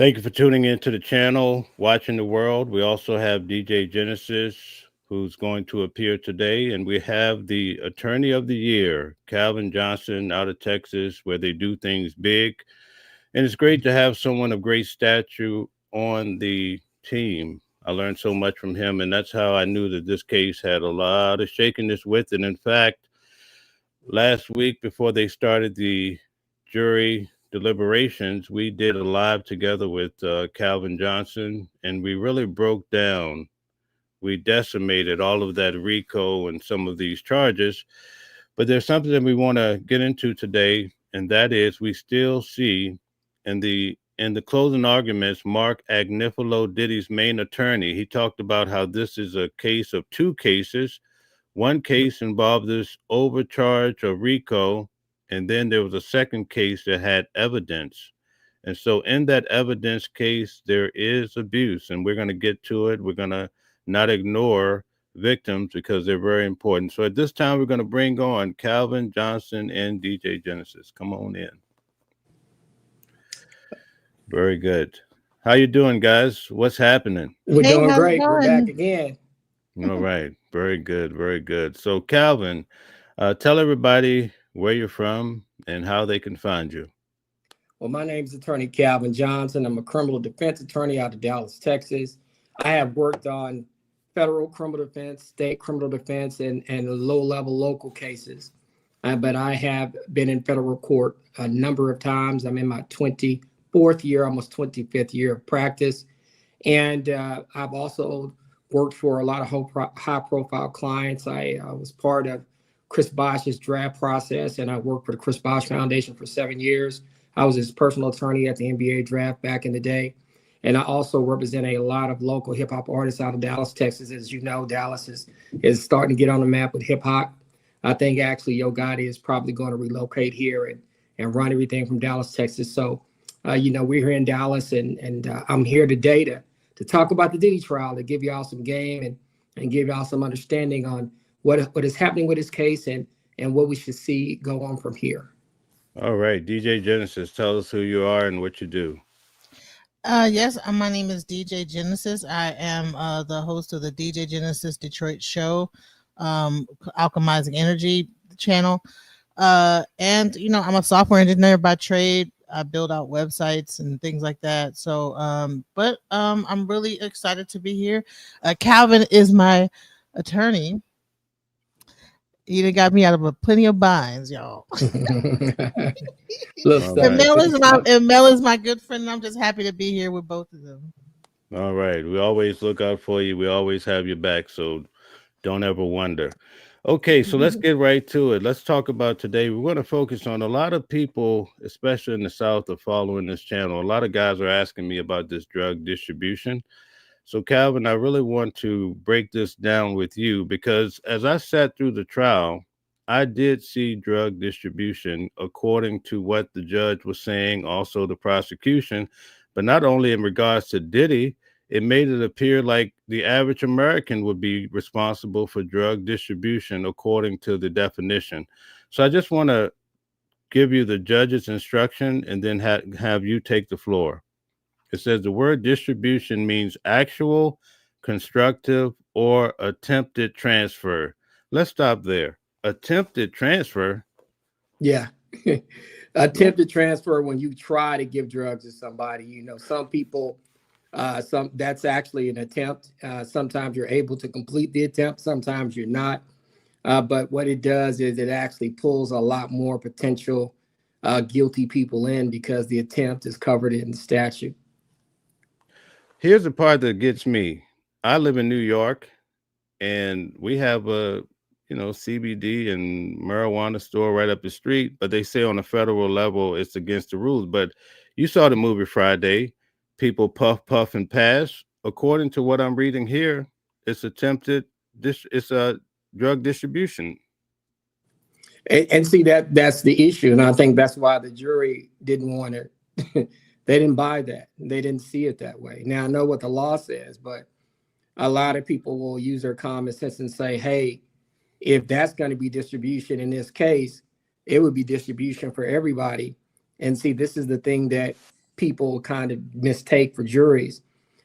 Thank you for tuning into the channel, Watching the World. We also have DJ Genesis, who's going to appear today, and we have the Attorney of the Year, Calvin Johnson, out of Texas, where they do things big. And it's great to have someone of great stature on the team. I learned so much from him, and that's how I knew that this case had a lot of shakiness with it. In fact, last week before they started the jury deliberations, we did a live together with Calvin Johnson, and we really broke down, we decimated all of that RICO and some of these charges. But there's something that we want to get into today, and that is we still see in the closing arguments, Mark Agnifilo, Diddy's main attorney, he talked about how this is a case of two cases. One case involved this overcharge of RICO, and then there was a second case that had evidence. And so in that evidence case, there is abuse, and we're going to get to it. We're going to not ignore victims because they're very important. So at this time, we're going to bring on Calvin Johnson and DJ Genesis. Come on in. Very good. How you doing, guys? What's happening? We're doing great. We're back again. All right. Very good. Very good. So, Calvin, tell everybody where you're from and how they can find you. Well, my name is Attorney Calvin Johnson. I'm a criminal defense attorney out of Dallas, Texas. I have worked on federal criminal defense, state criminal defense, and low-level local cases. But I have been in federal court a number of times. I'm in my 24th year, almost 25th year of practice. And I've also worked for a lot of high-profile clients. I was part of Chris Bosh's draft process, and I worked for the Chris Bosh Foundation for 7 years. I was his personal attorney at the NBA draft back in the day. And I also represent a lot of local hip-hop artists out of Dallas, Texas. As you know, Dallas is starting to get on the map with hip-hop. I think actually Yo Gotti is probably going to relocate here and run everything from Dallas, Texas. So, we're here in Dallas, and I'm here today to talk about the Diddy trial, to give y'all some game and give y'all some understanding on what is happening with this case and what we should see go on from here. All right, DJ Genesis, tell us who you are and what you do. Yes, my name is DJ Genesis. I am the host of the DJ Genesis Detroit show, Alchemizing Energy channel. And, I'm a software engineer by trade. I build out websites and things like that. So, I'm really excited to be here. Calvin is my attorney. He done got me out of plenty of binds, y'all. And Mel is my good friend, and I'm just happy to be here with both of them. All right. We always look out for you. We always have your back, so don't ever wonder. Okay, so let's get right to it. Let's talk about today. We're going to focus on a lot of people, especially in the South, are following this channel. A lot of guys are asking me about this drug distribution. So, Calvin, I really want to break this down with you because as I sat through the trial, I did see drug distribution according to what the judge was saying, also the prosecution, but not only in regards to Diddy, it made it appear like the average American would be responsible for drug distribution according to the definition. So I just want to give you the judge's instruction and then have you take the floor. It says the word distribution means actual, constructive, or attempted transfer. Let's stop there. Attempted transfer? Yeah. Attempted transfer when you try to give drugs to somebody. Some people, that's actually an attempt. Sometimes you're able to complete the attempt. Sometimes you're not. But what it does is it actually pulls a lot more potential guilty people in because the attempt is covered in the statute. Here's the part that gets me. I live in New York, and we have a, CBD and marijuana store right up the street, but they say on a federal level, it's against the rules. But you saw the movie Friday, people puff, and pass. According to what I'm reading here, it's it's a drug distribution. And see, that's the issue. And I think that's why the jury didn't want to. They didn't buy that. They didn't see it that way. Now, I know what the law says, but a lot of people will use their common sense and say, hey, if that's going to be distribution in this case, it would be distribution for everybody. And see, this is the thing that people kind of mistake for juries.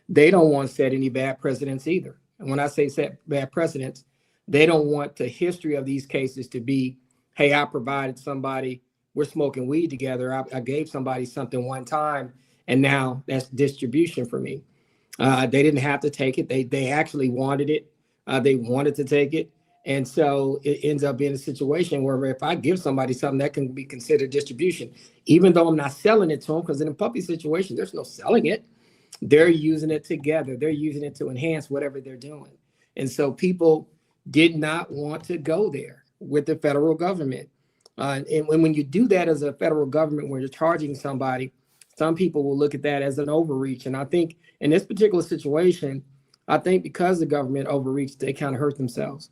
They don't want to set any bad precedents either. And when I say set bad precedents, they don't want the history of these cases to be, hey, I provided somebody, we're smoking weed together. I gave somebody something one time, and now that's distribution for me. They didn't have to take it. They actually wanted it. They wanted to take it. And so it ends up being a situation where if I give somebody something, that can be considered distribution, even though I'm not selling it to them, because in a puppy situation, there's no selling it. They're using it together. They're using it to enhance whatever they're doing. And so people did not want to go there with the federal government. And when you do that as a federal government, where you're charging somebody, some people will look at that as an overreach. And I think in this particular situation, I think because the government overreached, they kind of hurt themselves.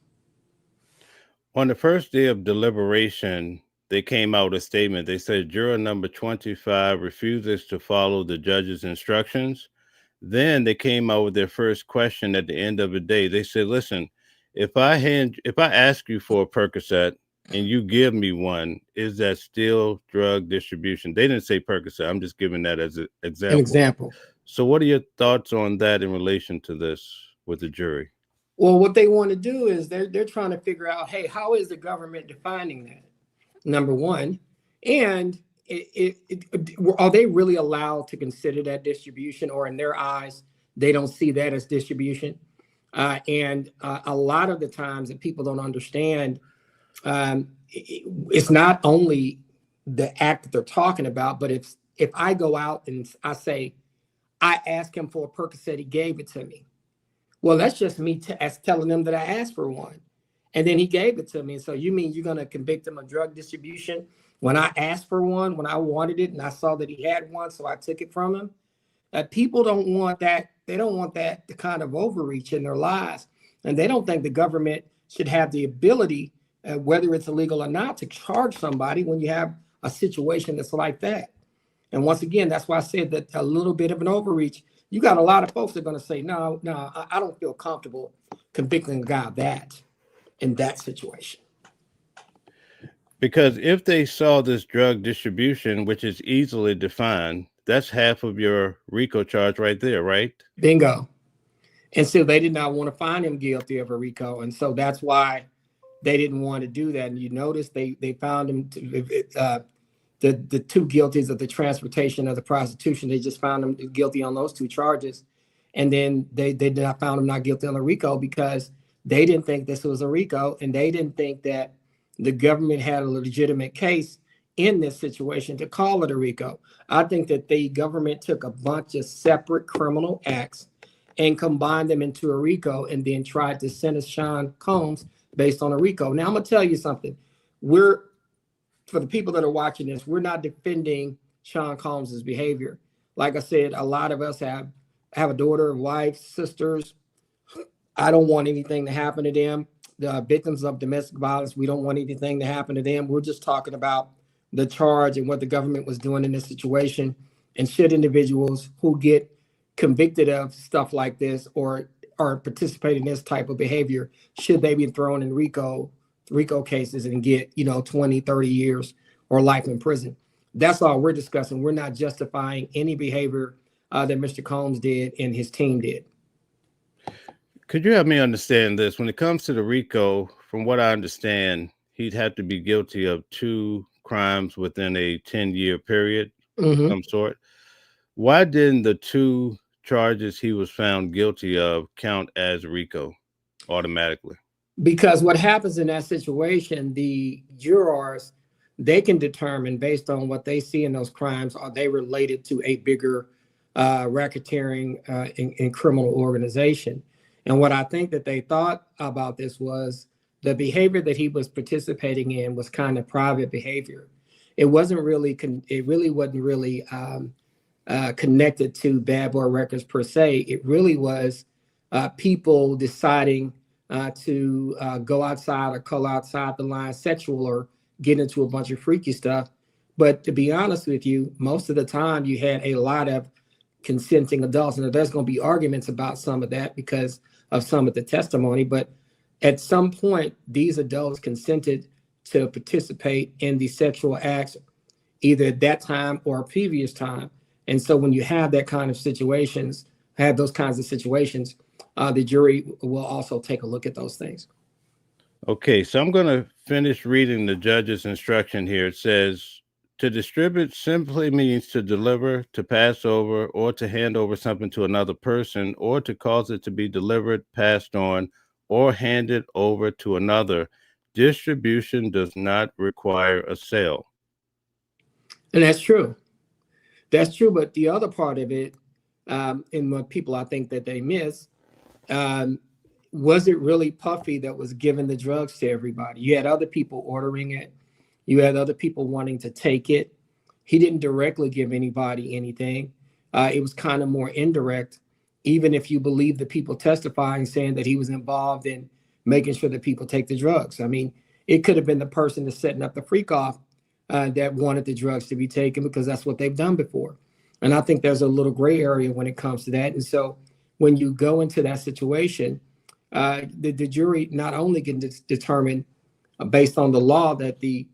On the first day of deliberation, they came out with a statement. They said juror number 25 refuses to follow the judge's instructions. Then they came out with their first question at the end of the day. They said, listen, if I ask you for a Percocet and you give me one, is that still drug distribution? They didn't say Percocet. I'm just giving that as an example. So what are your thoughts on that in relation to this with the jury? Well, what they want to do is they're trying to figure out, hey, how is the government defining that? Number one, and are they really allowed to consider that distribution, or in their eyes, they don't see that as distribution? And a lot of the times that people don't understand, it's not only the act that they're talking about, but if I go out and I say, I asked him for a Percocet, he gave it to me. Well, that's just me telling them that I asked for one. And then he gave it to me. So you mean you're going to convict him of drug distribution when I asked for one, when I wanted it and I saw that he had one, so I took it from him? People don't want that. They don't want that kind of overreach in their lives. And they don't think the government should have the ability, whether it's illegal or not, to charge somebody when you have a situation that's like that. And once again, that's why I said that a little bit of an overreach. You got a lot of folks that are going to say, no, I don't feel comfortable convicting a guy of that in that situation. Because if they saw this drug distribution, which is easily defined, that's half of your RICO charge right there, right? Bingo. And so they did not want to find him guilty of a RICO. And so that's why they didn't want to do that. And you notice they found him the two guilties of the transportation of the prostitution. They just found him guilty on those two charges. And then they did not found him not guilty on the RICO because they didn't think this was a RICO, and they didn't think that the government had a legitimate case in this situation to call it a RICO. I think that the government took a bunch of separate criminal acts and combined them into a RICO and then tried to sentence Sean Combs based on a RICO. Now, I'm going to tell you something. For the people that are watching this, we're not defending Sean Combs' behavior. Like I said, a lot of us have a daughter, wife, sisters. I don't want anything to happen to them. The victims of domestic violence, we don't want anything to happen to them. We're just talking about the charge and what the government was doing in this situation. And should individuals who get convicted of stuff like this or participate in this type of behavior, should they be thrown in RICO cases and get, 20, 30 years or life in prison? That's all we're discussing. We're not justifying any behavior that Mr. Combs did and his team did. Could you help me understand this? When it comes to the RICO, from what I understand, he'd have to be guilty of 2 crimes within a 10-year period of some sort. Why didn't the 2 charges he was found guilty of count as RICO automatically? Because what happens in that situation, the jurors, they can determine based on what they see in those crimes, are they related to a bigger racketeering and criminal organization? And what I think that they thought about this was the behavior that he was participating in was kind of private behavior. It wasn't really, connected to Bad Boy Records per se. It really was people deciding to go outside or call outside the line sexual or get into a bunch of freaky stuff. But to be honest with you, most of the time you had a lot of consenting adults. And there's going to be arguments about some of that because of some of the testimony. But at some point, these adults consented to participate in the sexual acts, either at that time or a previous time. And so when you have that kind of situations, have those kinds of situations, the jury will also take a look at those things. Okay, so I'm going to finish reading the judge's instruction here. It says, to distribute simply means to deliver, to pass over, or to hand over something to another person, or to cause it to be delivered, passed on, or handed over to another. Distribution does not require a sale. And that's true. That's true. But the other part of it, and what people I think that they miss, was it really Puffy that was giving the drugs to everybody? You had other people ordering it. You had other people wanting to take it. He didn't directly give anybody anything. It was kind of more indirect, even if you believe the people testifying saying that he was involved in making sure that people take the drugs. I mean, it could have been the person that's setting up the freak off that wanted the drugs to be taken because that's what they've done before. And I think there's a little gray area when it comes to that. And so when you go into that situation, the jury not only can determine based on the law that the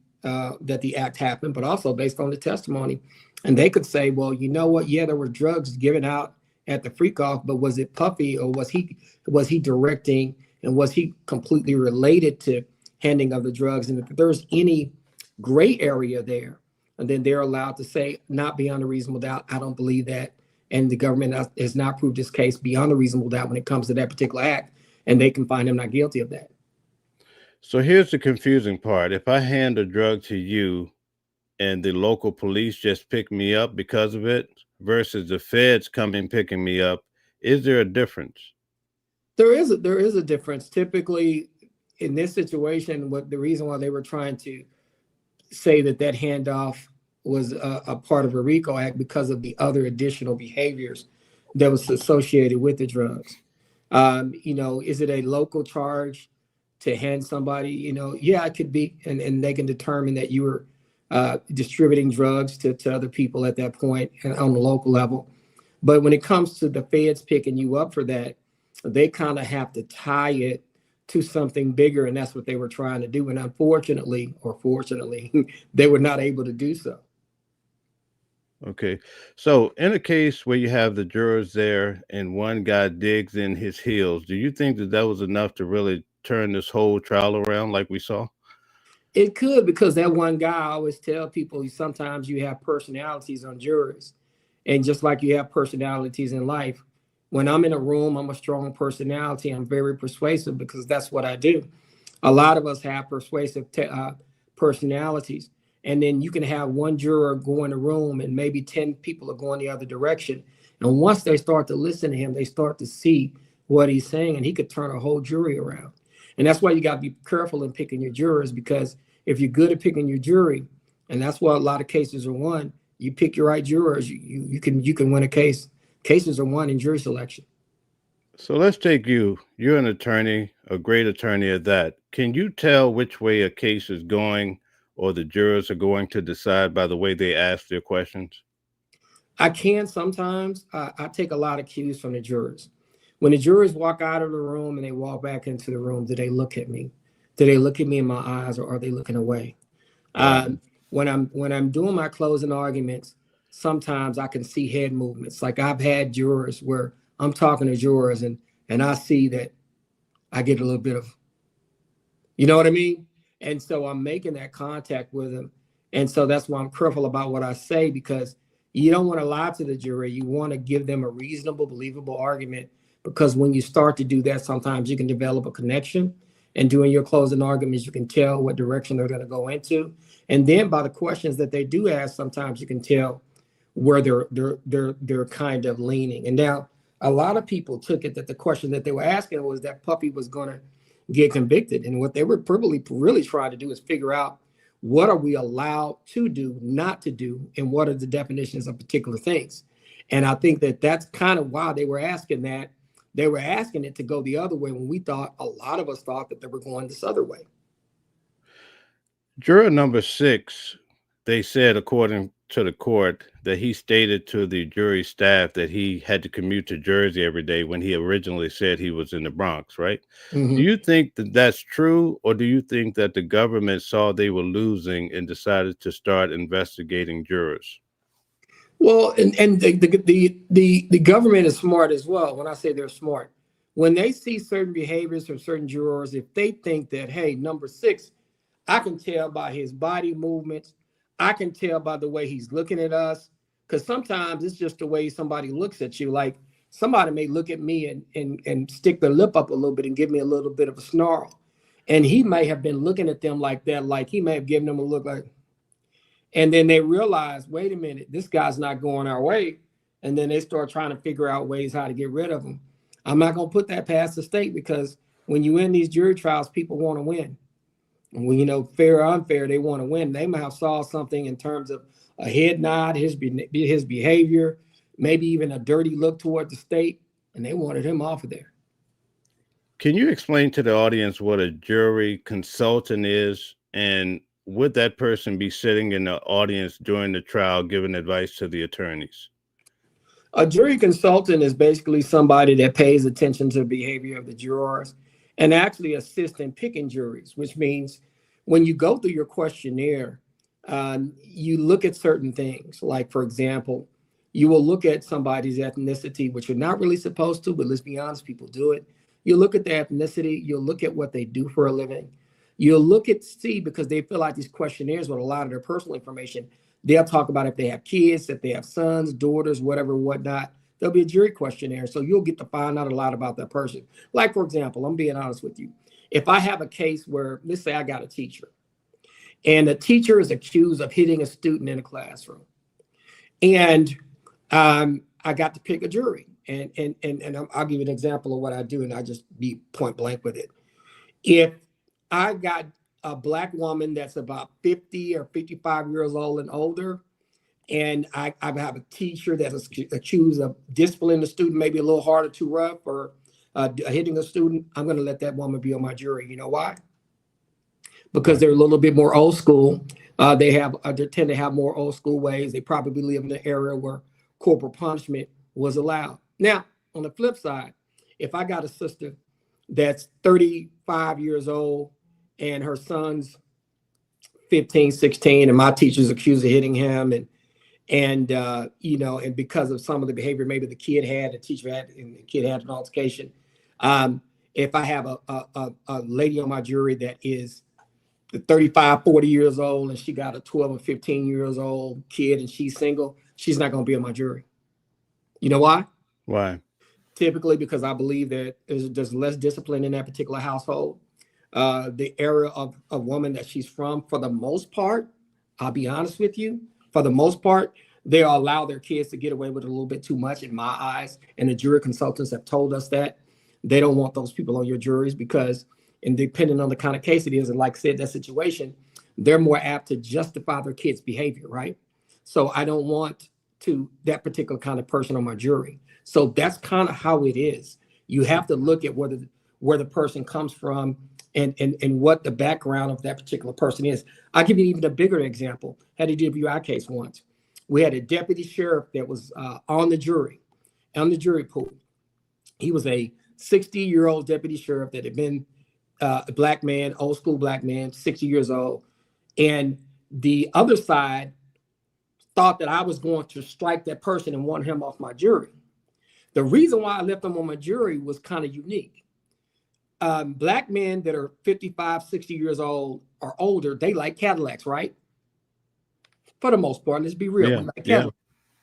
act happened, but also based on the testimony. And they could say, well, you know what? Yeah, there were drugs given out at the freak off, but was it Puffy or was he directing, and was he completely related to handing of the drugs? And if there's any gray area there, and then they're allowed to say not beyond a reasonable doubt, I don't believe that. And the government has not proved this case beyond a reasonable doubt when it comes to that particular act, and they can find him not guilty of that. So here's the confusing part. If I hand a drug to you and the local police just pick me up because of it versus the feds coming picking me up, is there a difference? There is a difference. Typically, in this situation, what the reason why they were trying to say that handoff was a part of a RICO act because of the other additional behaviors that was associated with the drugs. Is it a local charge to hand somebody? Yeah, it could be, and they can determine that you were distributing drugs to other people at that point and on the local level. But when it comes to the feds picking you up for that, they kind of have to tie it to something bigger, and that's what they were trying to do. And unfortunately, or fortunately, they were not able to do so. Okay. So in a case where you have the jurors there and one guy digs in his heels, do you think that was enough to really turn this whole trial around like we saw? It could, because that one guy, I always tell people, sometimes you have personalities on jurors. And just like you have personalities in life, when I'm in a room, I'm a strong personality. I'm very persuasive because that's what I do. A lot of us have persuasive personalities. And then you can have one juror go in a room and maybe 10 people are going the other direction. And once they start to listen to him, they start to see what he's saying, and he could turn a whole jury around. And that's why you got to be careful in picking your jurors, because if you're good at picking your jury, and that's why a lot of cases are won, you pick your right jurors, you can win a case. Cases are won in jury selection. So let's take you. You're an attorney, a great attorney at that. Can you tell which way a case is going or the jurors are going to decide by the way they ask their questions? I can sometimes. I take a lot of cues from the jurors. When the jurors walk out of the room and they walk back into the room, do they look at me? Do they look at me in my eyes, or are they looking away? When I'm doing my closing arguments, sometimes I can see head movements. Like I've had jurors where I'm talking to jurors and I see that I get a little bit of, you know what I mean? And so I'm making that contact with them. And so that's why I'm careful about what I say, because you don't want to lie to the jury. You want to give them a reasonable, believable argument, because when you start to do that, sometimes you can develop a connection. And during your closing arguments, you can tell what direction they're going to go into. And then by the questions that they do ask, sometimes you can tell where they're kind of leaning. And now a lot of people took it that the question that they were asking was that Puffy was going to get convicted. And what they were probably really trying to do is figure out, what are we allowed to do, not to do, and what are the definitions of particular things. And I think that that's kind of why they were asking that. They were asking it to go the other way, when a lot of us thought that they were going this other way. Juror number 6, they said, according to the court, that he stated to the jury staff that he had to commute to Jersey every day when he originally said he was in the Bronx, right? Mm-hmm. Do you think that that's true, or do you think that the government saw they were losing and decided to start investigating jurors? Well, and the government is smart as well. When I say they're smart, when they see certain behaviors from certain jurors, if they think that, hey, number six, I can tell by his body movements, I can tell by the way he's looking at us, because sometimes it's just the way somebody looks at you. Like somebody may look at me and stick their lip up a little bit and give me a little bit of a snarl, and he may have been looking at them like that, like he may have given them a look like. And then they realize, wait a minute, this guy's not going our way. And then they start trying to figure out ways how to get rid of him. I'm not going to put that past the state, because when you win these jury trials, people want to win. And when, fair or unfair, they want to win. They might have saw something in terms of a head nod, his behavior, maybe even a dirty look toward the state, and they wanted him off of there. Can you explain to the audience what a jury consultant is, and would that person be sitting in the audience during the trial giving advice to the attorneys? A jury consultant is basically somebody that pays attention to the behavior of the jurors and actually assists in picking juries, which means when you go through your questionnaire, you look at certain things. Like, for example, you will look at somebody's ethnicity, which you're not really supposed to, but let's be honest, people do it. You look at their ethnicity, you'll look at what they do for a living. You'll look at because they fill out these questionnaires with a lot of their personal information. They'll talk about if they have kids, if they have sons, daughters, whatever, whatnot. There'll be a jury questionnaire. So you'll get to find out a lot about that person. Like, for example, I'm being honest with you. If I have a case where, let's say I got a teacher, and the teacher is accused of hitting a student in a classroom, and I got to pick a jury, and I'll give you an example of what I do, and I just be point blank with it. If I got a Black woman that's about 50 or 55 years old and older, and I have a teacher that is accused of disciplining a student, maybe a little hard or too rough, or hitting a student, I'm going to let that woman be on my jury. You know why? Because they're a little bit more old school. They tend to have more old school ways. They probably live in an area where corporal punishment was allowed. Now, on the flip side, if I got a sister that's 35 years old, and her son's 15, 16, and my teacher's accused of hitting him, and because of some of the behavior maybe the kid had, the teacher had, and the kid had an altercation. If I have a lady on my jury that is 35, 40 years old, and she got a 12 or 15 years old kid, and she's single, she's not going to be on my jury. You know why? Why? Typically because I believe that there's less discipline in that particular household. The area of a woman that she's from, for the most part, I'll be honest with you, for the most part, they allow their kids to get away with a little bit too much in my eyes. And the jury consultants have told us that they don't want those people on your juries because, and depending on the kind of case it is, and like I said, that situation, they're more apt to justify their kids' behavior, right? So I don't want that particular kind of person on my jury. So that's kind of how it is. You have to look at where the person comes from, and what the background of that particular person is. I'll give you even a bigger example. Had a DWI case once. We had a deputy sheriff that was on the jury pool. He was a 60-year-old deputy sheriff that had been a Black man, old school Black man, 60 years old. And the other side thought that I was going to strike that person and want him off my jury. The reason why I left him on my jury was kind of unique. Black men that are 55, 60 years old or older, they like Cadillacs, right? For the most part, let's be real.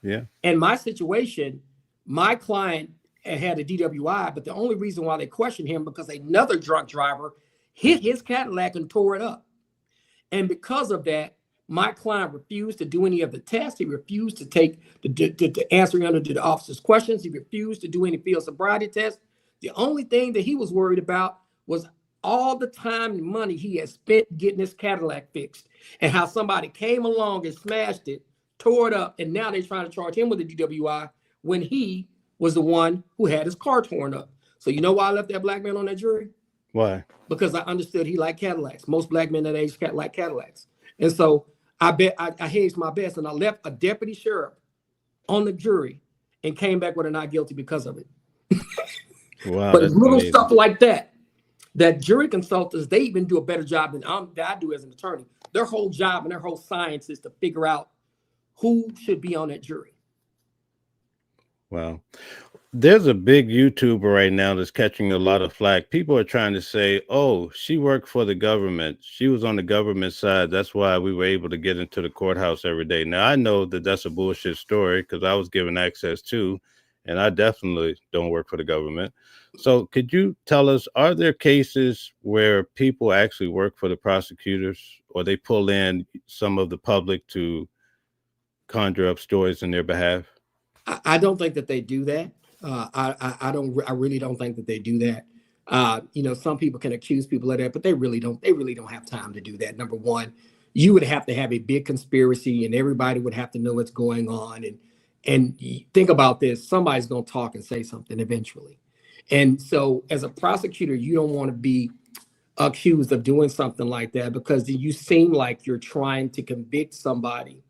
Yeah. And my situation, my client had a DWI, but the only reason why they questioned him because another drunk driver hit his Cadillac and tore it up. And because of that, my client refused to do any of the tests. He refused to take the answering under the officer's questions. He refused to do any field sobriety tests. The only thing that he was worried about was all the time and money he had spent getting his Cadillac fixed, and how somebody came along and smashed it, tore it up, and now they're trying to charge him with a DWI when he was the one who had his car torn up. So you know why I left that Black man on that jury? Why? Because I understood he liked Cadillacs. Most Black men that age like Cadillacs. And so I hedged my best, and I left a deputy sheriff on the jury and came back with a not guilty because of it. Wow, but little stuff like that jury consultants, they even do a better job than I do as an attorney. Their whole job and their whole science is to figure out who should be on that jury. Wow. There's a big YouTuber right now that's catching a lot of flack. People are trying to say, oh, she worked for the government. She was on the government side. That's why we were able to get into the courthouse every day. Now, I know that that's a bullshit story because I was given access to, and I definitely don't work for the government. So, could you tell us, are there cases where people actually work for the prosecutors or they pull in some of the public to conjure up stories in their behalf? I don't think that they do that. I don't. I really don't think that they do that. Some people can accuse people of that, but they really don't. They really don't have time to do that. Number one, you would have to have a big conspiracy, and everybody would have to know what's going on. And think about this: somebody's going to talk and say something eventually. And so, as a prosecutor, you don't want to be accused of doing something like that because you seem like you're trying to convict somebody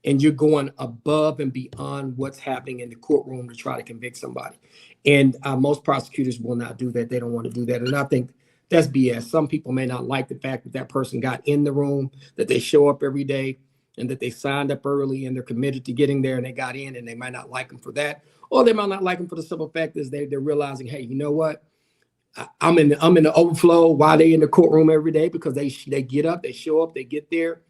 and you're going above and beyond what's happening in the courtroom to try to convict somebody. And most prosecutors will not do that. They don't want to do that. And I think that's BS. Some people may not like the fact that that person got in the room, that they show up every day, and that they signed up early and they're committed to getting there and they got in, and they might not like them for that. Or they might not like them for the simple fact is they're realizing, hey, you know what? I'm in the overflow while they in the courtroom every day because they get up, they show up, they get there,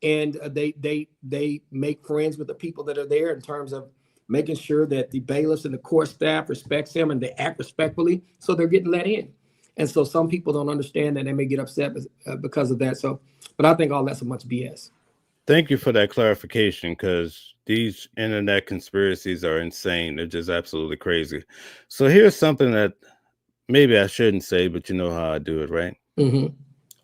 and they make friends with the people that are there in terms of making sure that the bailiffs and the court staff respects them and they act respectfully, so they're getting let in. And so some people don't understand that, they may get upset because of that. So, but I think all that's a bunch of BS. Thank you for that clarification because these internet conspiracies are insane. They're just absolutely crazy. So here's something that maybe I shouldn't say, but you know how I do it, right? Mm-hmm.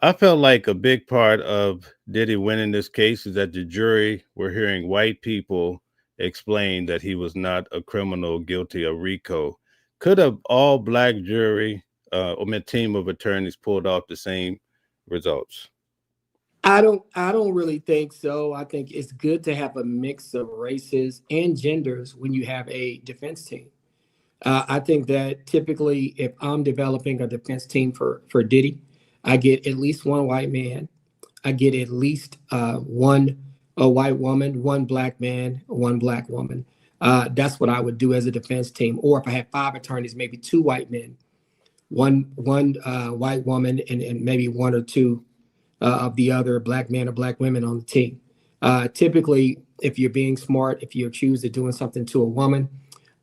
I felt like a big part of Diddy winning this case is that the jury were hearing white people explain that he was not a criminal guilty of RICO. Could an all black jury or a team of attorneys pulled off the same results? I don't really think so. I think it's good to have a mix of races and genders when you have a defense team. I think that typically, if I'm developing a defense team for Diddy, I get at least one white man. I get at least one a white woman, one black man, one black woman. That's what I would do as a defense team. Or if I had 5 attorneys, maybe 2 white men, one white woman, and maybe 1 or 2 of the other black men or black women on the team. Typically, if you're being smart, if you're accused of doing something to a woman,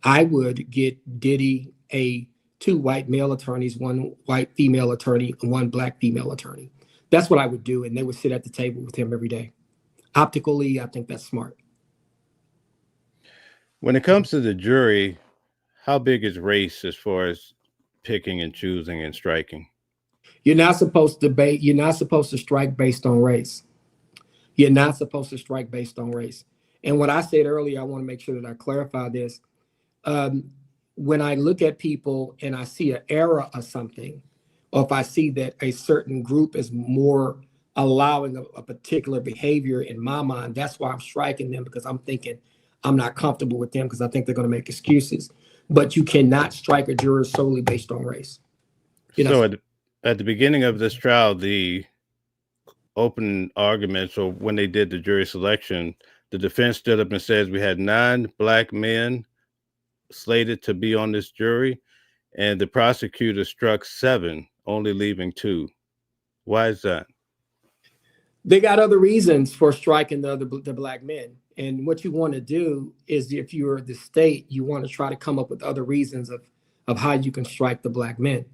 I would get Diddy 2 white male attorneys, 1 white female attorney, and 1 black female attorney. That's what I would do, and they would sit at the table with him every day. Optically, I think that's smart. When it comes to the jury, how big is race as far as picking and choosing and striking? You're not supposed to debate. You're not supposed to strike based on race. You're not supposed to strike based on race. And what I said earlier, I want to make sure that I clarify this. When I look at people and I see an error of something, or if I see that a certain group is more allowing a particular behavior in my mind, that's why I'm striking them, because I'm thinking I'm not comfortable with them because I think they're going to make excuses. But you cannot strike a juror solely based on race. So at the beginning of this trial, the open arguments, or when they did the jury selection, the defense stood up and says we had 9 black men slated to be on this jury, and the prosecutor struck 7, only leaving 2. Why is that? They got other reasons for striking the black men. And what you want to do is, if you're the state, you want to try to come up with other reasons of how you can strike the black men.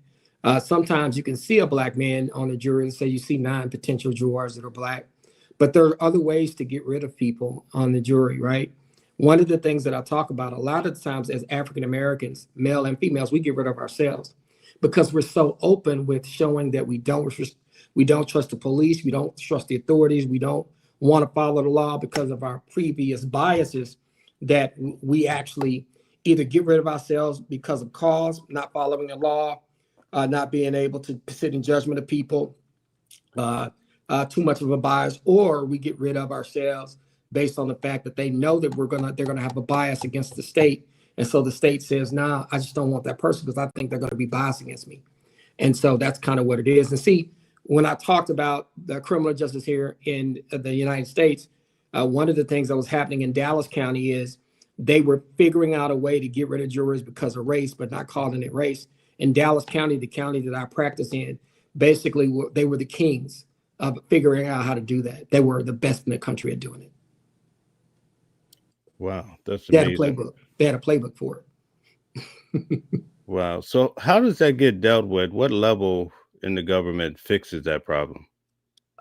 Sometimes you can see a black man on a jury and say you see 9 potential jurors that are black, but there are other ways to get rid of people on the jury, right? One of the things that I talk about a lot of times as African Americans, male and females, we get rid of ourselves because we're so open with showing that we don't trust the police, we don't trust the authorities, we don't want to follow the law because of our previous biases, that we actually either get rid of ourselves because of cause, not following the law, not being able to sit in judgment of people, too much of a bias, or we get rid of ourselves based on the fact that they know that they're gonna have a bias against the state, and so the state says, "Nah, I just don't want that person because I think they're gonna be biased against me," and so that's kind of what it is. And see, when I talked about the criminal justice here in the United States, one of the things that was happening in Dallas County is they were figuring out a way to get rid of jurors because of race, but not calling it race. In Dallas County, the county that I practice in, basically they were the kings of figuring out how to do that. They were the best in the country at doing it. Wow, that's They had a amazing. playbook. They had a playbook for it. Wow. So how does that get dealt with? What level in the government fixes that problem?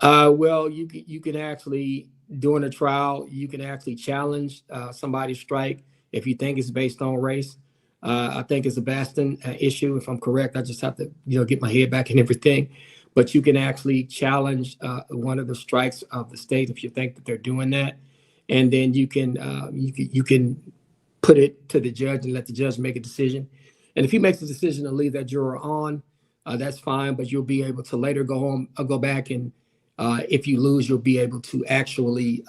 Well, you can actually, during a trial, you can actually challenge somebody's strike if you think it's based on race. I think it's a Baston issue, if I'm correct. I just have to, get my head back and everything. But you can actually challenge one of the strikes of the state if you think that they're doing that, and then you can put it to the judge and let the judge make a decision. And if he makes a decision to leave that juror on, that's fine. But you'll be able to later go back and if you lose, you'll be able to actually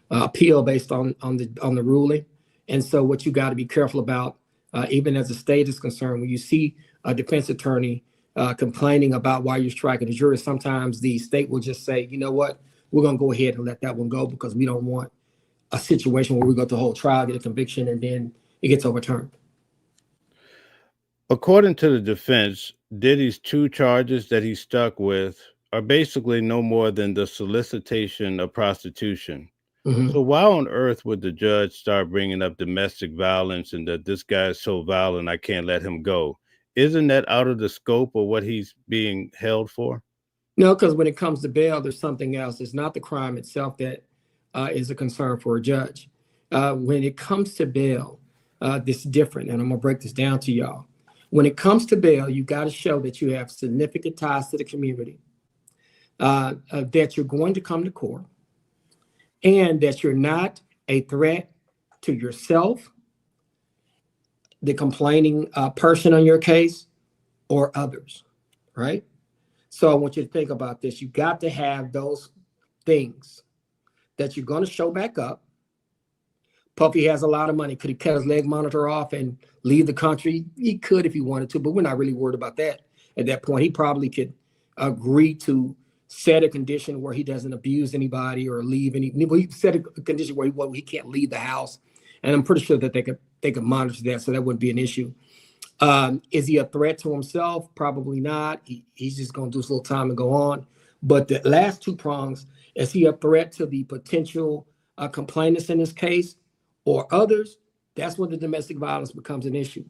appeal based on the ruling. And so what you got to be careful about, even as the state is concerned, when you see a defense attorney complaining about why you're striking a jury, sometimes the state will just say, you know what, we're going to go ahead and let that one go because we don't want a situation where we go through the whole trial, get a conviction, and then it gets overturned. According to the defense, Diddy's 2 charges that he's stuck with are basically no more than the solicitation of prostitution. Mm-hmm. So why on earth would the judge start bringing up domestic violence and that this guy is so violent, I can't let him go? Isn't that out of the scope of what he's being held for? No, because when it comes to bail, there's something else. It's not the crime itself that is a concern for a judge. When it comes to bail, this is different, and I'm going to break this down to y'all. When it comes to bail, you got to show that you have significant ties to the community, that you're going to come to court, and that you're not a threat to yourself, the complaining person on your case, or others, right? So I want you to think about this. You got to have those things that you're going to show back up. Puffy has a lot of money. Could he cut his leg monitor off and leave the country? He could if he wanted to, but we're not really worried about that. At that point, he probably could agree to set a condition where he doesn't abuse anybody or leave any. He set a condition where he can't leave the house, and I'm pretty sure that they could monitor that, so that wouldn't be an issue. Is he a threat to himself? Probably not. He's just going to do his little time and go on. But the last 2 prongs, is he a threat to the potential complainants in this case or others? That's when the domestic violence becomes an issue,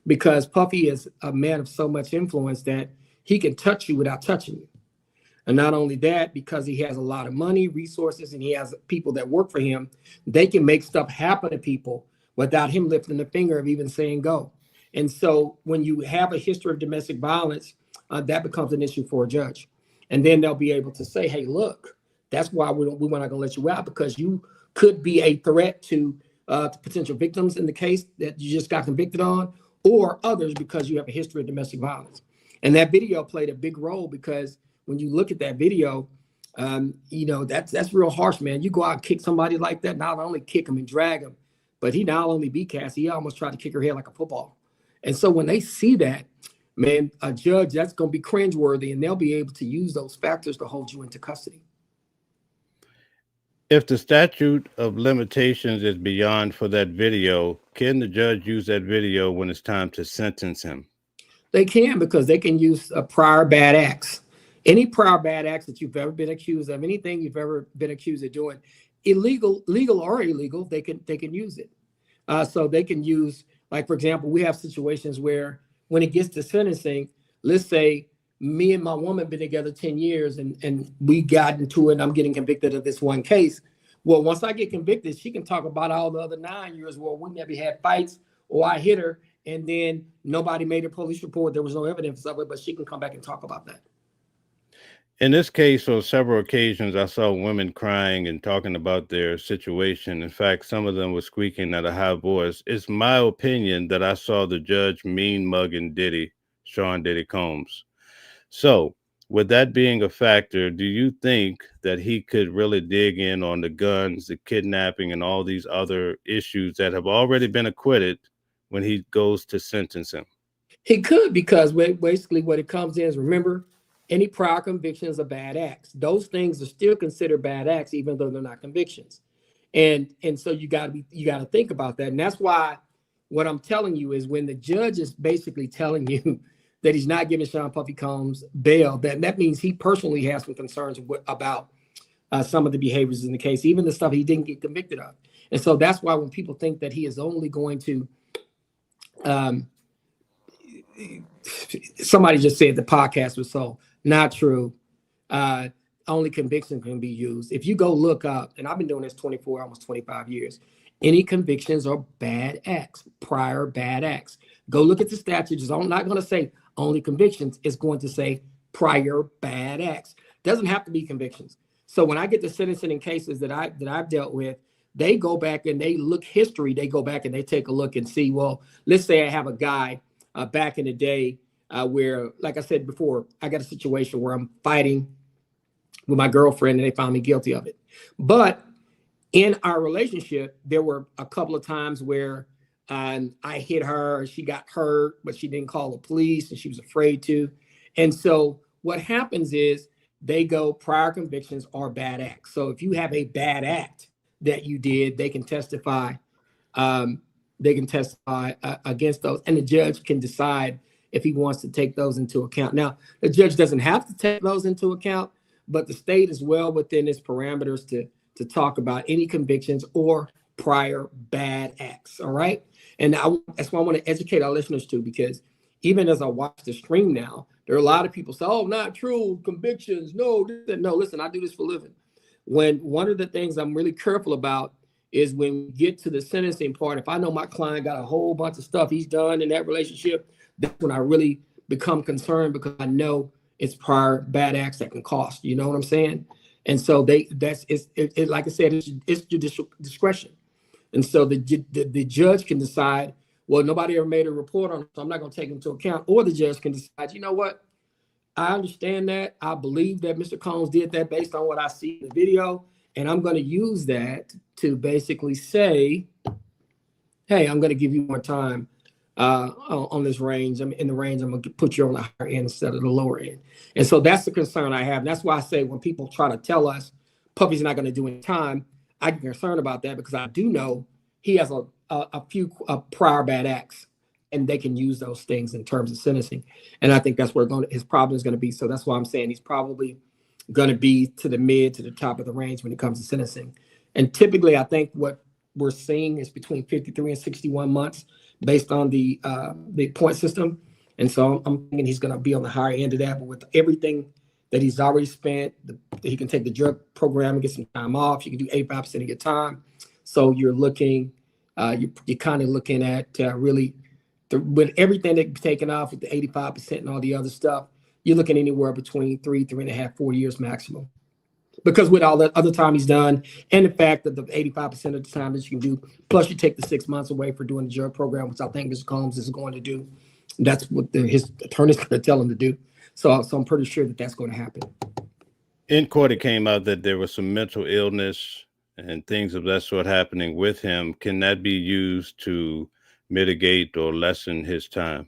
because Puffy is a man of so much influence that he can touch you without touching you. And not only that, because he has a lot of money, resources, and he has people that work for him, they can make stuff happen to people without him lifting the finger of even saying go. And so when you have a history of domestic violence, that becomes an issue for a judge. And then they'll be able to say, hey, look, that's why we're not going to let you out, because you could be a threat to potential victims in the case that you just got convicted on, or others because you have a history of domestic violence. And that video played a big role, because when you look at that video, that's real harsh, man. You go out and kick somebody like that, not only kick him and drag him, but he not only beat Cassie, he almost tried to kick her head like a football. And so when they see that, man, a judge, that's going to be cringeworthy, and they'll be able to use those factors to hold you into custody. If the statute of limitations is beyond for that video, can the judge use that video when it's time to sentence him? They can, because they can use prior bad acts. Any prior bad acts that you've ever been accused of, anything you've ever been accused of doing, legal or illegal, they can use it. So they can use, like, for example, we have situations where when it gets to sentencing, let's say me and my woman been together 10 years and we got into it and I'm getting convicted of this one case. Well, once I get convicted, she can talk about all the other 9 years where we never had fights, or I hit her and then nobody made a police report. There was no evidence of it, but she can come back and talk about that. In this case, on several occasions, I saw women crying and talking about their situation. In fact, some of them were squeaking at a high voice. It's my opinion that I saw the judge mean mugging Diddy, Sean Diddy Combs. So, with that being a factor, do you think that he could really dig in on the guns, the kidnapping, and all these other issues that have already been acquitted when he goes to sentence him? He could, because basically what it comes in is, remember, any prior convictions are bad acts. Those things are still considered bad acts, even though they're not convictions. And so you got to think about that. And that's why what I'm telling you is when the judge is basically telling you that he's not giving Sean Puffy Combs bail, that means he personally has some concerns about some of the behaviors in the case, even the stuff he didn't get convicted of. And so that's why when people think that he is only going to, somebody just said the podcast was so not true. Only conviction can be used. If you go look up, and I've been doing this 24, almost 25 years, any convictions are bad acts, prior bad acts. Go look at the statutes. I'm not going to say only convictions. It's going to say prior bad acts. Doesn't have to be convictions. So when I get to sentencing in cases that I've dealt with, they go back and they look history. They go back and they take a look and see, well, let's say I have a guy back in the day where, like I said before, I got a situation where I'm fighting with my girlfriend and they found me guilty of it. But in our relationship, there were a couple of times where I hit her, she got hurt, but she didn't call the police and she was afraid to. And so what happens is they go prior convictions are bad acts. So if you have a bad act that you did, they can testify. Against those, and the judge can decide if he wants to take those into account. Now, the judge doesn't have to take those into account, but the state is well within its parameters to talk about any convictions or prior bad acts. All right. And that's why I want to educate our listeners too, because even as I watch the stream now, there are a lot of people say, oh, not true, convictions. No, listen, I do this for a living. When one of the things I'm really careful about is when we get to the sentencing part, if I know my client got a whole bunch of stuff he's done in that relationship, that's when I really become concerned, because I know it's prior bad acts that can cost. You know what I'm saying? And so like I said, it's judicial discretion. And so the judge can decide, well, nobody ever made a report on it, so I'm not going to take into account. Or the judge can decide, you know what? I understand that. I believe that Mr. Combs did that based on what I see in the video. And I'm going to use that to basically say, hey, I'm going to give you more time on this range. I'm in the range. I'm going to put you on the higher end instead of the lower end. And so that's the concern I have. And that's why I say when people try to tell us Puffy's not going to do any time, I get concerned about that, because I do know he has a few prior bad acts, and they can use those things in terms of sentencing. And I think that's where his problem is going to be. So that's why I'm saying he's probably going to be to the mid to the top of the range when it comes to sentencing. And typically, I think what we're seeing is between 53 and 61 months based on the point system. And so I'm thinking he's going to be on the higher end of that. But with everything that he's already spent, he can take the drug program and get some time off. You can do 85% of your time. So you're looking, you're kind of looking at really, with everything that's taken off with the 85% and all the other stuff, you're looking anywhere between 3.5, 4 years maximum. Because with all the other time he's done, and the fact that the 85% of the time that you can do, plus you take the 6 months away for doing the drug program, which I think Mr. Combs is going to do. That's what his attorney's going to tell him to do. So I'm pretty sure that that's going to happen. In court, it came out that there was some mental illness and things of that sort happening with him. Can that be used to mitigate or lessen his time?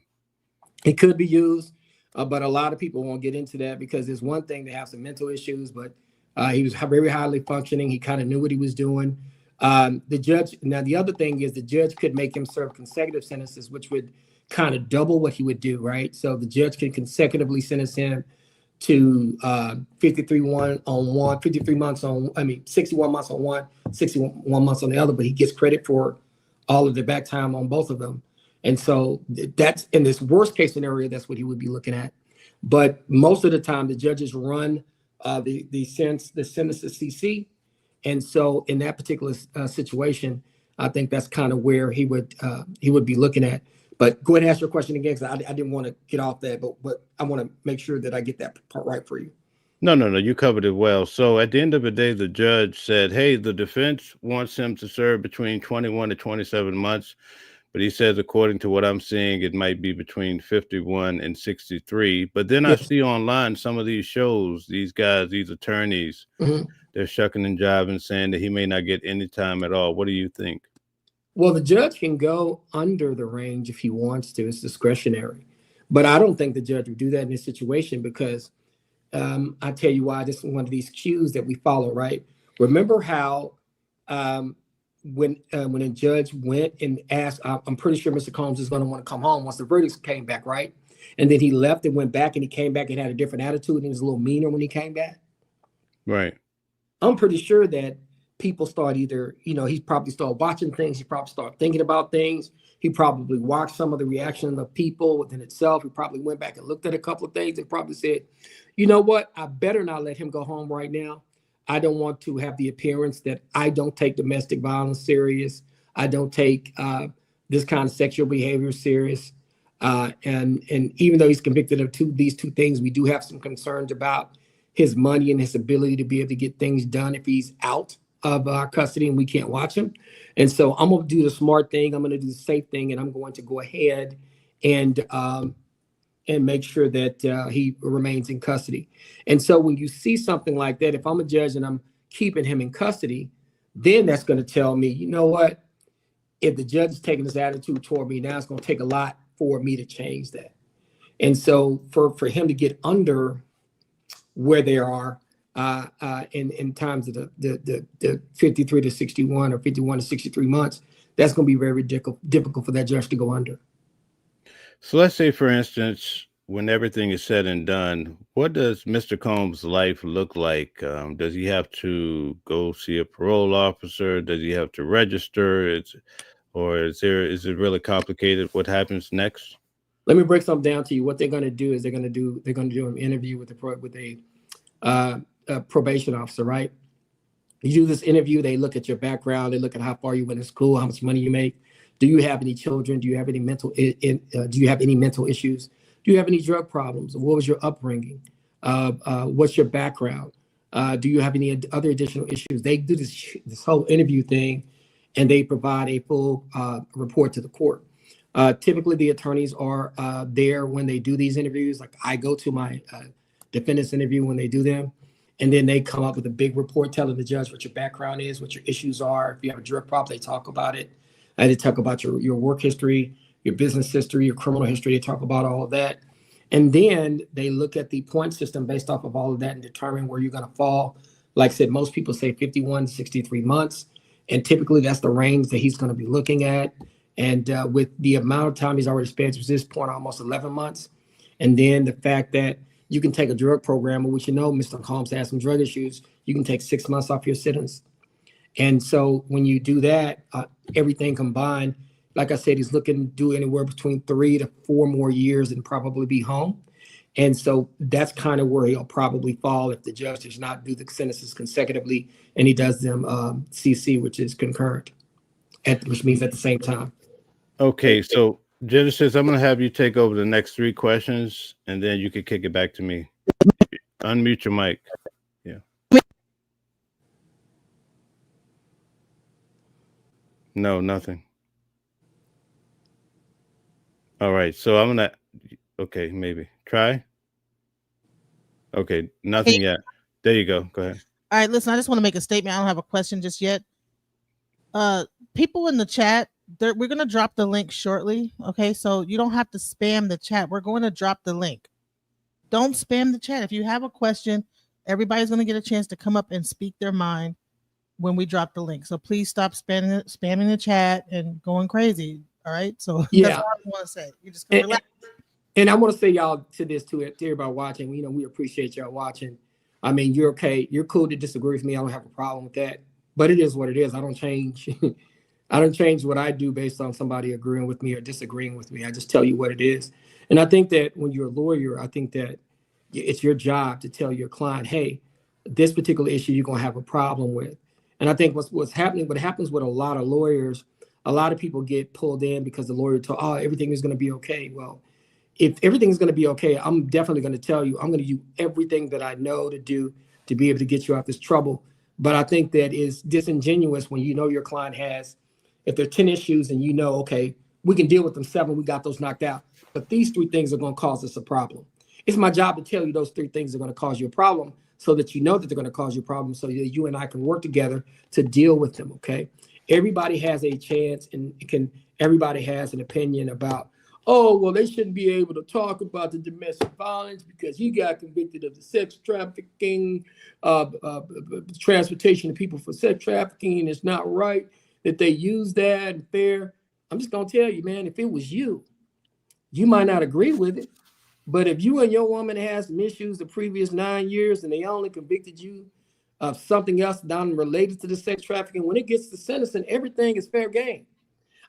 It could be used, but a lot of people won't get into that, because there's one thing to have some mental issues, but he was very highly functioning. He kind of knew what he was doing. The judge, now the other thing is the judge could make him serve consecutive sentences, which would kind of double what he would do, right? So the judge can consecutively sentence him to 61 months on 61 months on one, 61 months on the other, but he gets credit for all of the back time on both of them. And so that's in this worst case scenario, that's what he would be looking at. But most of the time, the judges run the sentences CC. And so in that particular situation, I think that's kind of where he would be looking at. But go ahead and ask your question again, because I didn't want to get off that, but I want to make sure that I get that part right for you. No, you covered it well. So at the end of the day, the judge said, hey, the defense wants him to serve between 21 to 27 months. But he says, according to what I'm seeing, it might be between 51 and 63. But then yes. I see online some of these shows, these guys, these attorneys, they're shucking and jiving, saying that he may not get any time at all. What do you think? Well, the judge can go under the range if he wants to. It's discretionary. But I don't think the judge would do that in this situation, because I tell you why, this is one of these cues that we follow, right? Remember how when a judge went and asked, I'm pretty sure Mr. Combs is going to want to come home once the verdicts came back, right? And then he left and went back, and he came back and had a different attitude, and he was a little meaner when he came back. Right. I'm pretty sure that people start either, he probably started watching things. He probably started thinking about things. He probably watched some of the reaction of people within itself. He probably went back and looked at a couple of things and probably said, you know what? I better not let him go home right now. I don't want to have the appearance that I don't take domestic violence serious. I don't take this kind of sexual behavior serious. And even though he's convicted of these two things, we do have some concerns about his money and his ability to be able to get things done if he's out of our custody and we can't watch him. And so I'm going to do the smart thing. I'm going to do the safe thing, and I'm going to go ahead and make sure that he remains in custody. And so when you see something like that, if I'm a judge and I'm keeping him in custody, then that's going to tell me, you know what? If the judge is taking this attitude toward me, now it's going to take a lot for me to change that. And so for him to get under where they are in times of the 53 to 61 or 51 to 63 months, that's going to be very difficult for that judge to go under. So let's say, for instance, when everything is said and done, what does Mr. Combs' life look like? Does he have to go see a parole officer? Does he have to register? Is it really complicated? What happens next? Let me break something down to you. What they're going to do is they're going to do an interview with a probation officer, right? You do this interview. They look at your background. They look at how far you went to school, how much money you make. Do you have any children? Do you have any mental issues? Do you have any drug problems? What was your upbringing? What's your background? Do you have any other additional issues? They do this whole interview thing, and they provide a full report to the court. Typically, the attorneys are there when they do these interviews. Like I go to my defendant's interview when they do them, and then they come up with a big report telling the judge what your background is, what your issues are. If you have a drug problem, they talk about it. They talk about your work history, your business history, your criminal history. They talk about all of that. And then they look at the point system based off of all of that and determine where you're going to fall. Like I said, most people say 51 to 63 months. And typically that's the range that he's going to be looking at. And with the amount of time he's already spent to this point, almost 11 months. And then the fact that you can take a drug program, which Mr. Combs has some drug issues, you can take 6 months off your sentence. And so when you do that, everything combined, like I said, he's looking to do anywhere between 3 to 4 more years and probably be home. And so that's kind of where he'll probably fall if the judge does not do the sentences consecutively and he does them CC, which is concurrent, which means at the same time. Okay, so Genesis, I'm going to have you take over the next 3 questions, and then you can kick it back to me. Unmute your mic. Yeah. No, nothing. All right, so I'm going to, okay, maybe. Try. Okay, nothing yet. There you go. Go ahead. All right, listen, I just want to make a statement. I don't have a question just yet. People in the chat, we're going to drop the link shortly. Okay, so you don't have to spam the chat. We're going to drop the link. Don't spam the chat. If you have a question, everybody's going to get a chance to come up and speak their mind when we drop the link. So please stop spamming the chat and going crazy. All right. So yeah, that's all I want to say. You just relax. And I want to say y'all to everybody watching, we appreciate y'all watching. I mean, you're okay. You're cool to disagree with me. I don't have a problem with that, but it is what it is. I don't change. I don't change what I do based on somebody agreeing with me or disagreeing with me. I just tell you what it is. And I think that when you're a lawyer, I think that it's your job to tell your client, hey, this particular issue you're going to have a problem with. And I think what happens with a lot of lawyers, a lot of people get pulled in because the lawyer told, everything is going to be okay. Well, if everything is going to be okay, I'm definitely going to tell you, I'm going to do everything that I know to do to be able to get you out this trouble. But I think that is disingenuous when your client has, if there are 10 issues and okay, we can deal with them 7, we got those knocked out. But these 3 things are going to cause us a problem. It's my job to tell you those 3 things are going to cause you a problem so that you know that they're going to cause you a problem so that you and I can work together to deal with them, okay? Everybody has a chance and everybody has an opinion about, oh, well, they shouldn't be able to talk about the domestic violence because he got convicted of the sex trafficking, transportation of people for sex trafficking, and it's not right that they use that and fair. I'm just gonna tell you, man, if it was you, you might not agree with it. But if you and your woman has some issues the previous 9 years and they only convicted you of something else done related to the sex trafficking, when it gets to sentencing, everything is fair game.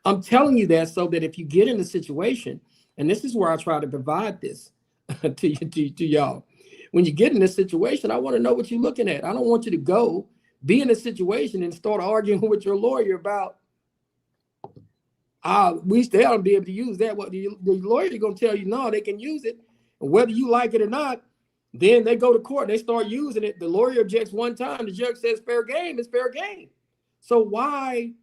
I'm telling you that so that if you get in a situation, and this is where I try to provide this to y'all. When you get in this situation, I want to know what you're looking at. I don't want you to go be in a situation and start arguing with your lawyer about we still don't be able to use that. What the lawyer is going to tell you, no, they can use it. And whether you like it or not, then they go to court, they start using it. The lawyer objects one time, the judge says fair game is fair game. So why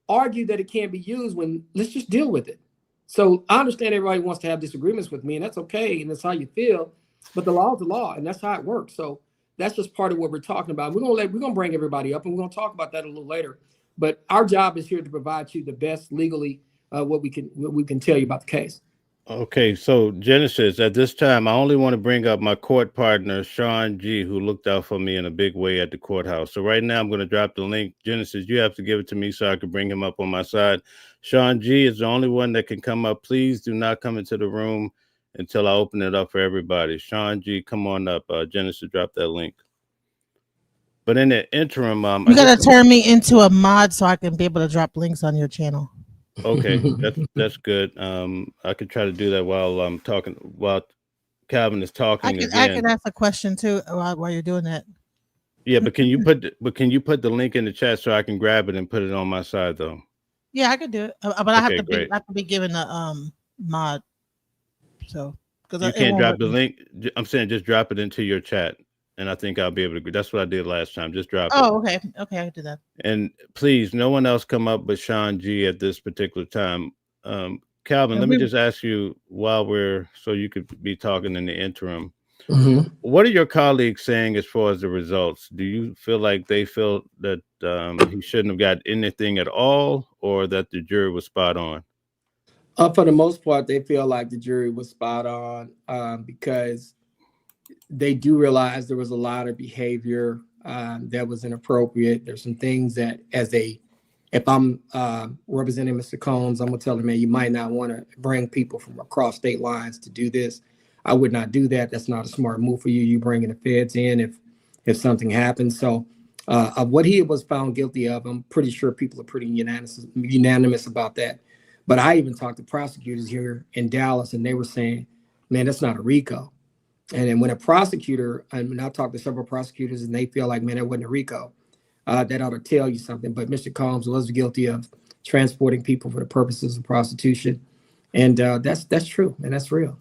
argue that it can't be used when let's just deal with it? So I understand everybody wants to have disagreements with me, and that's okay, and that's how you feel. But the law is the law, and that's how it works. So that's just part of what we're talking about. We're gonna bring everybody up, and we're gonna talk about that a little later. But our job is here to provide you the best legally what we can tell you about the case. Okay, so Genesis, at this time, I only want to bring up my court partner, Sean G., who looked out for me in a big way at the courthouse. So right now I'm going to drop the link. Genesis, you have to give it to me so I can bring him up on my side. Sean G. is the only one that can come up. Please do not come into the room until I open it up for everybody. Sean G., come on up. Genesis, drop that link. But in the interim, you got to turn me into a mod so I can be able to drop links on your channel. Okay, that's good. I could try to do that while I'm talking, while Calvin is talking again. I can ask a question too while you're doing that. Yeah, but can you put the link in the chat so I can grab it and put it on my side though? Yeah, I can do it, but I have to be given a mod. So because you can't drop the link. I'm saying just drop it into your chat. And I think I'll be able to. That's what I did last time. Just drop it. Oh, okay. Okay, I can do that. And please, no one else come up but Sean G at this particular time. Calvin, let me just ask you so you could be talking in the interim. Mm-hmm. What are your colleagues saying as far as the results? Do you feel like they feel that he shouldn't have got anything at all, or that the jury was spot on? For the most part, they feel like the jury was spot on because they do realize there was a lot of behavior that was inappropriate. There's some things that if I'm representing Mr. Combs, I'm gonna tell him, man, you might not want to bring people from across state lines to do this. I would not do that. That's not a smart move for you. You bringing the feds in if something happens. So of what he was found guilty of, I'm pretty sure people are pretty unanimous about that. But I even talked to prosecutors here in Dallas, and they were saying, man, that's not a RICO. And then when a prosecutor, I talked to several prosecutors, and they feel like, man, that wasn't a RICO. That ought to tell you something. But Mr. Combs was guilty of transporting people for the purposes of prostitution. And that's true, and that's real.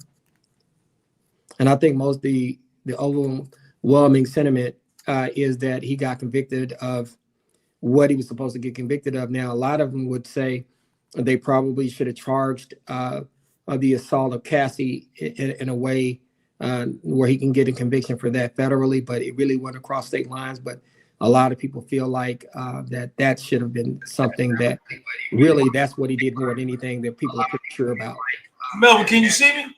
And I think most the overwhelming sentiment is that he got convicted of what he was supposed to get convicted of. Now, a lot of them would say they probably should have charged the assault of Cassie in a way where he can get a conviction for that federally, but it really went across state lines. But a lot of people feel like that should have been something that really, that's what he did more than anything that people are pretty sure about. Melvin, can you see me?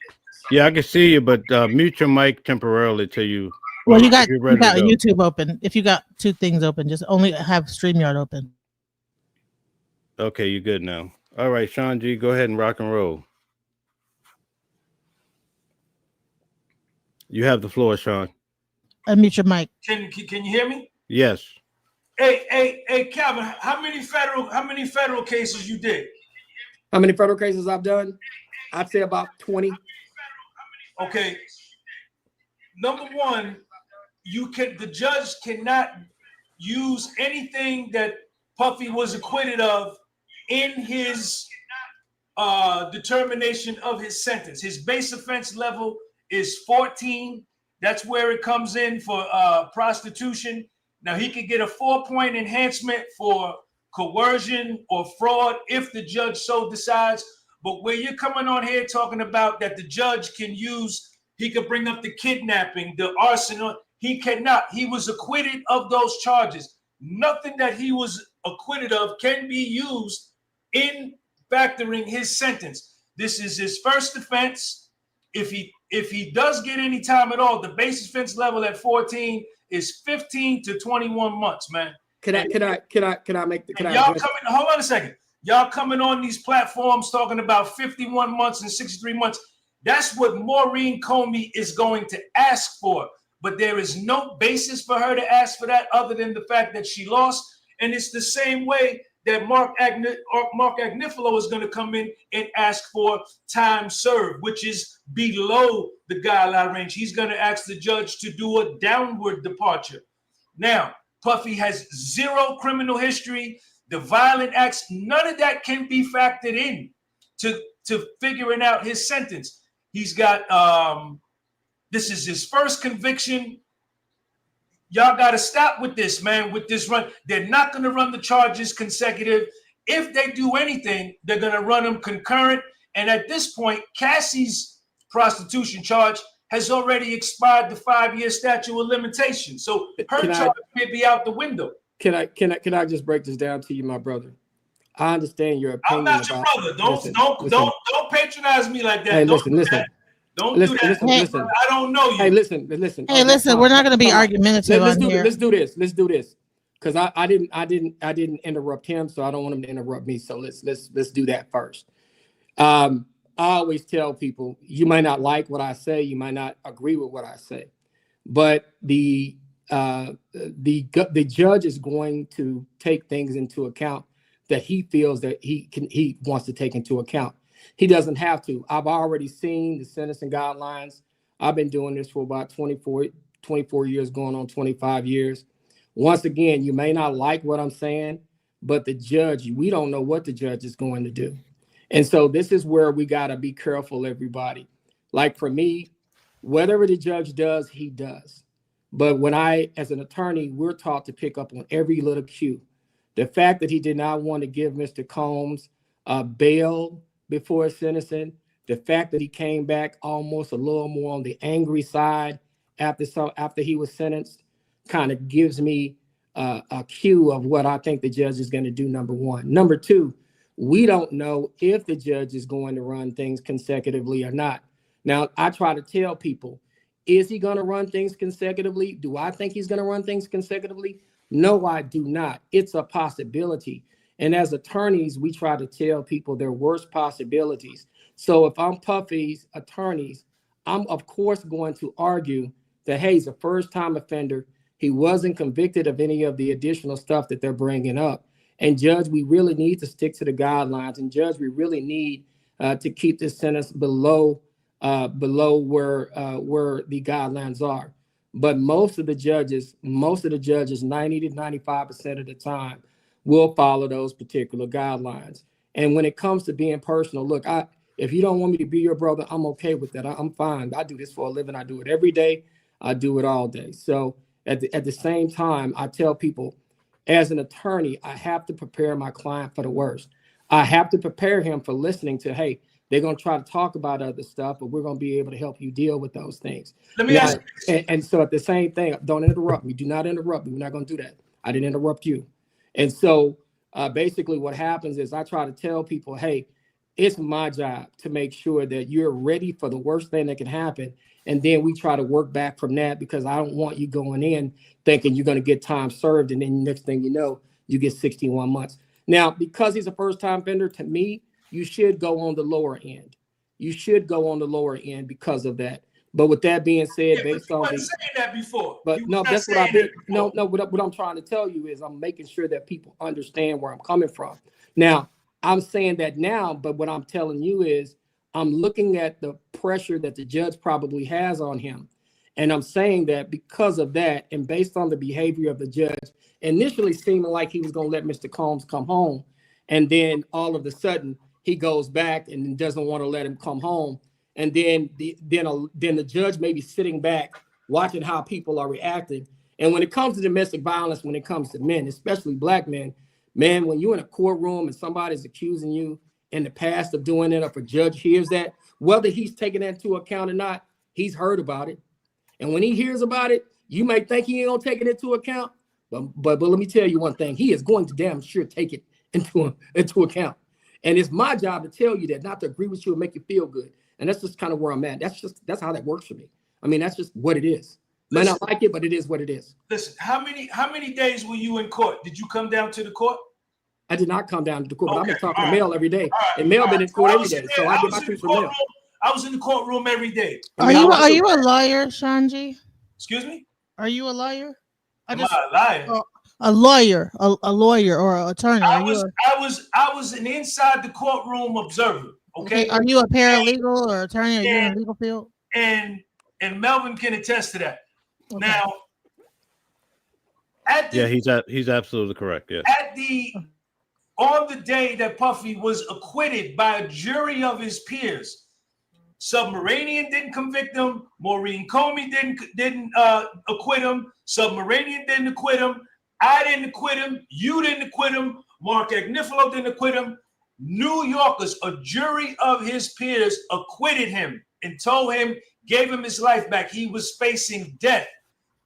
Yeah, I can see you, but mute your mic temporarily till you. Well, you got YouTube open. If you got two things open, just only have StreamYard open. Okay, you're good now. All right, Sean G, go ahead and rock and roll. You have the floor, Sean. Unmute your mic. Can you hear me? Yes. Hey, Calvin, how many federal cases you did? How many federal cases I've done? I'd say about 20. Okay. Number one, the judge cannot use anything that Puffy was acquitted of in his determination of his sentence. His base offense level is 14. That's where it comes in for prostitution. Now he could get a 4-point enhancement for coercion or fraud if the judge so decides. But where you're coming on here talking about that the judge can use, he could bring up the kidnapping, the arson, he cannot. He was acquitted of those charges. Nothing that he was acquitted of can be used in factoring his sentence. This is his first offense. If he does get any time at all, the base offense level at 14 is 15 to 21 months, man. Can I make the? Hold on a second. Y'all coming on these platforms talking about 51 months and 63 months. That's what Maureen Comey is going to ask for. But there is no basis for her to ask for that other than the fact that she lost. And it's the same way that Mark Agnifilo is going to come in and ask for time served, which is below the guideline range. He's going to ask the judge to do a downward departure. Now, Puffy has zero criminal history. The violent acts, none of that can be factored in to figuring out his sentence. He's got, this is his first conviction. Y'all got to stop with this, man, with this run. They're not going to run the charges consecutive. If they do anything, they're going to run them concurrent. And at this point, Cassie's prostitution charge has already expired the 5-year statute of limitations. So her charge may be out the window. Can I just break this down to you, my brother? I understand your opinion. I'm not your brother. Don't patronize me like that. Hey, listen. Don't do that. Listen. I don't know you. Hey, listen. Hey, listen. We're not going to be argumentative on here. Let's do this. Because I didn't interrupt him, so I don't want him to interrupt me. So let's do that first. I always tell people, you might not like what I say, you might not agree with what I say, but the judge is going to take things into account that he feels that he wants to take into account. He doesn't have to. I've already seen the sentencing guidelines. I've been doing this for about 24 years, going on 25 years. Once again, you may not like what I'm saying, but the judge, we don't know what the judge is going to do. And so this is where we got to be careful, everybody. Like for me, whatever the judge does, he does. But when as an attorney, we're taught to pick up on every little cue. The fact that he did not want to give Mr. Combs bail before sentencing, the fact that he came back almost a little more on the angry side after he was sentenced, kind of gives me a cue of what I think the judge is going to do, number one. Number two, we don't know if the judge is going to run things consecutively or not. Now, I try to tell people, is he going to run things consecutively? Do I think he's going to run things consecutively? No, I do not. It's a possibility. And as attorneys, we try to tell people their worst possibilities. So if I'm Puffy's attorneys, I'm of course going to argue that, hey, he's a first-time offender. He wasn't convicted of any of the additional stuff that they're bringing up. And judge, we really need to stick to the guidelines. And judge, we really need to keep this sentence below where the guidelines are. But most of the judges, 90 to 95% of the time, will follow those particular guidelines. And when it comes to being personal, look, if you don't want me to be your brother, I'm okay with that. I'm fine. I do this for a living. I do it every day. I do it all day. So at the same time, I tell people, as an attorney, I have to prepare my client for the worst. I have to prepare him for listening to, hey, they're going to try to talk about other stuff, but we're going to be able to help you deal with those things. Let me ask you. And so at the same thing, don't interrupt me. Do not interrupt me. We're not going to do that. I didn't interrupt you. And so basically what happens is I try to tell people, hey, it's my job to make sure that you're ready for the worst thing that can happen. And then we try to work back from that, because I don't want you going in thinking you're going to get time served. And then next thing you know, you get 61 months. Now, because he's a first-time offender, to me, you should go on the lower end. You should go on the lower end because of that. But with that being said, based on saying that before. But no, that's what I did. No, what I'm trying to tell you is I'm making sure that people understand where I'm coming from. Now, I'm saying that now, but what I'm telling you is I'm looking at the pressure that the judge probably has on him. And I'm saying that because of that, and based on the behavior of the judge, initially seeming like he was going to let Mr. Combs come home, and then all of a sudden he goes back and doesn't want to let him come home. And then the judge may be sitting back watching how people are reacting. And when it comes to domestic violence, when it comes to men, especially black men, man, when you're in a courtroom and somebody's accusing you in the past of doing it, if a judge hears that, whether he's taking that into account or not, he's heard about it. And when he hears about it, you may think he ain't gonna take it into account, but let me tell you one thing: he is going to damn sure take it into account. And it's my job to tell you that, not to agree with you and make you feel good. And that's just kind of where I'm at. That's how that works for me. I mean, that's just what it is. Might not like it, but it is what it is. Listen, how many days were you in court? Did you come down to the court? I did not come down to the court, but I've been talking to Mel every day. And Mel been in court every day. So I get my truth from Mel. I was in the courtroom every day. Are you a lawyer, Shanji? Excuse me? Are you a lawyer? Am I a liar? A lawyer, a lawyer or an attorney. I was an inside the courtroom observer. Okay. Are you a paralegal or attorney? Are you in the legal field? And Melvin can attest to that. Okay. Now, he's absolutely correct. Yeah. On the day that Puffy was acquitted by a jury of his peers, Submarinian didn't convict him. Maureen Comey didn't acquit him. Submarinian didn't acquit him. I didn't acquit him. You didn't acquit him. Mark Agnifilo didn't acquit him. New Yorkers, a jury of his peers, acquitted him and told him, gave him his life back. He was facing death,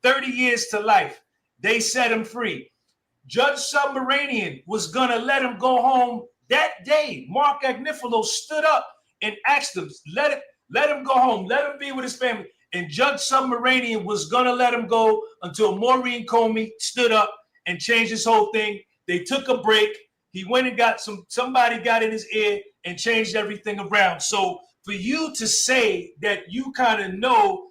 30 years to life. They set him free. Judge Submarinian was going to let him go home that day. Mark Agnifilo stood up and asked him, let him go home. Let him be with his family. And Judge Submarinian was going to let him go until Maureen Comey stood up and changed his whole thing. They took a break. He went and got somebody got in his ear and changed everything around. So for you to say that you kind of know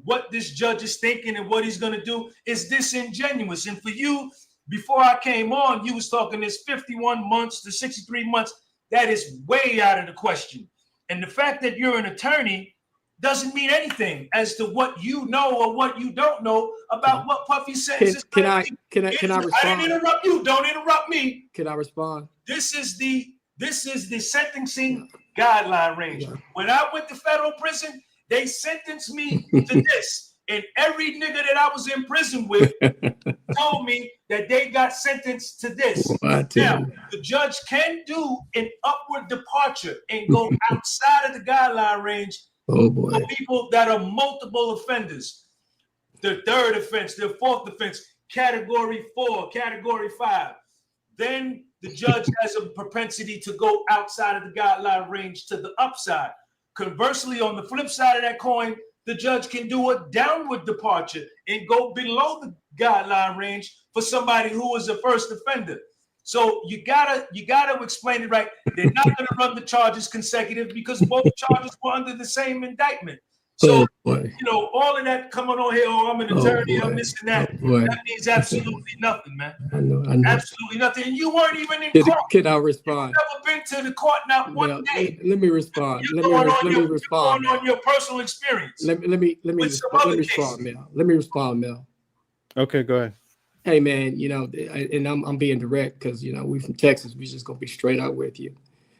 what this judge is thinking and what he's going to do is disingenuous. And for you, before I came on, you was talking this 51 months to 63 months. That is way out of the question. And the fact that you're an attorney doesn't mean anything as to what you know or what you don't know about what Puffy says. Can I respond? I didn't interrupt you. Don't interrupt me. Can I respond? This is the sentencing guideline range. Yeah. When I went to federal prison, they sentenced me to this. And every nigga that I was in prison with told me that they got sentenced to this. Now, the judge can do an upward departure and go outside of the guideline range for people that are multiple offenders. The third offense, the fourth offense, category 4, category 5. Then the judge has a propensity to go outside of the guideline range to the upside. Conversely, on the flip side of that coin, the judge can do a downward departure and go below the guideline range for somebody who is a first offender. So you gotta explain it right. They're not gonna run the charges consecutive because both charges were under the same indictment. So all of that coming on here, I'm an attorney, I'm this and that. That means absolutely nothing, man. I know. Absolutely nothing. And you weren't even in court. Can I respond? You've never been to the court, not one day. Let me respond. Let me respond. You're going on your personal experience. Let me respond, Mel. Let me respond, Mel. Okay, go ahead. Hey, man, and I'm being direct because, we from Texas. We just going to be straight out with you.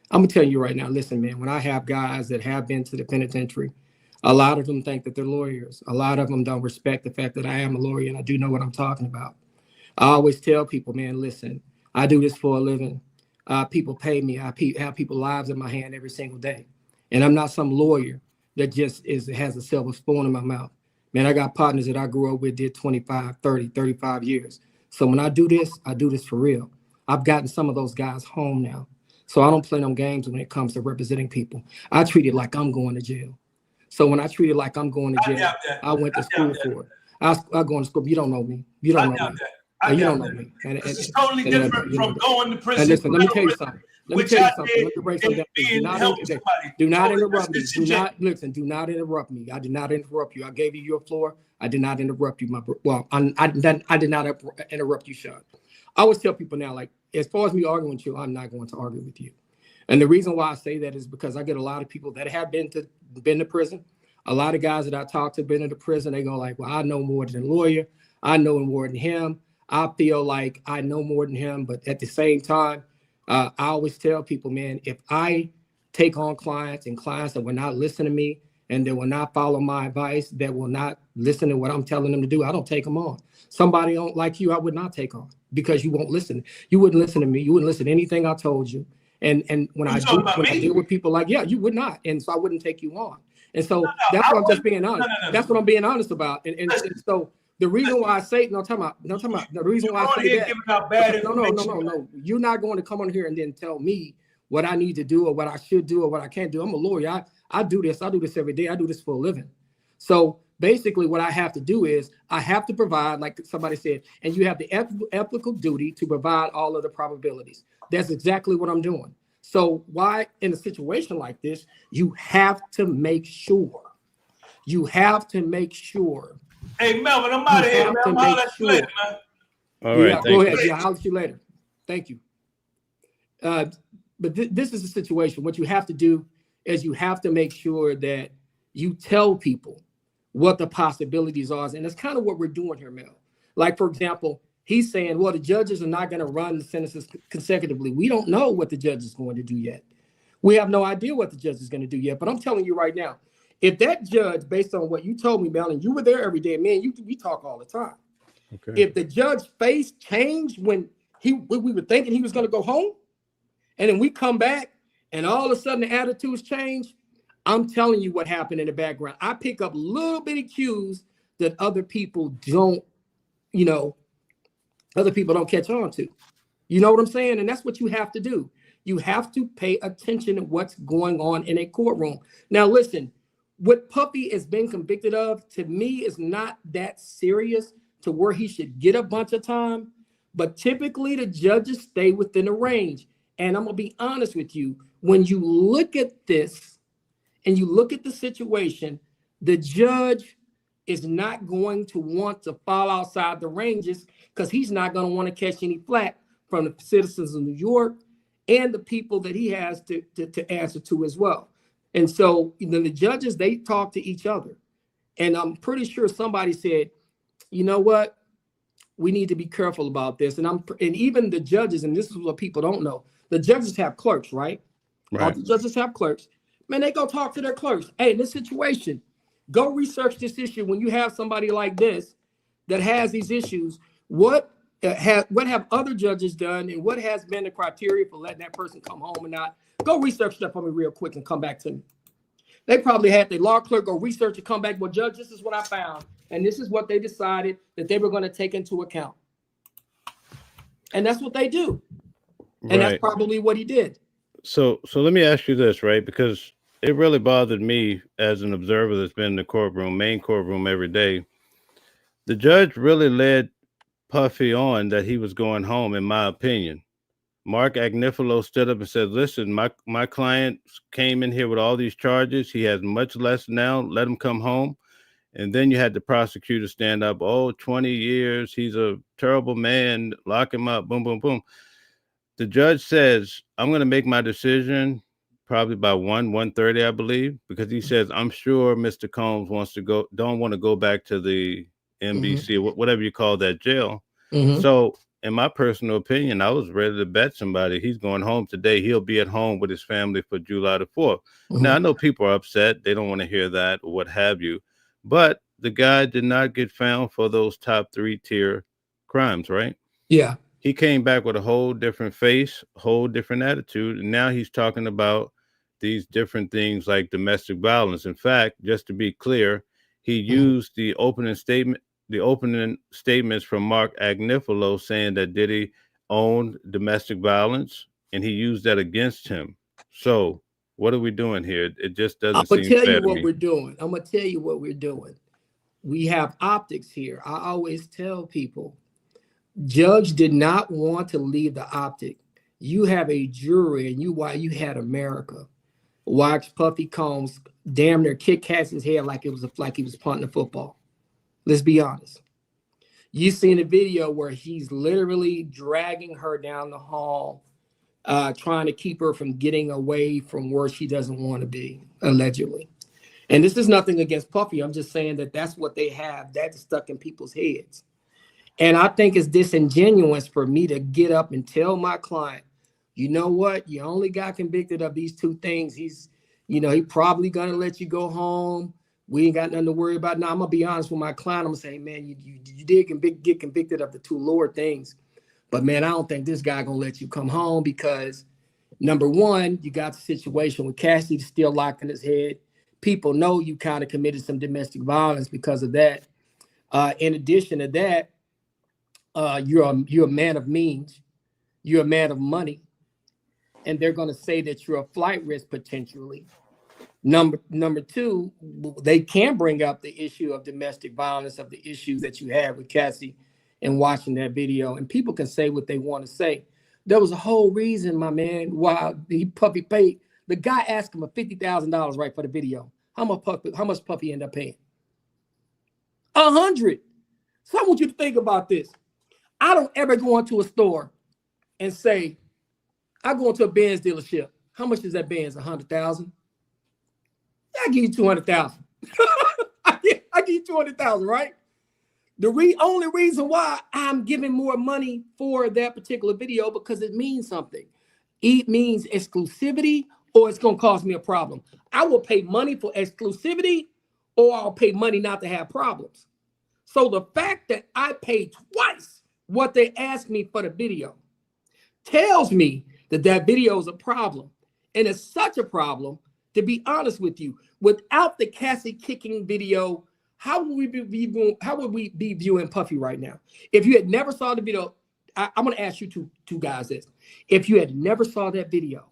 I'm going to tell you right now, listen, man, when I have guys that have been to the penitentiary, a lot of them think that they're lawyers. A lot of them don't respect the fact that I am a lawyer and I do know what I'm talking about. I always tell people, man, listen, I do this for a living. People pay me. I have people's lives in my hand every single day. And I'm not some lawyer that just has a silver spoon in my mouth. Man, I got partners that I grew up with, did 25, 30, 35 years. So when I do this for real. I've gotten some of those guys home now. So I don't play no games when it comes to representing people. I treat it like I'm going to jail. So when I treat it like I'm going to jail, I went to school for it. I go to school. You don't know me. You don't know me. You don't know me. And it's totally different from going to prison. And listen, let me tell you something. Let me tell you something. Let me break something down. Do not interrupt me. Do not interrupt me. I did not interrupt you. I gave you your floor. I did not interrupt you, I did not interrupt you, Sean. I always tell people now, like, as far as me arguing with you, I'm not going to argue with you. And the reason why I say that is because I get a lot of people that have been to prison. A lot of guys that I talk to been into prison. They go like, well, I know more than a lawyer. I know more than him. I feel like I know more than him. But at the same time, I always tell people, man, if I take on clients that will not listen to me and they will not follow my advice, that will not listen to what I'm telling them to do, I don't take them on. Somebody don't like you, I would not take on because you won't listen. You wouldn't listen to me. You wouldn't listen to anything I told you. And when I deal with people like, you would not. And so I wouldn't take you on. And so that's what I'm just being honest. That's what I'm being honest about. And so the reason why I say, the reason why I say that, no. You're not going to come on here and then tell me what I need to do or what I should do or what I can't do. I'm a lawyer. I do this. I do this every day. I do this for a living. So basically what I have to do is I have to provide, like somebody said, and you have the ethical duty to provide all of the probabilities. That's exactly what I'm doing. So why in a situation like this, you have to make sure. You have to make sure. Hey, Melvin, I'm out of here, man. I'm holler at you later, man. All right. Yeah, go ahead. Yeah, I'll see you later. Thank you. But this is the situation. What you have to do is you have to make sure that you tell people what the possibilities are. And that's kind of what we're doing here, Mel. Like, for example, he's saying, well, the judges are not going to run the sentences consecutively. We don't know what the judge is going to do yet. We have no idea what the judge is going to do yet. But I'm telling you right now, if that judge, based on what you told me, Mel, and you were there every day, man, we talk all the time. Okay. If the judge's face changed when we were thinking he was going to go home, and then we come back and all of a sudden the attitudes change, I'm telling you what happened in the background. I pick up little bitty cues that other people don't, other people don't catch on to. You know what I'm saying? And that's what you have to do. You have to pay attention to what's going on in a courtroom. Now, listen, what Puffy has been convicted of, to me, is not that serious to where he should get a bunch of time. But typically, the judges stay within a range. And I'm going to be honest with you. When you look at this and you look at the situation, the judge is not going to want to fall outside the ranges because he's not going to want to catch any flack from the citizens of New York and the people that he has to answer to as well. And so the judges, they talk to each other. And I'm pretty sure somebody said, you know what? We need to be careful about this. And even the judges, and this is what people don't know, the judges have clerks, right? All the judges have clerks. Man, they go talk to their clerks. Hey, in this situation, go research this issue. When you have somebody like this that has these issues, what have other judges done, and what has been the criteria for letting that person come home or not? Go research that for me real quick and come back to me. They probably had their law clerk go research and come back. Well, judge, this is what I found, and this is what they decided that they were going to take into account. And that's what they do. And that's probably what he did. So let me ask you this, right? Because it really bothered me as an observer that's been in the courtroom, main courtroom every day. The judge really led Puffy on that he was going home, in my opinion. Mark Agnifilo stood up and said, listen, my client came in here with all these charges. He has much less now. Let him come home. And then you had the prosecutor stand up, 20 years. He's a terrible man. Lock him up. Boom, boom, boom. The judge says, I'm going to make my decision probably by 1:30, I believe, because he says, I'm sure Mr. Combs don't want to go back to the NBC, whatever you call that jail. So in my personal opinion, I was ready to bet somebody he's going home today. He'll be at home with his family for July the 4th. Now, I know people are upset. They don't want to hear that or what have you. But the guy did not get found for those top 3-tier crimes, right? Yeah. He came back with a whole different face, whole different attitude. And now he's talking about these different things like domestic violence. In fact, just to be clear, he used the opening statements from Mark Agnifilo saying that Diddy owned domestic violence, and he used that against him. So what are we doing here? It just doesn't seem fair to me. I'm going to tell you what we're doing. We have optics here. I always tell people, judge did not want to leave the optic. You have a jury, and you had America watch Puffy Combs damn near kick Cassie's head like he was punting the football. Let's be honest. You seen a video where he's literally dragging her down the hall, trying to keep her from getting away from where she doesn't want to be, allegedly. And this is nothing against Puffy. I'm just saying that that's what they have. That's stuck in people's heads. And I think it's disingenuous for me to get up and tell my client, you know what? You only got convicted of these 2 things. He probably going to let you go home. We ain't got nothing to worry about. Now, I'm going to be honest with my client. I'm going to say, man, you did get convicted of the 2 lower things. But, man, I don't think this guy going to let you come home because, number one, you got the situation with Cassie still locking his head. People know you kind of committed some domestic violence because of that. In addition to that, you're a man of means. You're a man of money. and they're going to say that you're a flight risk potentially. Number two, they can bring up the issue of domestic violence, of the issues that you had with Cassie and watching that video, and people can say what they want to say. There was a whole reason, my man, why Puffy paid. The guy asked him $50,000 right for the video. How much Puffy ended up paying? 100. So I want you to think about this. I don't ever go into a store and say, I go into a Benz dealership. How much is that Benz? 100,000. I give you 200,000. I give you 200,000, right? The only reason why I'm giving more money for that particular video because it means something. It means exclusivity, or it's gonna cause me a problem. I will pay money for exclusivity, or I'll pay money not to have problems. So the fact that I paid twice what they asked me for the video tells me that that video is a problem, and it's such a problem. To be honest with you, without the Cassie kicking video, how would we be viewing Puffy right now? If you had never saw the video, I'm going to ask you two guys this. If you had never saw that video,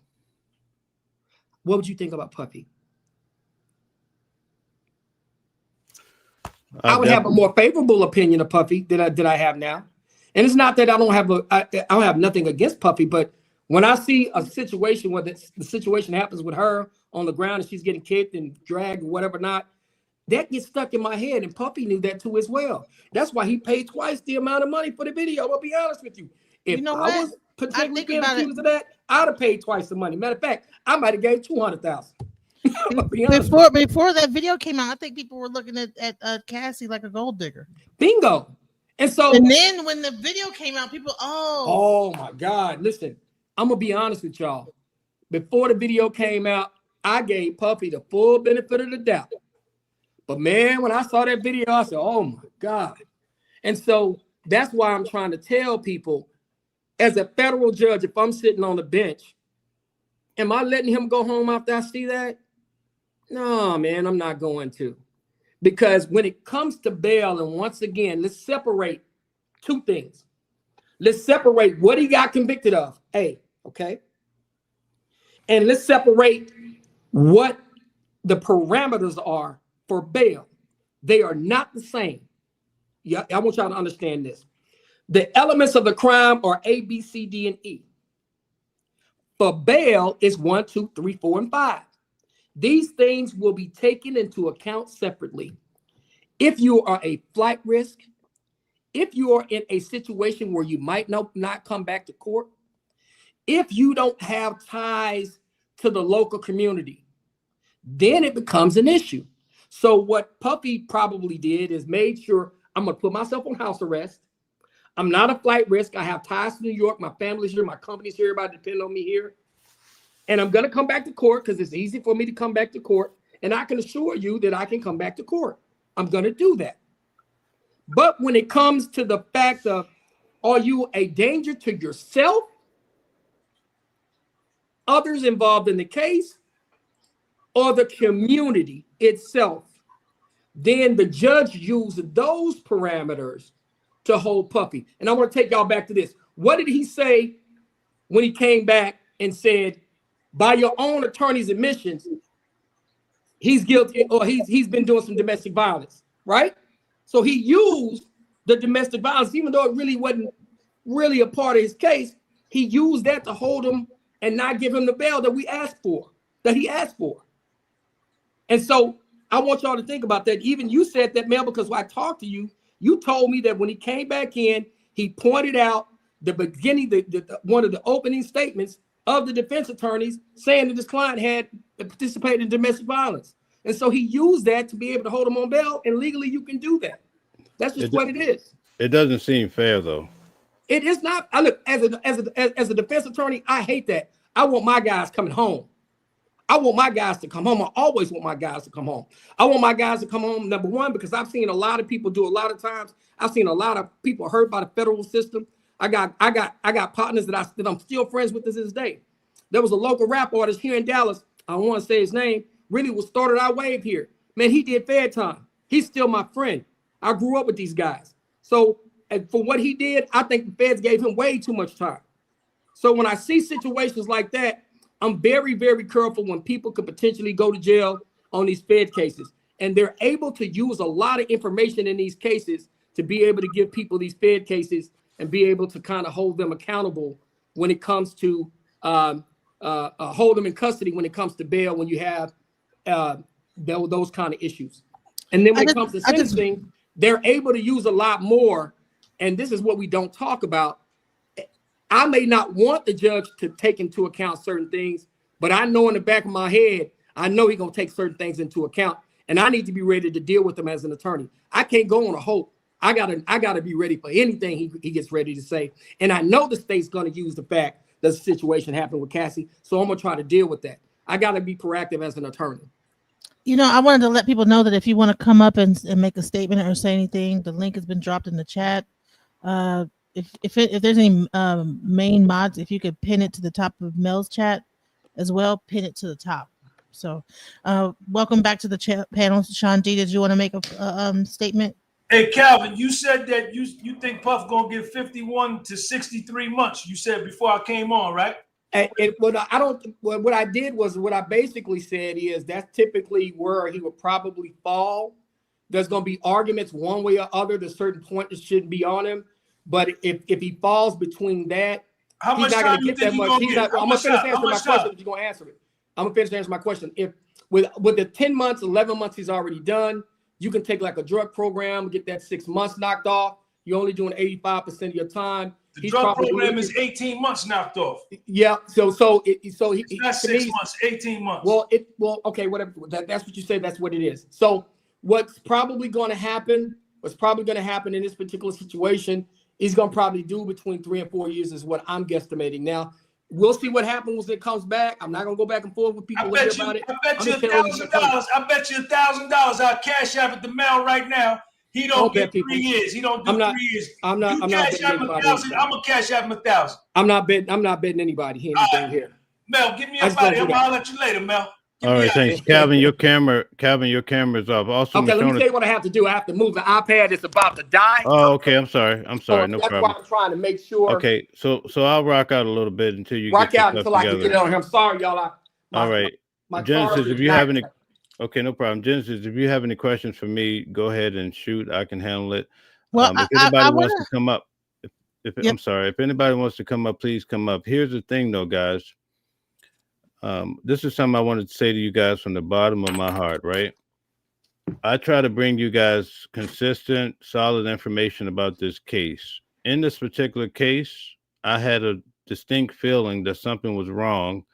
what would you think about Puffy? I would have a more favorable opinion of Puffy than I have now. And it's not that I don't have nothing against Puffy, but when I see a situation where the situation happens with her on the ground and she's getting kicked and dragged or whatever not, that gets stuck in my head. And Puffy knew that too as well. That's why he paid twice the amount of money for the video. I'll be honest with you. If I was potentially being accused of that, I'd have paid twice the money. Matter of fact, I might have gave 200,000. Before that video came out, I think people were looking at Cassie like a gold digger. Bingo. And then when the video came out, people, oh my God. Listen, I'm gonna be honest with y'all. Before the video came out, I gave Puffy the full benefit of the doubt. But man, when I saw that video, I said, oh my God. And so that's why I'm trying to tell people, as a federal judge, if I'm sitting on the bench, am I letting him go home after I see that? No, man, I'm not going to. Because when it comes to bail, and once again, let's separate two things. Let's separate what he got convicted of. Okay? And let's separate what the parameters are for bail. They are not the same. Yeah, I want y'all to understand this. The elements of the crime are A, B, C, D, and E. For bail, it's 1, 2, 3, 4, and 5. These things will be taken into account separately. If you are a flight risk, if you are in a situation where you might not come back to court, if you don't have ties to the local community, then it becomes an issue. So what Puffy probably did is made sure I'm going to put myself on house arrest. I'm not a flight risk. I have ties to New York. My family's here. My company's here. Everybody depend on me here. And I'm going to come back to court because it's easy for me to come back to court. And I can assure you that I can come back to court. I'm going to do that. But when it comes to the fact of, are you a danger to yourself, others involved in the case, or the community itself, then the judge used those parameters to hold Puffy. And I want to take y'all back to this. What did he say when he came back and said, by your own attorney's admissions, he's guilty, or he's been doing some domestic violence, right? So he used the domestic violence, even though it really wasn't really a part of his case. He used that to hold him and not give him the bail that he asked for. And so I want y'all to think about that. Even you said that, Mel, because when I talked to you, you told me that when he came back in, he pointed out the beginning, one of the opening statements of the defense attorneys saying that his client had participated in domestic violence. And so he used that to be able to hold him on bail, and legally you can do that. That's just what it is. It doesn't seem fair, though. It is not. I look, as a defense attorney, I hate that. I want my guys coming home. I want my guys to come home. I always want my guys to come home. I want my guys to come home, number one, because I've seen a lot of people do a lot of times. I've seen a lot of people hurt by the federal system. I got partners that I'm still friends with to this day. There was a local rap artist here in Dallas. I don't want to say his name. Really was started our wave here. Man, he did fair time. He's still my friend. I grew up with these guys. So for what he did, I think the feds gave him way too much time. So when I see situations like that, I'm very, very careful when people could potentially go to jail on these Fed cases. And they're able to use a lot of information in these cases to be able to give people these Fed cases and be able to kind of hold them accountable when it comes to hold them in custody when it comes to bail, when you have those kind of issues. And then when it comes to sentencing, they're able to use a lot more. And this is what we don't talk about. I may not want the judge to take into account certain things, but I know in the back of my head, I know he's going to take certain things into account. And I need to be ready to deal with them as an attorney. I can't go on a hope. I gotta be ready for anything he gets ready to say. And I know the state's going to use the fact that the situation happened with Cassie. So I'm going to try to deal with that. I got to be proactive as an attorney. You know, I wanted to let people know that if you want to come up and make a statement or say anything, the link has been dropped in the chat. If there's any main mods, if you could pin it to the top of Mel's chat as well, pin it to the top. So welcome back to the panel. Sean D, did you want to make a statement? Hey, Calvin, you said that you think Puff gonna get 51 to 63 months. You said before I came on, right? What I did was what I basically said is that's typically where he would probably fall. There's going to be arguments one way or other. There's certain point that shouldn't be on him. But if he falls between that, how much he's not time going to get that much. I'm going to finish answering my question if you're going to answer it. I'm going to finish answering my question. If with the 10 months, 11 months he's already done, you can take like a drug program, get that 6 months knocked off. You're only doing 85% of your time. The drug program is 18 months knocked off. Yeah. So it's not 6 months, 18 months. Okay, whatever. That's what you say. That's what it is. So what's probably going to happen in this particular situation, he's going to probably do between 3 and 4 years is what I'm guesstimating. Now, we'll see what happens when it comes back. I'm not going to go back and forth with people about it. I bet you $1,000. I bet you $1,000. I'll cash out at the mail right now. He don't get 3 years. He don't do 3 years. I'm not betting anybody. I'm gonna cash out him $1,000. I'm not betting anybody anything here. Mel, give me a body. I'll let you later, Mel. All right, thanks, Calvin. Your camera's off. Also, okay, let me tell you what I have to do. I have to move the iPad. It's about to die. Oh, okay. I'm sorry. No problem. That's why I'm trying to make sure. Okay, so I'll rock out a little bit until you rock out until I can get it on here. I'm sorry, y'all. All right, Genesis, if you have any. Okay, no problem. Genesis, if you have any questions for me, go ahead and shoot. I can handle it. Well, if anybody wants to come up, I'm sorry. If anybody wants to come up, please come up. Here's the thing, though, guys. This is something I wanted to say to you guys from the bottom of my heart, right? I try to bring you guys consistent, solid information about this case. In this particular case, I had a distinct feeling that something was wrong.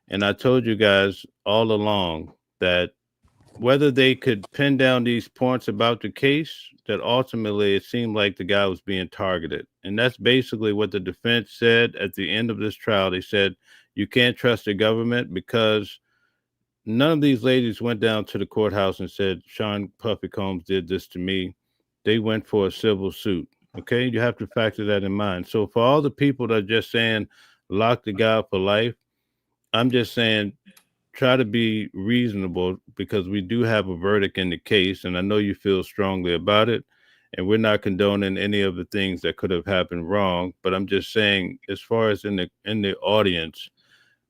And I told you guys all along that whether they could pin down these points about the case, that ultimately it seemed like the guy was being targeted. And that's basically what the defense said at the end of this trial. They said, you can't trust the government because none of these ladies went down to the courthouse and said, Sean Puffy Combs did this to me. They went for a civil suit. Okay, you have to factor that in mind. So for all the people that are just saying, lock the guy up for life, I'm just saying, try to be reasonable because we do have a verdict in the case, and I know you feel strongly about it, and we're not condoning any of the things that could have happened wrong. But I'm just saying, as far as in the audience,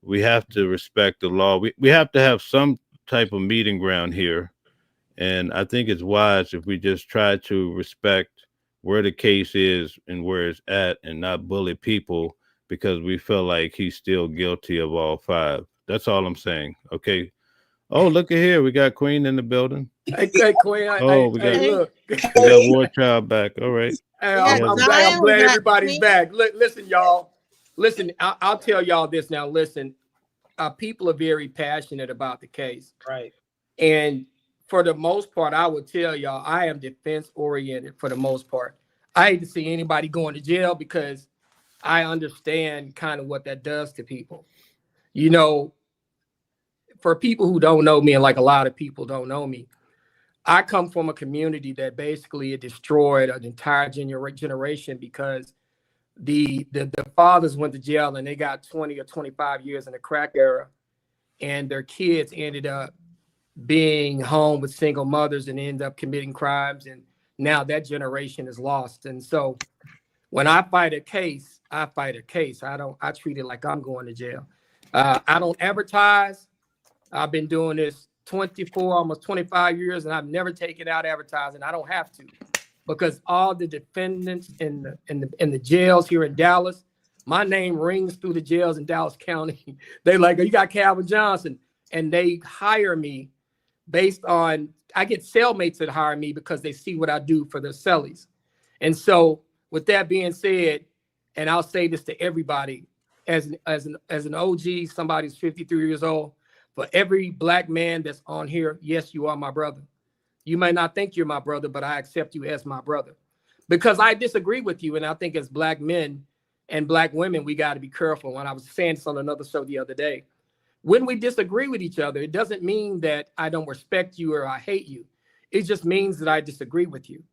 we have to respect the law. We have to have some type of meeting ground here, and I think it's wise if we just try to respect where the case is and where it's at, and not bully people because we feel like he's still guilty of all 5. That's all I'm saying. Okay. Oh, look at here. We got Queen in the building. Hey, Queen. We got War Child back. All right. I'm glad everybody's back. Listen, y'all. Listen, I'll tell y'all this now. Listen, people are very passionate about the case. Right. And for the most part, I would tell y'all, I am defense oriented for the most part. I hate to see anybody going to jail because I understand kind of what that does to people. You know, for people who don't know me, and like a lot of people don't know me, I come from a community that basically it destroyed an entire generation because the fathers went to jail and they got 20 or 25 years in the crack era, and their kids ended up being home with single mothers and end up committing crimes, and now that generation is lost. And so when I fight a case, I treat it like I'm going to jail. I don't advertise. I've been doing this 24, almost 25 years, and I've never taken out advertising. I don't have to, because all the defendants in the jails here in Dallas, my name rings through the jails in Dallas County. They like, oh, you got Calvin Johnson, and they hire me based on, I get cellmates that hire me because they see what I do for their cellies. And so with that being said, and I'll say this to everybody, as an OG, somebody who's 53 years old, for every black man that's on here, yes, you are my brother. You may not think you're my brother, but I accept you as my brother, because I disagree with you. And I think as black men and black women, we got to be careful. And I was saying this on another show the other day. When we disagree with each other, it doesn't mean that I don't respect you or I hate you. It just means that I disagree with you.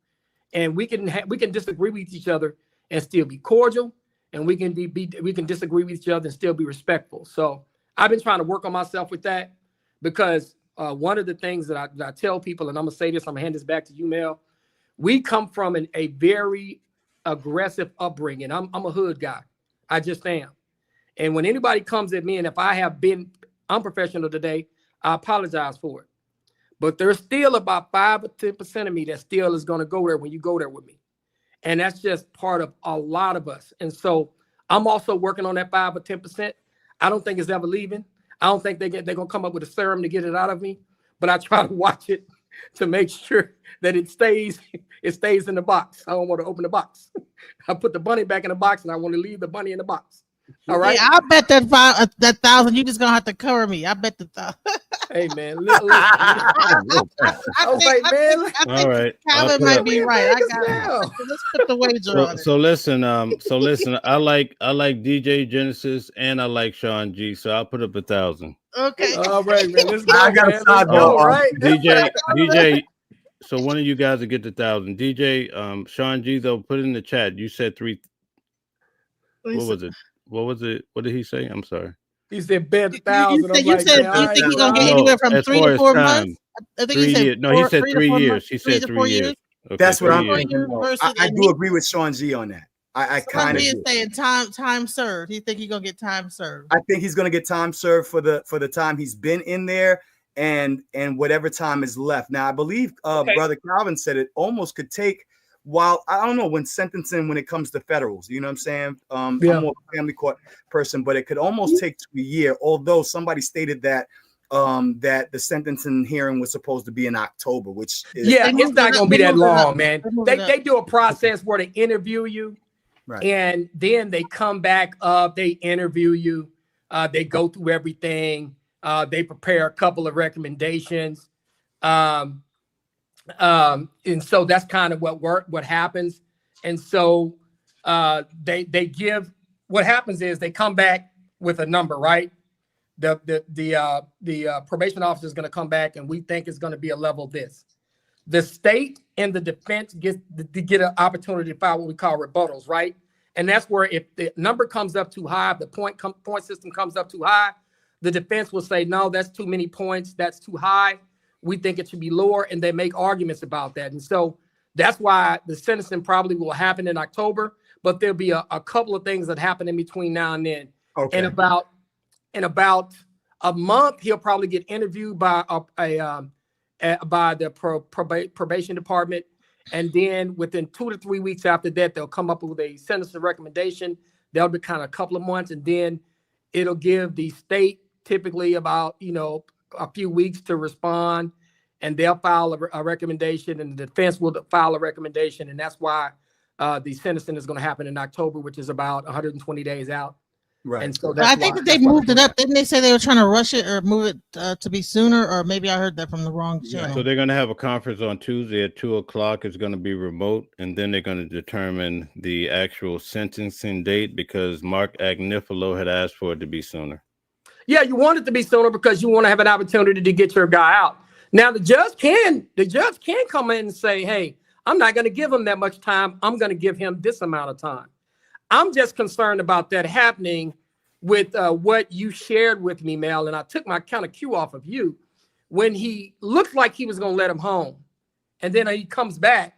And we can disagree with each other and still be cordial, and we can disagree with each other and still be respectful. So I've been trying to work on myself with that, because one of the things that I tell people, and I'm gonna say this, I'm gonna hand this back to you, Mel. We come from a very aggressive upbringing. I'm a hood guy. I just am. And when anybody comes at me, and if I have been unprofessional today, I apologize for it. But there's still about 5 or 10% of me that still is going to go there when you go there with me. And that's just part of a lot of us. And so I'm also working on that 5 or 10%. I don't think it's ever leaving. I don't think they're going to come up with a serum to get it out of me. But I try to watch it to make sure that it stays in the box. I don't want to open the box. I put the bunny back in the box, and I want to leave the bunny in the box. All right. Yeah, I bet that 1,000. You just gonna have to cover me. I bet the 1,000. Hey man, All right. Calvin might be right. I got. Let's put the wager on it. So listen. I like DJ Genesis and I like Sean G. So I'll put up 1,000. Okay. All right, man. Let's go, I got a side note. all right. DJ. So one of you guys will get the 1,000. DJ, Sean G. Though, put it in the chat. You said 3. What was it? What was it? What did he say? I'm sorry. He said bet 1,000. You think he's gonna get anywhere from 3 to 4 months? I think he said no, he said 3 years. He said 3 years. Okay, That's what I'm thinking. I do agree with Sean G on that. I kind of saying time served. He think he's gonna get time served. I think he's gonna get time served for the time he's been in there, and whatever time is left. Now I believe Brother Calvin said it almost could take. While I don't know when sentencing, when it comes to federals, you know what I'm saying? I'm more of a family court person, but it could almost take to a year. Although somebody stated that that the sentencing hearing was supposed to be in October, which is, it's not going to be that long, man. They do a process where they interview you, right, and then they come back up, they interview you, they go through everything, they prepare a couple of recommendations. And so that's kind of what happens. And so they give, what happens is they come back with a number, right? The probation officer is going to come back, and we think it's going to be a level this. The state and the defense get an opportunity to file what we call rebuttals, right? And that's where if the number comes up too high, if the point system comes up too high, the defense will say, no, that's too many points, that's too high. We think it should be lower, and they make arguments about that. And so that's why the sentencing probably will happen in October, but there'll be a couple of things that happen in between now and then. okay. In about a month, he'll probably get interviewed by the probation department. And then within 2 to 3 weeks after that, they'll come up with a sentencing recommendation. That'll be kind of a couple of months. And then it'll give the state typically about, a few weeks to respond, and they'll file a recommendation, and the defense will file a recommendation. And that's why the sentencing is going to happen in October, which is about 120 days out. Right. And so I think that they moved it up. Didn't they say they were trying to rush it or move it to be sooner? Or maybe I heard that from the wrong channel. So they're going to have a conference on Tuesday at 2:00. It's going to be remote, and then they're going to determine the actual sentencing date, because Mark Agnifilo had asked for it to be sooner. Yeah, you want it to be sooner because you want to have an opportunity to get your guy out. Now the judge can come in and say, hey, I'm not going to give him that much time. I'm going to give him this amount of time. I'm just concerned about that happening with what you shared with me, Mel, and I took my kind of cue off of you when he looked like he was going to let him home. And then he comes back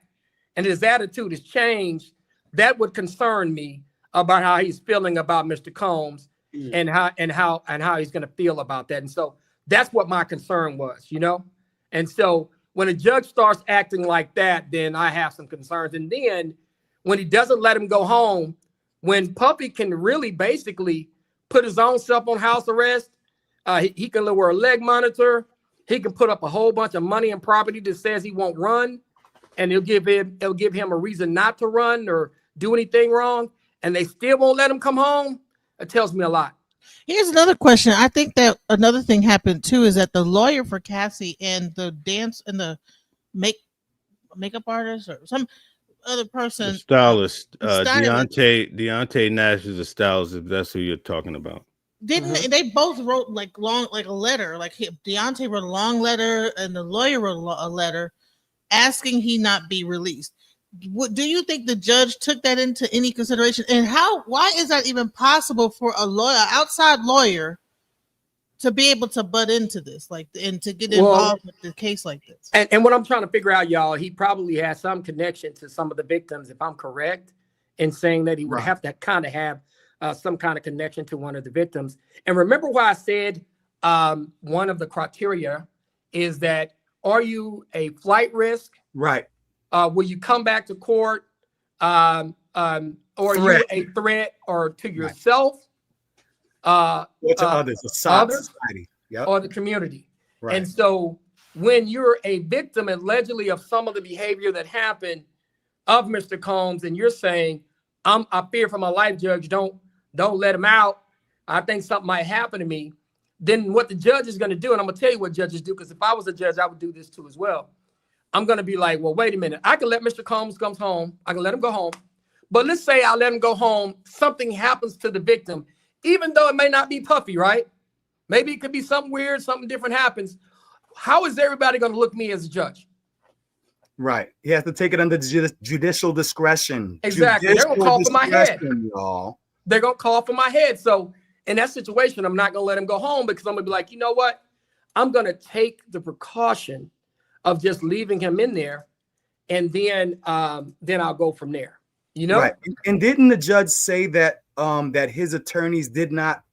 and his attitude has changed. That would concern me about how he's feeling about Mr. Combs. and how he's going to feel about that. And so that's what my concern was, you know. And so when a judge starts acting like that, then I have some concerns. And then when he doesn't let him go home, when Puffy can really basically put his own self on house arrest, he can wear a leg monitor. He can put up a whole bunch of money and property that says he won't run, and it'll give him a reason not to run or do anything wrong, and they still won't let him come home. It tells me a lot. Here's another question. I think that another thing happened too is that the lawyer for Cassie and the dance and the makeup artist or some other person, the stylist, Deontay Nash is a stylist. If that's who you're talking about. Didn't they both wrote like a letter? Like Deontay wrote a long letter, and the lawyer wrote a letter asking he not be released. Do you think the judge took that into any consideration? And why is that even possible for a outside lawyer, to be able to butt into this, and to get involved with the case like this? And what I'm trying to figure out, y'all, he probably has some connection to some of the victims, if I'm correct, in saying that he would have to kind of have some kind of connection to one of the victims. And remember why I said one of the criteria is that, are you a flight risk? Right. Will you come back to court? Or are you a threat or to yourself? Or to others, society, or the community. Right. And so when you're a victim allegedly of some of the behavior that happened of Mr. Combs, and you're saying, I fear for my life, Judge, don't let him out. I think something might happen to me. Then what the judge is going to do, and I'm going to tell you what judges do, because if I was a judge, I would do this too as well. I'm going to be like, well, wait a minute. I can let Mr. Combs come home. I can let him go home. But let's say I let him go home. Something happens to the victim, even though it may not be Puffy, right? Maybe it could be something weird, something different happens. How is everybody going to look at me as a judge? Right. He has to take it under judicial discretion. Exactly. They're going to call for my head. Y'all. They're going to call for my head. So in that situation, I'm not going to let him go home, because I'm going to be like, you know what? I'm going to take the precaution of just leaving him in there, and then I'll go from there. You know? Right. And didn't the judge say that that his attorneys did not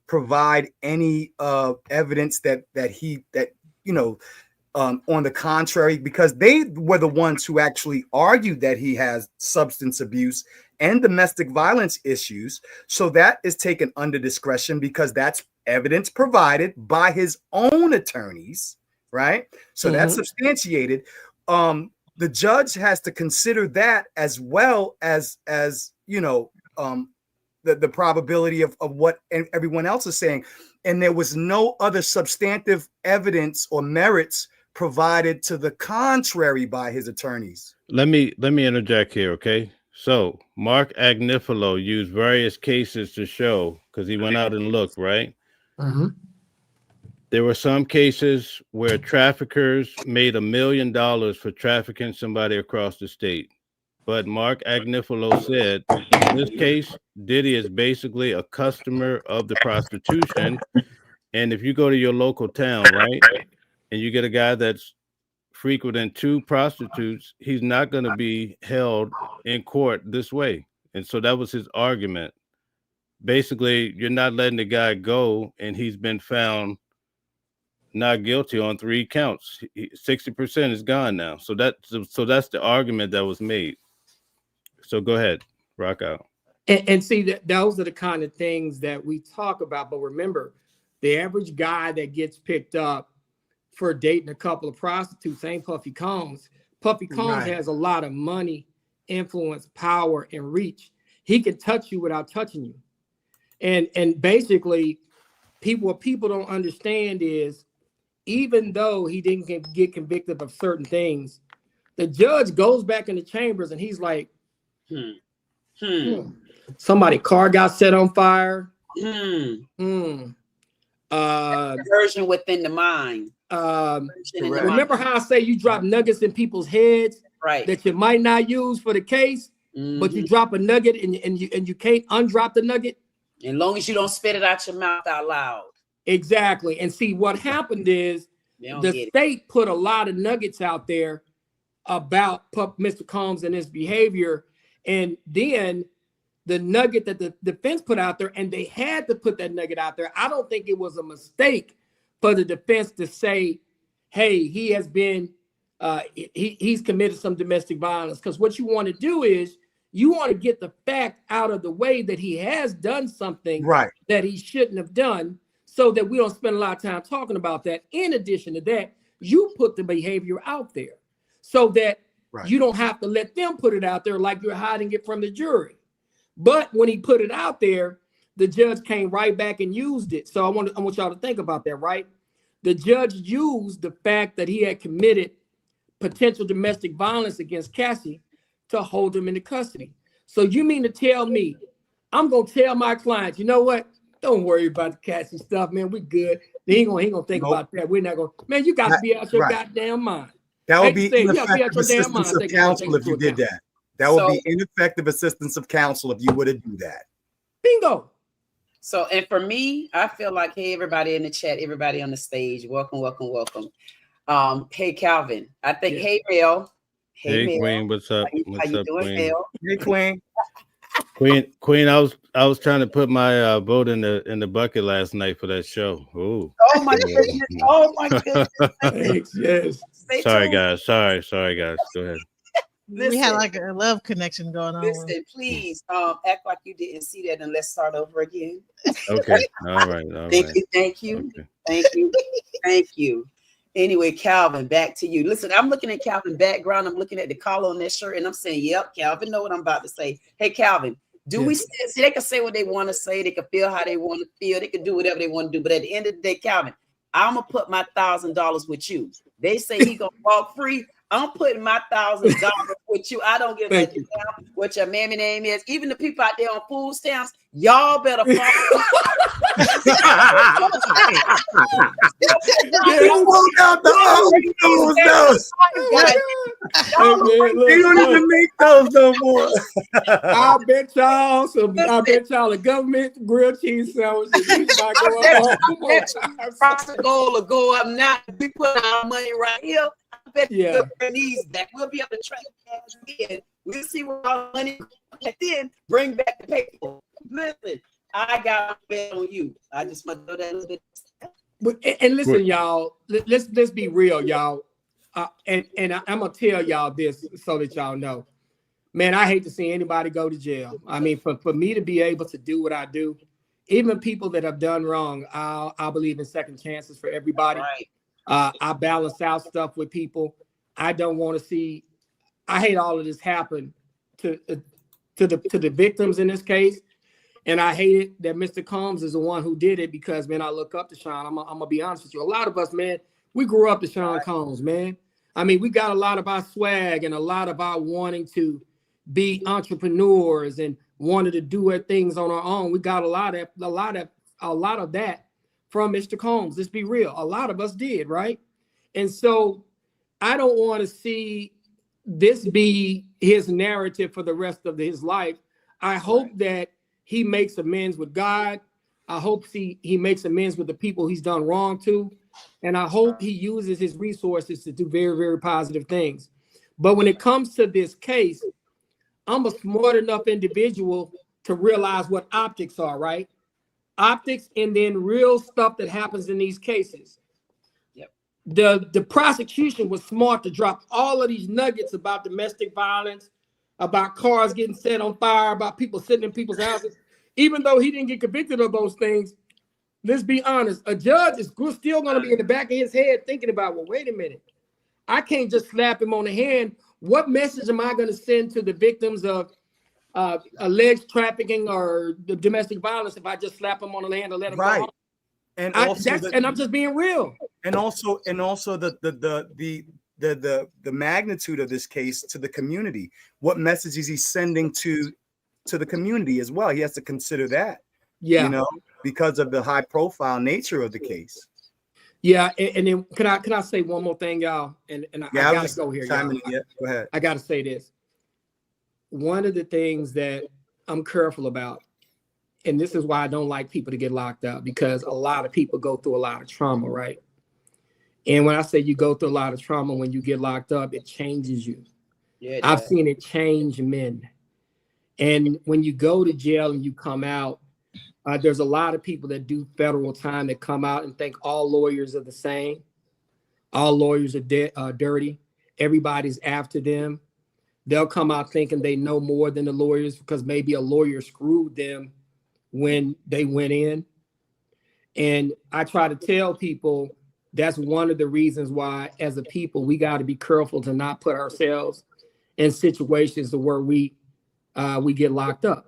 provide any evidence that on the contrary, because they were the ones who actually argued that he has substance abuse and domestic violence issues. So that is taken under discretion, because that's evidence provided by his own attorneys, right? So that's substantiated. The judge has to consider that, as well as the probability of what everyone else is saying. And there was no other substantive evidence or merits provided to the contrary by his attorneys. Let me interject here, okay? So Mark Agnifilo used various cases to show, because he went out and looked, right? There were some cases where traffickers made $1 million for trafficking somebody across the state. But Mark Agnifilo said, in this case, Diddy is basically a customer of the prostitution. And if you go to your local town, right, and you get a guy that's frequenting 2 prostitutes, he's not going to be held in court this way. And so that was his argument. Basically, you're not letting the guy go, and he's been found not guilty on 3 counts. 60% is gone now. So that's the argument that was made. So go ahead, rock out. And see, that those are the kind of things that we talk about. But remember, the average guy that gets picked up for dating a couple of prostitutes ain't Puffy Combs. Puffy Combs has a lot of money, influence, power, and reach. He can touch you without touching you. And basically, what people don't understand is, even though he didn't get convicted of certain things, the judge goes back in the chambers and he's like, somebody's car got set on fire. Version within the mind. Remember how I say you drop nuggets in people's heads, right, that you might not use for the case, but you drop a nugget and you can't undrop the nugget? As long as you don't spit it out your mouth out loud. Exactly. And see, what happened is the state put a lot of nuggets out there about Mr. Combs and his behavior. And then the nugget that the defense put out there, and they had to put that nugget out there. I don't think it was a mistake for the defense to say, hey, he has been, he's committed some domestic violence. Because what you want to do is you want to get the fact out of the way that he has done something that he shouldn't have done, so that we don't spend a lot of time talking about that. In addition to that, you put the behavior out there so that you don't have to let them put it out there like you're hiding it from the jury. But when he put it out there, the judge came right back and used it. So I want y'all to think about that, right? The judge used the fact that he had committed potential domestic violence against Cassie to hold him into custody. So you mean to tell me I'm gonna tell my clients, you know what? Don't worry about the Cassie stuff, man. We good. He ain't gonna think about that. We're not gonna, man. You got to be out your goddamn mind. That would be ineffective assistance of counsel if you did that. That would be ineffective assistance of counsel if you were to do that. Bingo. So, and for me, I feel like, hey, everybody in the chat, everybody on the stage, welcome, welcome, welcome. Hey, Calvin, I think, hey, Mel. Hey, Mel. Queen, what's up? How you doing, Queen? Mel? Hey, Queen. Queen, I was trying to put my vote in the bucket last night for that show. Ooh. Oh my goodness! Oh my goodness! Thanks, yes. Sorry, guys. Sorry, guys. Go ahead. Listen, we had like a love connection going on. Listen, please, act like you didn't see that, and let's start over again. Okay. All right. Thank you. Anyway, Calvin, back to you. Listen, I'm looking at Calvin's background. I'm looking at the collar on that shirt, and I'm saying, "Yep, Calvin, know what I'm about to say." Hey, Calvin, we still see? They can say what they want to say. They can feel how they want to feel. They can do whatever they want to do. But at the end of the day, Calvin, I'm gonna put my $1,000 with you. They say he gonna walk free. I'm putting my $1,000 with you. I don't give a damn what your mammy name is. Even the people out there on food stamps, y'all better follow. They don't even make those no more. I bet y'all the government grilled cheese sandwiches. Goal will go up now. We put our money right here. I bet we'll bring these back. We'll be able to track cash in. We'll see what our money and then bring back the paper. Listen, I got a bet on you. I just want to know that a little bit. And listen, y'all, let's be real, y'all. And I'm gonna tell y'all this so that y'all know. Man, I hate to see anybody go to jail. I mean, for me to be able to do what I do, even people that have done wrong, I believe in second chances for everybody. Right. I balance out stuff with people. I don't want to see. I hate all of this happen to the victims in this case, and I hate it that Mr. Combs is the one who did it because, man, I look up to Sean. I'm gonna be honest with you. A lot of us, man, we grew up to Sean Combs, man. I mean, we got a lot of our swag and a lot of our wanting to be entrepreneurs and wanted to do things on our own. We got a lot of that from Mr. Combs. Let's be real. A lot of us did, right? And so I don't want to see this be his narrative for the rest of his life. I hope that he makes amends with God. I hope he makes amends with the people he's done wrong to. And I hope he uses his resources to do very, very positive things. But when it comes to this case, I'm a smart enough individual to realize what optics are, right? Optics and then real stuff that happens in these cases. Yep. The prosecution was smart to drop all of these nuggets about domestic violence, about cars getting set on fire, about people sitting in people's houses. Even though he didn't get convicted of those things, let's be honest, a judge is still going to be in the back of his head thinking about, well, wait a minute. I can't just slap him on the hand. What message am I going to send to the victims of alleged trafficking or domestic violence if I just slap them on the hand or let them go home? And I'm just being real. And also the magnitude of this case to the community. What message is he sending to the community as well? He has to consider that. Yeah, you know, because of the high profile nature of the case. Yeah, and then can I say one more thing, y'all? And I gotta go here. Go ahead. I gotta say this. One of the things that I'm careful about, and this is why I don't like people to get locked up, because a lot of people go through a lot of trauma, right? And when I say you go through a lot of trauma when you get locked up, it changes you. Yeah, I've seen it change men. And when you go to jail and you come out, there's a lot of people that do federal time that come out and think all lawyers are the same. All lawyers are dirty. Everybody's after them. They'll come out thinking they know more than the lawyers because maybe a lawyer screwed them when they went in. And I try to tell people that's one of the reasons why, as a people, we got to be careful to not put ourselves in situations where we get locked up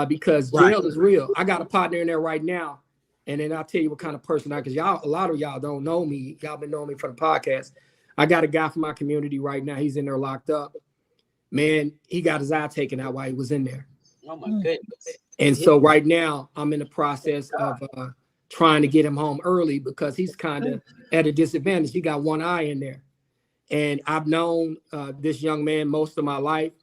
because jail is real. I got a partner in there right now, and then I'll tell you what kind of person because a lot of y'all don't know me. Y'all been knowing me from the podcast. I got a guy from my community right now. He's in there locked up. Man, he got his eye taken out while he was in there. Oh my goodness. And so right now I'm in the process of trying to get him home early because he's kind of at a disadvantage. He got one eye in there. And I've known this young man most of my life.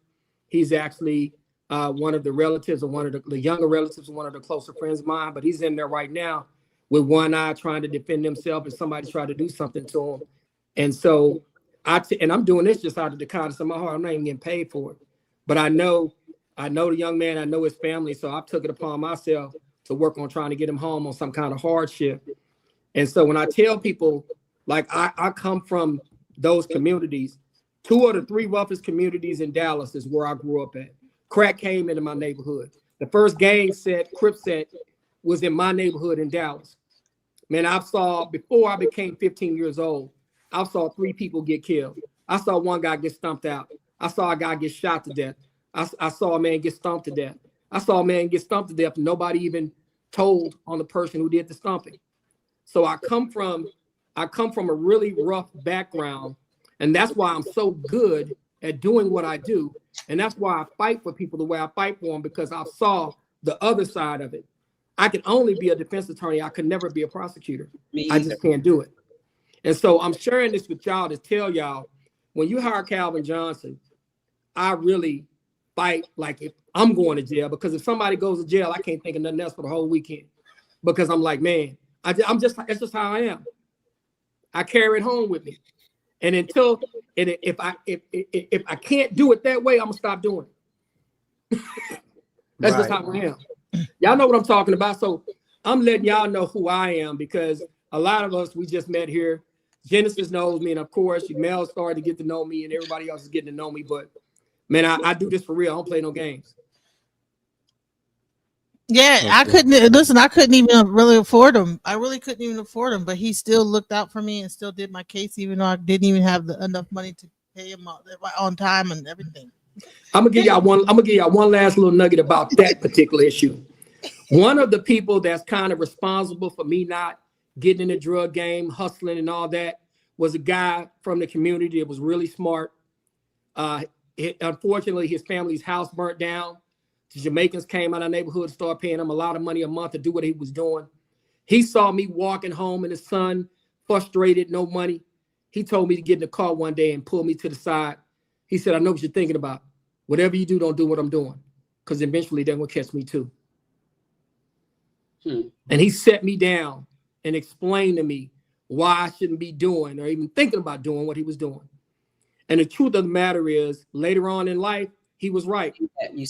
He's actually one of the relatives or one of the younger relatives, one of the closer friends of mine, but he's in there right now with one eye trying to defend himself and somebody tried to do something to him. And so I'm doing this just out of the kindness of my heart. I'm not even getting paid for it. But I know the young man, I know his family, so I took it upon myself to work on trying to get him home on some kind of hardship. And so when I tell people, like I come from those communities, 2 of the 3 roughest communities in Dallas is where I grew up at. Crack came into my neighborhood. The first gang set, Crip set, was in my neighborhood in Dallas. Man, before I became 15 years old, I saw 3 people get killed. I saw one guy get stumped out. I saw a guy get shot to death. I saw a man get stomped to death. I saw a man get stomped to death and nobody even told on the person who did the stomping. So I come from a really rough background, and that's why I'm so good at doing what I do. And that's why I fight for people the way I fight for them, because I saw the other side of it. I can only be a defense attorney. I could never be a prosecutor. I just can't do it. And so I'm sharing this with y'all to tell y'all, when you hire Calvin Johnson, I really fight like if I'm going to jail, because if somebody goes to jail, I can't think of nothing else for the whole weekend, because I'm like, man, it's just how I am. I carry it home with me. And if I can't do it that way, I'm gonna stop doing it. That's just how I am. Y'all know what I'm talking about. So I'm letting y'all know who I am, because a lot of us, we just met here. Genesis knows me, and of course, Mel started to get to know me, and everybody else is getting to know me. But man, I do this for real. I don't play no games. Yeah, okay. I couldn't even really afford him. I really couldn't even afford him, but he still looked out for me and still did my case, even though I didn't even have enough money to pay him on time and everything. I'm gonna give y'all one last little nugget about that particular issue. One of the people that's kind of responsible for me not getting in the drug game, hustling and all that, was a guy from the community that was really smart. Unfortunately, his family's house burnt down. The Jamaicans came out of the neighborhood and started paying him a lot of money a month to do what he was doing. He saw me walking home and his son, frustrated, no money. He told me to get in the car one day and pull me to the side. He said, I know what you're thinking about. Whatever you do, don't do what I'm doing, because eventually they're going to catch me too. And he set me down and explained to me why I shouldn't be doing or even thinking about doing what he was doing. And the truth of the matter is, later on in life, he was right.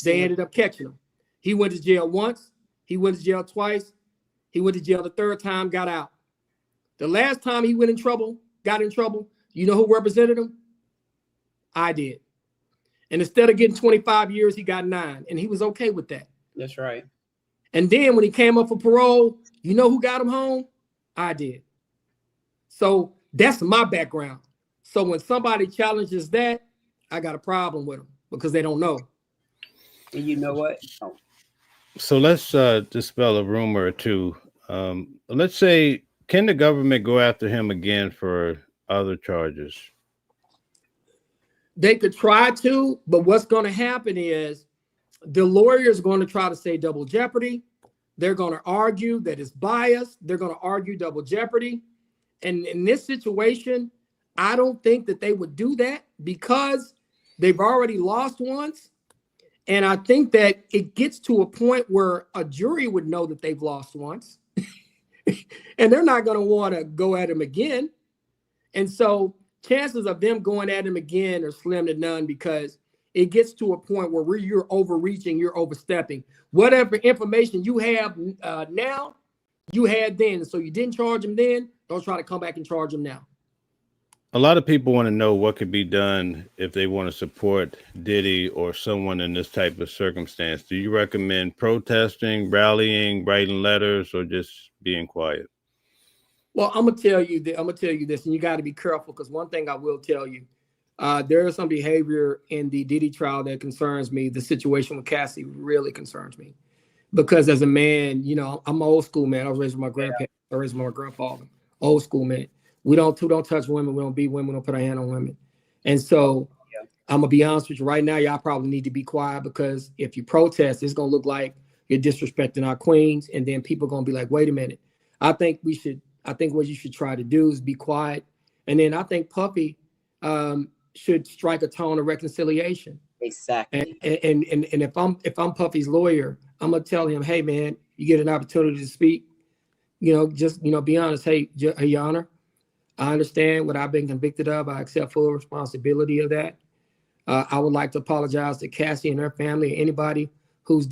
They ended up catching him. He went to jail once. He went to jail twice. He went to jail the 3rd time, got out. The last time he got in trouble, you know who represented him? I did. And instead of getting 25 years, he got 9. And he was okay with that. That's right. And then when he came up for parole, you know who got him home? I did. So that's my background. So when somebody challenges that, I got a problem with them, because they don't know. And you know what? Oh. So let's dispel a rumor or two. Let's say, can the government go after him again for other charges? They could try to, but what's going to happen is the lawyers are going to try to say double jeopardy. They're going to argue that it's biased. They're going to argue double jeopardy. And in this situation, I don't think that they would do that, because they've already lost once. And I think that it gets to a point where a jury would know that they've lost once. And they're not going to want to go at him again. And so chances of them going at him again are slim to none, because it gets to a point where you're overreaching, you're overstepping. Whatever information you have now, you had then. So you didn't charge him then. Don't try to come back and charge him now. A lot of people want to know what could be done if they want to support Diddy or someone in this type of circumstance. Do you recommend protesting, rallying, writing letters, or just being quiet? Well, I'm gonna tell you this, and you got to be careful, because one thing I will tell you, there is some behavior in the Diddy trial that concerns me. The situation with Cassie really concerns me, because as a man, you know, I'm an old school man. I was raised with my grandparents. I raised with my grandfather. Old school man. We don't touch women. We don't beat women. We don't put our hand on women. And so I'm gonna be honest with you right now. Y'all probably need to be quiet, because if you protest, it's gonna look like you're disrespecting our queens, and then people are gonna be like, "Wait a minute." I think what you should try to do is be quiet, and then I think Puffy should strike a tone of reconciliation. Exactly. And if I'm Puffy's lawyer, I'm gonna tell him, "Hey man, you get an opportunity to speak. You know, just be honest. Hey, Your Honor, I understand what I've been convicted of. I accept full responsibility of that. I would like to apologize to Cassie and her family, or anybody who's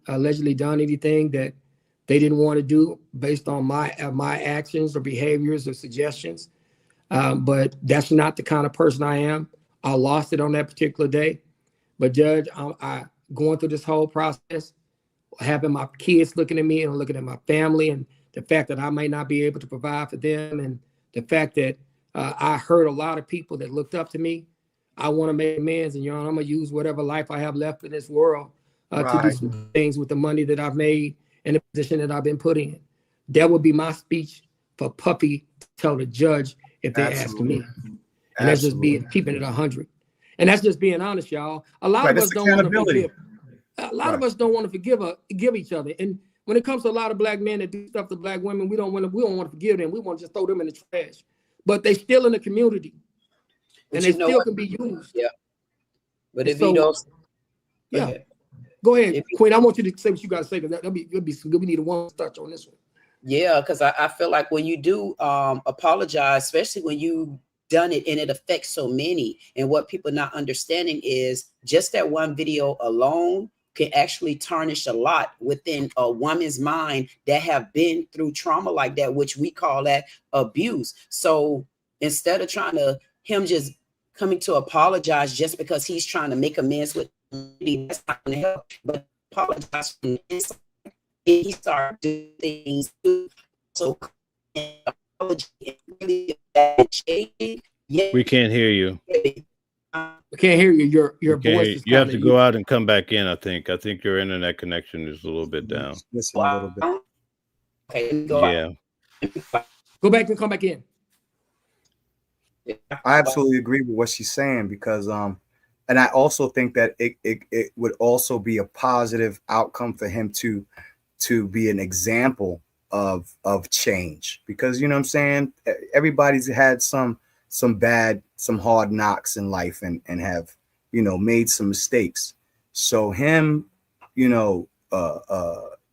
allegedly done anything that they didn't want to do based on my actions or behaviors or suggestions. But that's not the kind of person I am. I lost it on that particular day. But Judge, I going through this whole process, having my kids looking at me and looking at my family, and the fact that I may not be able to provide for them, and the fact that I hurt a lot of people that looked up to me. I want to make amends, and I'm gonna use whatever life I have left in this world to do some things with the money that I've made and the position that I've been put in. That would be my speech for Puffy to tell the judge if they ask me. And that's just keeping it 100. And that's just being honest, y'all. A lot of us don't want to forgive. A lot of us don't want to forgive each other. And when it comes to a lot of black men that do stuff to black women, we don't want to forgive them. We want to just throw them in the trash. But they still in the community, and they still can be used. Yeah. But if you don't, go ahead, Queen. I want you to say what you got to say, because that'll be some good. We need a one touch on this one. Yeah, because I feel like when you do apologize, especially when you done it and it affects so many, and what people not understanding is just that one video alone can actually tarnish a lot within a woman's mind that have been through trauma like that, which we call that abuse. So instead of him just coming to apologize just because he's trying to make amends with me, that's not going to help. But apologize from inside, he started doing things too. So apology is really bad shading. We can't hear you. I can't hear you. Your voice is you have to go out and come back in. I think your internet connection is a little bit down. Listen a little bit. Okay, go back and come back in. I absolutely agree with what she's saying, because and I also think that it would also be a positive outcome for him to be an example of change, because you know what I'm saying, everybody's had some hard knocks in life and have, made some mistakes. So him,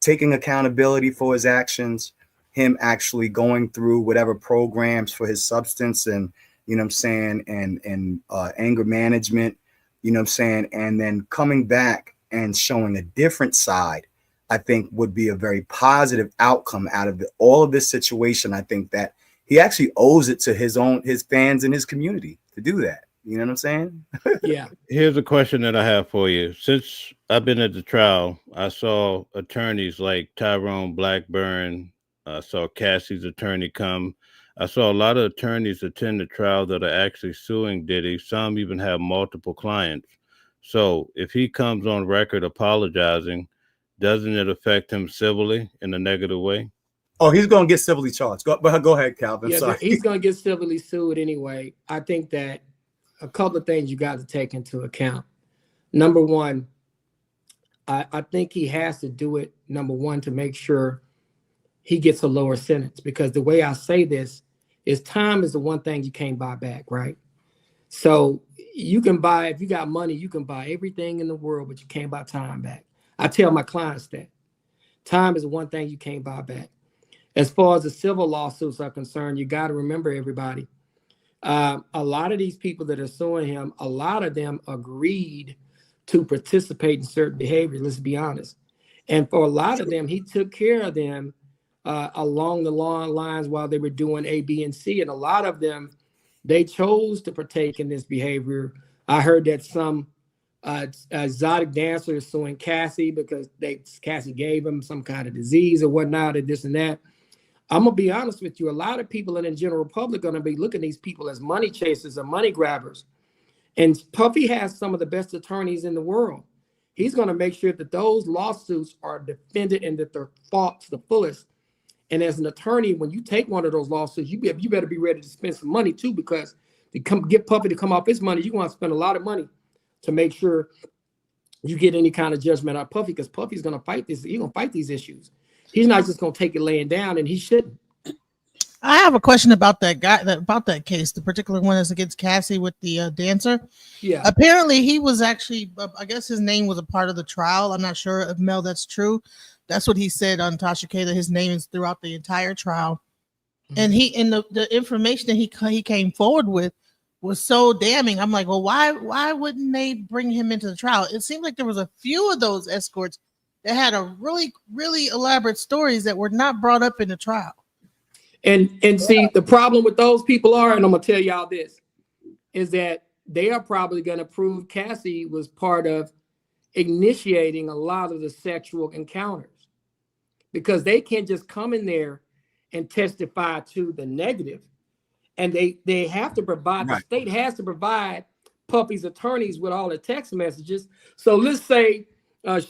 taking accountability for his actions, him actually going through whatever programs for his substance and, and anger management, and then coming back and showing a different side, I think would be a very positive outcome out of all of this situation. I think that he actually owes it to his fans and his community to do that. You know what I'm saying? Yeah. Here's a question that I have for you. Since I've been at the trial, I saw attorneys like Tyrone Blackburn. I saw Cassie's attorney come. I saw a lot of attorneys attend the trial that are actually suing Diddy. Some even have multiple clients. So if he comes on record apologizing, doesn't it affect him civilly in a negative way? Oh, he's going to get civilly charged. Go ahead, Calvin. Yeah, sorry. He's going to get civilly sued anyway. I think that a couple of things you got to take into account. Number one, I think he has to do it, number one, to make sure he gets a lower sentence, because the way I say this is time is the one thing you can't buy back, right? So you can buy, if you got money, you can buy everything in the world, but you can't buy time back. I tell my clients that time is the one thing you can't buy back. As far as the civil lawsuits are concerned, you got to remember, everybody, a lot of these people that are suing him, a lot of them agreed to participate in certain behavior. Let's be honest. And for a lot of them, he took care of them along the long lines while they were doing A, B, and C. And a lot of them, they chose to partake in this behavior. I heard that some exotic dancer is suing Cassie because Cassie gave him some kind of disease or whatnot, and this and that. I'm gonna be honest with you. A lot of people in the general public are gonna be looking at these people as money chasers or money grabbers. And Puffy has some of the best attorneys in the world. He's gonna make sure that those lawsuits are defended and that they're fought to the fullest. And as an attorney, when you take one of those lawsuits, you better be ready to spend some money too, because to get Puffy to come off his money, you're gonna spend a lot of money to make sure you get any kind of judgment out Puffy, because Puffy's gonna fight this. He's gonna fight these issues. He's not just gonna take it laying down, and he shouldn't. I have a question about that guy, about that case, the particular one that's against Cassie with the dancer. Yeah. Apparently, he was actually, I guess his name was a part of the trial. I'm not sure if Mel, that's true. That's what he said on Tasha K, that his name is throughout the entire trial. And the information that he came forward with was so damning. I'm like, well, why wouldn't they bring him into the trial? It seemed like there was a few of those escorts that had a really, really elaborate stories that were not brought up in the trial. And see, the problem with those people are, and I'm gonna tell y'all this, is that they are probably gonna prove Cassie was part of initiating a lot of the sexual encounters, because they can't just come in there and testify to the negative. And they have to provide, the state has to provide Puffy's attorneys with all the text messages. So let's say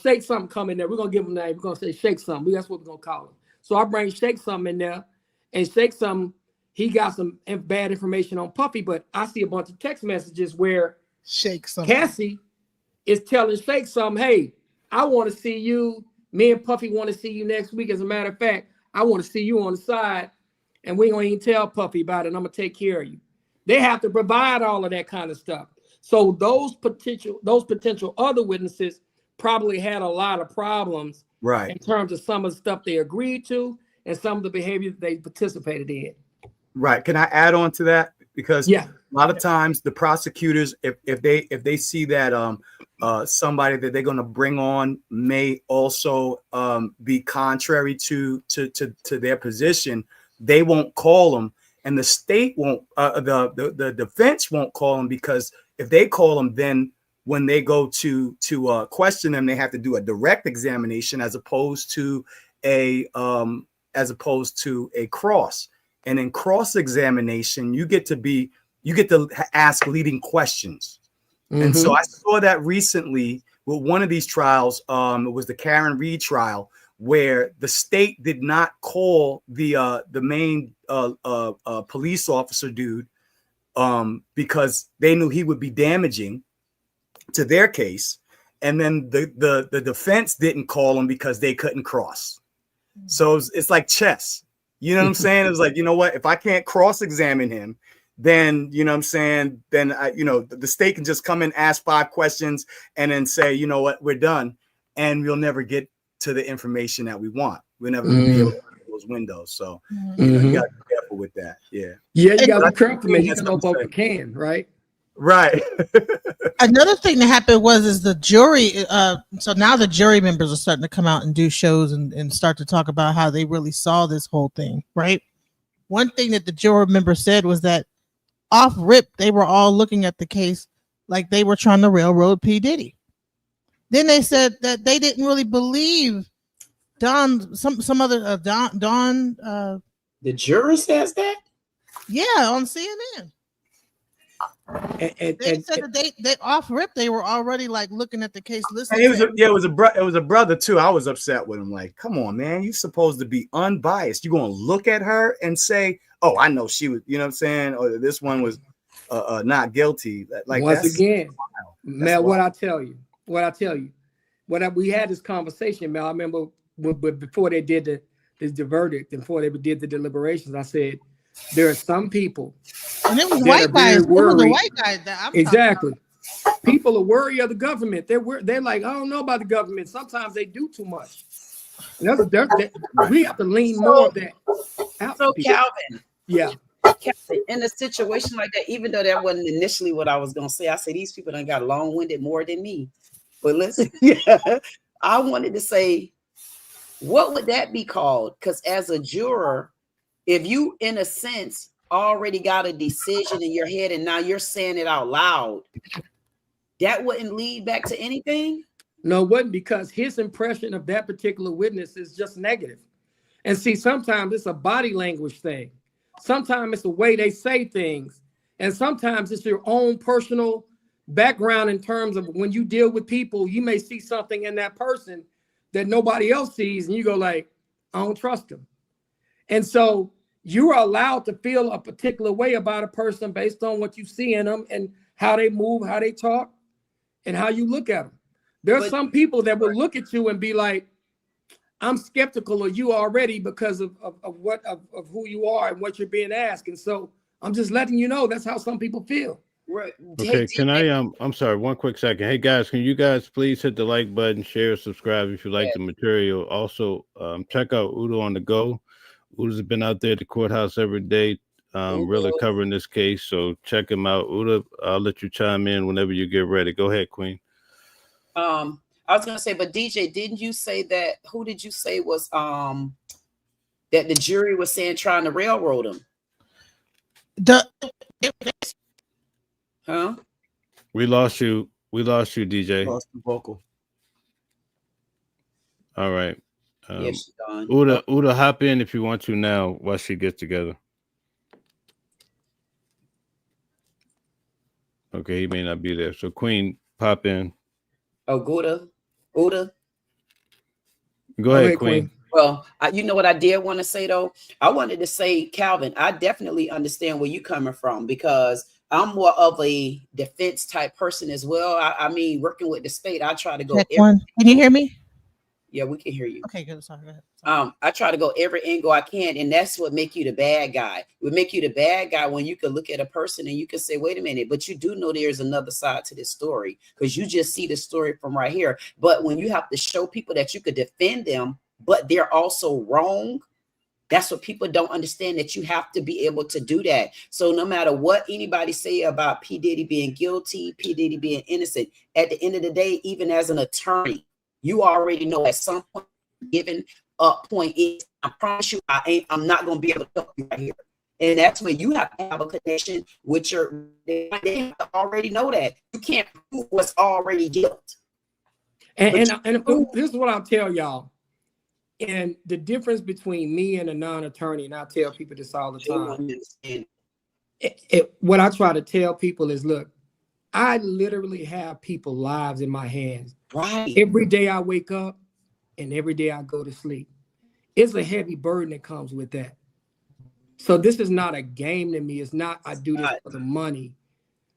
Shake Something come in there. We're going to give him a name. We're going to say Shake Something. That's what we're going to call him. So I bring Shake Something in there, and Shake Something, he got some bad information on Puffy, but I see a bunch of text messages where Shake Something, Cassie is telling Shake Something, hey, I want to see you. Me and Puffy want to see you next week. As a matter of fact, I want to see you on the side, and we ain't gonna even tell Puffy about it. And I'm gonna take care of you. They have to provide all of that kind of stuff. So those potential other witnesses probably had a lot of problems, right, in terms of some of the stuff they agreed to and some of the behavior that they participated in. Right. Can I add on to that? Because yeah, a lot of times the prosecutors, if they see that somebody that they're going to bring on may also be contrary to their position, they won't call them, and the state won't, the defense won't call them, because if they call them, then when they go to question them, they have to do a direct examination as opposed to a cross. And in cross examination, you get to ask leading questions. Mm-hmm. And so I saw that recently with one of these trials. It was the Karen Reed trial, where the state did not call the main police officer dude because they knew he would be damaging to their case, and then the defense didn't call him because they couldn't cross. So it's like chess. You know what I'm saying? It was like, you know what? If I can't cross-examine him, then, you know what I'm saying, then the state can just come and ask 5 questions and then say, you know what, we're done, and we'll never get to the information that we want. We'll never be able to open those windows. So you got to be careful with that. Yeah, you got to be careful, man. You can hope you can, right? Right. Another thing that happened is the jury. So now the jury members are starting to come out and do shows and start to talk about how they really saw this whole thing, right? One thing that the juror member said was that off rip, they were all looking at the case like they were trying to railroad P. Diddy. Then they said that they didn't really believe Don. The juror says that? Yeah, on CNN. They said that they off rip, they were already like looking at the case, listening. It was a brother too. I was upset with him. Like, come on, man, you're supposed to be unbiased. You're gonna look at her and say, "Oh, I know she was," you know what I'm saying, or this one was not guilty. Like, once again, Mel, what I tell you, we had this conversation, Mel. I remember before they did the verdict and before they did the deliberations, I said, there are some people, and it was white guys. It was the white guys that I'm exactly. People are worried of the government. They're like, I don't know about the government. Sometimes they do too much. We have to lean more of that out. So Calvin, yeah. Calvin, in a situation like that, even though that wasn't initially what I was gonna say, I say these people done got long-winded more than me. But listen, yeah, I wanted to say, what would that be called? Because as a juror, if you, in a sense, already got a decision in your head and now you're saying it out loud, that wouldn't lead back to anything? No, it wouldn't, because his impression of that particular witness is just negative. And see, sometimes it's a body language thing. Sometimes it's the way they say things. And sometimes it's your own personal background in terms of when you deal with people, you may see something in that person that nobody else sees. And you go like, I don't trust them. And so you are allowed to feel a particular way about a person based on what you see in them and how they move, how they talk, and how you look at them. There are some people that will look at you and be like, I'm skeptical of you already because of who you are and what you're being asked. And so I'm just letting you know that's how some people feel. Right. Okay, can I I'm sorry, one quick second. Hey guys, can you guys please hit the like button, share, subscribe if you like the material. Also, check out Udo on the Go. Udo's been out there at the courthouse every day, really covering this case. So check him out. Udo, I'll let you chime in whenever you get ready. Go ahead, Queen. I was gonna say, but DJ, didn't you say that? Who did you say was that the jury was saying trying to railroad him? Huh? We lost you, DJ. Lost the vocal. All right. Yeah, she's gone. Udo, hop in if you want to now while she gets together. Okay, he may not be there. So Queen, pop in. Oh, Uda. Go ahead, Queen. Well, you know what I did want to say, though? I wanted to say, Calvin, I definitely understand where you're coming from, because I'm more of a defense type person as well. I mean, working with the state, I try to go. Can you hear me? Yeah, we can hear you. Okay, good. Sorry, go ahead. I try to go every angle I can, and that's what make you the bad guy. It would make you the bad guy when you can look at a person and you can say, wait a minute, but you do know there's another side to this story, because you just see the story from right here. But when you have to show people that you could defend them, but they're also wrong, that's what people don't understand, that you have to be able to do that. So no matter what anybody say about P. Diddy being guilty, P. Diddy being innocent, at the end of the day, even as an attorney, you already know at some point, given up point is, I promise you, I'm not going to be able to help you right here. And that's when you have to have a connection with your, they have to already know that. You can't prove what's already guilt. And this is what I'll tell y'all. And the difference between me and a non-attorney, and I tell people this all the time, what I try to tell people is, look, I literally have people's lives in my hands. Right. Every day I wake up and every day I go to sleep. It's a heavy burden that comes with that. So this is not a game to me. It's not, I do this for the money.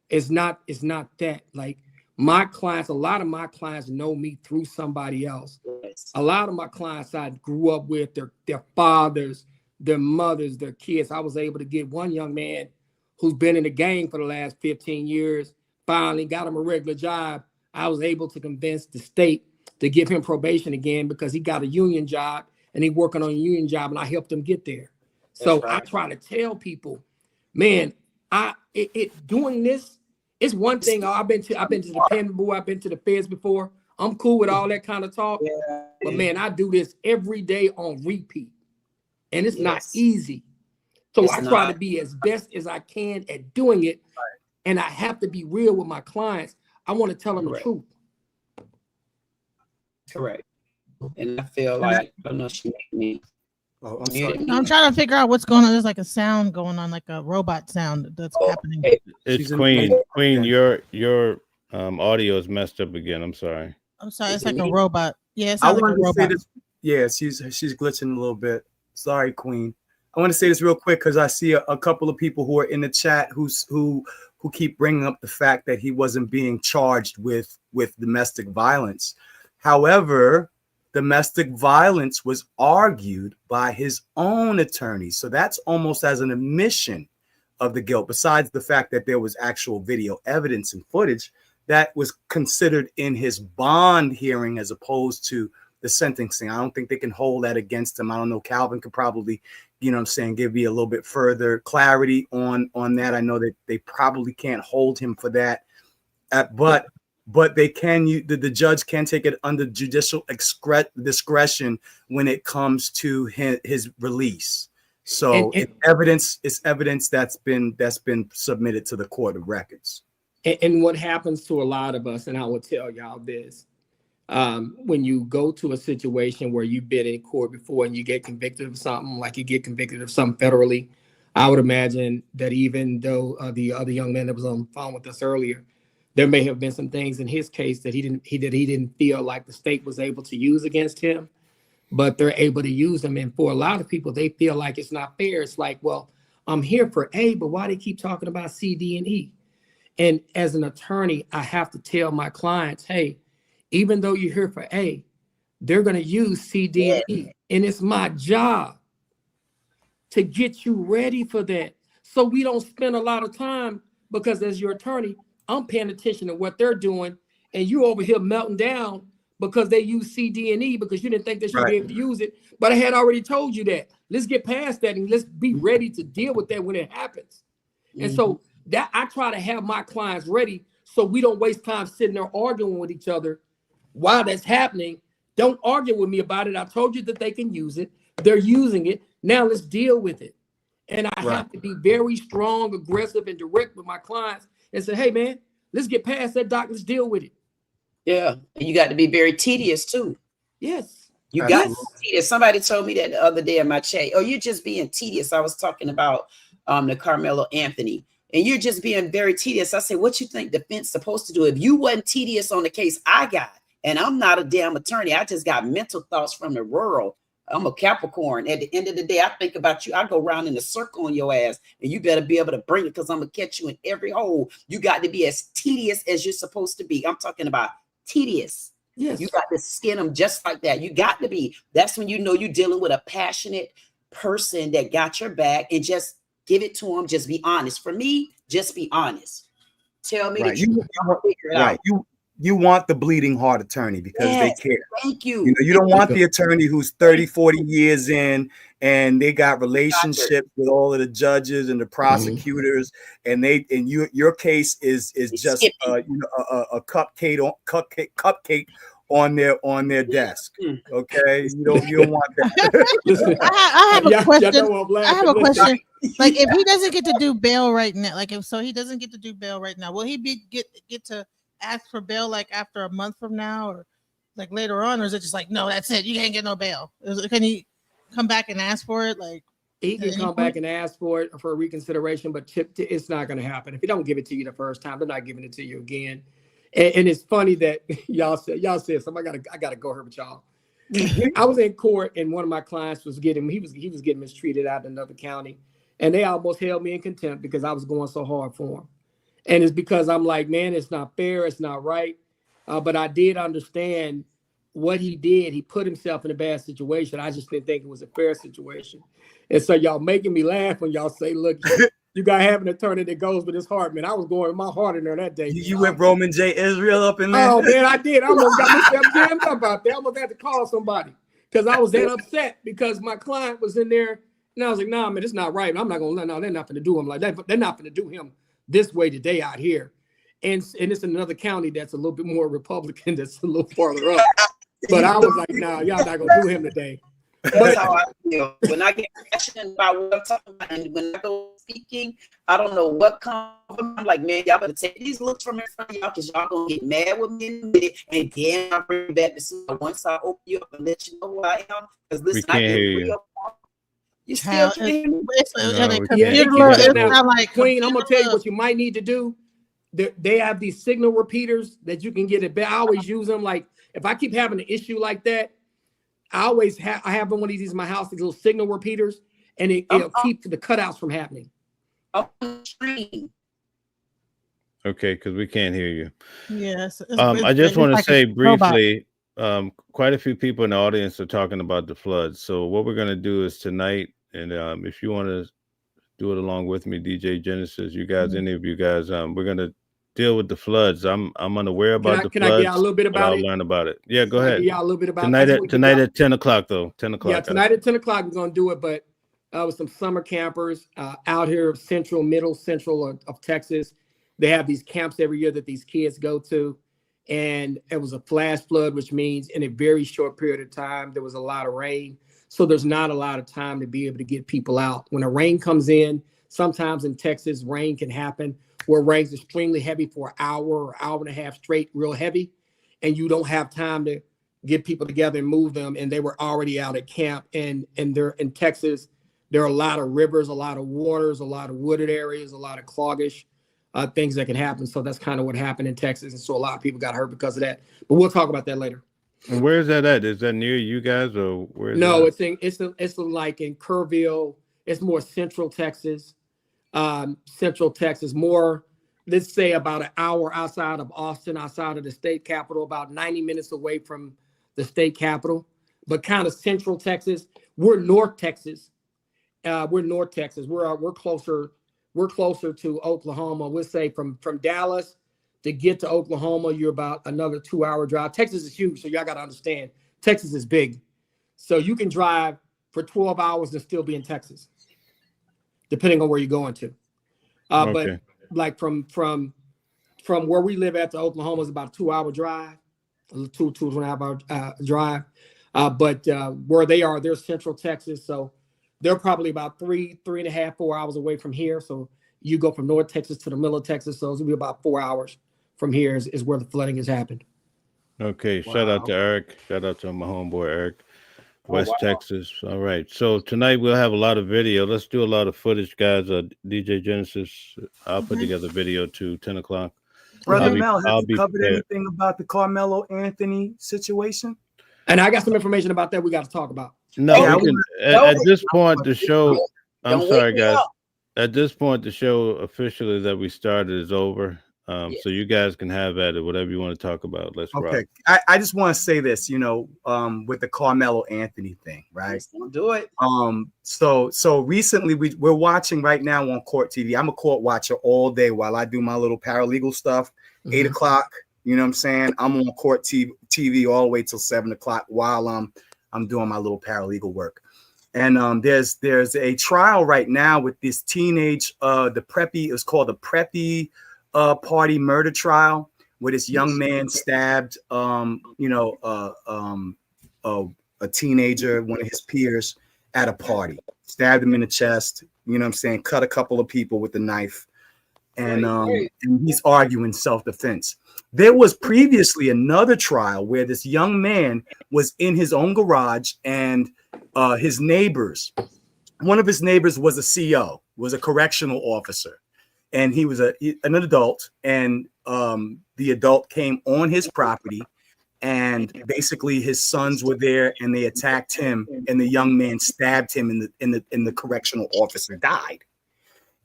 It's not that. Like, my clients, a lot of my clients know me through somebody else. Yes. A lot of my clients I grew up with, their fathers, their mothers, their kids. I was able to get one young man who's been in the game for the last 15 years, finally got him a regular job. I was able to convince the state to give him probation again because he got a union job and he's working on a union job, and I helped him get there. So right. I try to tell people, man, doing this, it's one thing. I've been to the pen board, I've been to the feds before. I'm cool with all that kind of talk. Yeah. But man, I do this every day on repeat. And it's not easy. So I try to be as best as I can at doing it. Right. And I have to be real with my clients. I want to tell them the truth. Correct. And I feel like, I don't know, she made me. Oh, I'm sorry. I'm trying to figure out what's going on. There's like a sound going on, like a robot sound that's happening. It's Queen. Your audio is messed up again. I'm sorry. It's like a robot. Yeah, I wanted to say this. Yeah, she's glitching a little bit. Sorry, Queen. I want to say this real quick because I see a couple of people who are in the chat who keep bringing up the fact that he wasn't being charged with domestic violence. However, domestic violence was argued by his own attorney. So that's almost as an admission of the guilt, besides the fact that there was actual video evidence and footage that was considered in his bond hearing as opposed to the sentencing. I don't think they can hold that against him. I don't know. Calvin could probably, give me a little bit further clarity on that. I know that they probably can't hold him for that. But but they can the judge can take it under judicial discretion when it comes to his release. So it's evidence that's been submitted to the court of records. And what happens to a lot of us, and I will tell y'all this, when you go to a situation where you've been in court before and you get convicted of something, like you get convicted of something federally, I would imagine that even though the other young man that was on the phone with us earlier, there may have been some things in his case that he didn't feel like the state was able to use against him, but they're able to use them. And for a lot of people, they feel like it's not fair. It's like, well, I'm here for A, but why they keep talking about C, D, and E? And as an attorney, I have to tell my clients, hey, even though you're here for A, they're going to use C, D, and E. And it's my job to get you ready for that. So we don't spend a lot of time, because as your attorney, I'm paying attention to what they're doing, and you over here melting down because they use C, D, and E because you didn't think they should be able to use it. But I had already told you that. Let's get past that and let's be ready to deal with that when it happens. Mm-hmm. And so that I try to have my clients ready so we don't waste time sitting there arguing with each other while that's happening. Don't argue with me about it. I told you that they can use it. They're using it. Now let's deal with it. And I have to be very strong, aggressive, and direct with my clients and say, hey, man, let's get past that, doc. Let's deal with it. Yeah. And you got to be very tedious, too. Yes. You got to be tedious. Somebody told me that the other day in my chat, oh, you're just being tedious. I was talking about the Carmelo Anthony, and you're just being very tedious. I said, what you think defense supposed to do? If you wasn't tedious on the case I got, and I'm not a damn attorney, I just got mental thoughts from the rural. I'm a Capricorn. At the end of the day, I think about you. I go around in a circle on your ass, and you better be able to bring it because I'm going to catch you in every hole. You got to be as tedious as you're supposed to be. I'm talking about tedious. Yes. You got to skin them just like that. You got to be. That's when you know you're dealing with a passionate person that got your back, and just give it to them. Just be honest. For me, just be honest. Tell me that you figure it out. You want the bleeding heart attorney because they care. Thank you. You know, you don't want the attorney who's 30, 40 years in and they got relationships with all of the judges and the prosecutors, and your case is just a cupcake on their desk. Okay, you don't want that. I have a question. Like, if he doesn't get to do bail right now, he doesn't get to do bail right now, will he get to ask for bail like after a month from now, or like later on, or is it just like, no, that's it, you can't get no bail? Can he come back and ask for it? Like, he can come back and ask for it for a reconsideration, but it's not going to happen. If he don't give it to you the first time, they're not giving it to you again. And it's funny that y'all said something. I gotta go here with y'all. I was in court and one of my clients was getting mistreated out in another county, and they almost held me in contempt because I was going so hard for him. And it's because I'm like, man, it's not fair. It's not right. But I did understand what he did. He put himself in a bad situation. I just didn't think it was a fair situation. And so y'all making me laugh when y'all say, look, you got to have an attorney that goes with his heart, man. I was going with my heart in there that day. You went Roman J. Israel up in there? Oh, man, I did. I almost got myself jammed up out there. I almost had to call somebody because I was that upset because my client was in there. And I was like, nah, man, it's not right. I'm not going to let, no, they're not going to do him like that. They're not going to do him this way today out here. And it's in another county that's a little bit more Republican, that's a little farther up. But I was like, nah, y'all not gonna do him today. That's how I feel. When I get passionate about what I'm talking about, and when I go speaking, I don't know what comes. I'm like, man, y'all better take these looks from in front of y'all because y'all gonna get mad with me in a minute, and then I'll bring back to see once I open you up and let you know who I am. Because listen, I get real. You still can't hear me? Queen, I'm gonna tell you what you might need to do. They have these signal repeaters that you can get it. I always use them. Like if I keep having an issue like that, I have one of these in my house, these little signal repeaters, and it'll keep the cutouts from happening. Okay, because we can't hear you. Yes. I just want to say briefly, quite a few people in the audience are talking about the floods. So what we're going to do is tonight, and if you want to do it along with me, DJ Genesis, you guys, any of you guys, we're going to deal with the floods. I'm unaware about the floods. Can I get a little bit about it? I'll learn about it. Yeah, go ahead. Yeah, a little bit about tonight at 10 o'clock though. 10 o'clock. Yeah, tonight at 10 o'clock we're gonna do it. But with some summer campers out here, middle central of Texas, they have these camps every year that these kids go to, and it was a flash flood, which means in a very short period of time, there was a lot of rain. So there's not a lot of time to be able to get people out. When the rain comes in, sometimes in Texas, rain can happen where rain's extremely heavy for an hour or hour and a half straight, real heavy, and you don't have time to get people together and move them. And they were already out at camp. And they're in Texas, there are a lot of rivers, a lot of waters, a lot of wooded areas, a lot of cloggish things that can happen. So that's kind of what happened in Texas. And so a lot of people got hurt because of that. But we'll talk about that later. And where is that at? Is that near you guys, or where? No, it's like in Kerrville. It's more central Texas. More, let's say about an hour outside of Austin, outside of the state capital, about 90 minutes away from the state capital, but kind of central Texas. We're North Texas. We're closer to Oklahoma. We'll say from Dallas to get to Oklahoma, you're about another 2-hour drive. Texas is huge, so y'all got to understand, Texas is big. So you can drive for 12 hours and still be in Texas, depending on where you're going to. Okay. But like from where we live at to Oklahoma is about a 2-hour drive, 2.5 hour drive. But where they are, they're central Texas. So they're probably about 3.5, 4 hours away from here. So you go from North Texas to the middle of Texas. So it's gonna be about 4 hours from here is where the flooding has happened. Okay. Shout out to Eric. Shout out to my homeboy Eric. West Texas. All right. So tonight we'll have a lot of video. Let's do a lot of footage, guys. DJ Genesis, I'll put together video too, 10 o'clock. Brother Mel, have you covered anything about the Carmelo Anthony situation? And I got some information about that we got to talk about. No, at this point, the show, I'm sorry, guys. At this point, the show officially that we started is over. So you guys can have at it, whatever you want to talk about. Let's rock. I just want to say this, with the Carmelo Anthony thing, right? Do it. So recently we're watching right now on Court TV. I'm a court watcher all day while I do my little paralegal stuff. 8 o'clock, you know what I'm saying? I'm on Court TV all the way till 7 o'clock while I'm doing my little paralegal work. And there's a trial right now with this teenage it's called the Preppy party murder trial, where this young man stabbed a teenager, one of his peers, at a party, stabbed him in the chest, you know what I'm saying, cut a couple of people with a knife, and he's arguing self-defense. There was previously another trial where this young man was in his own garage, and his neighbors, one of his neighbors was a CO, was a correctional officer. And he was an adult, and the adult came on his property, and basically his sons were there, and they attacked him, and the young man stabbed him, and the correctional officer died.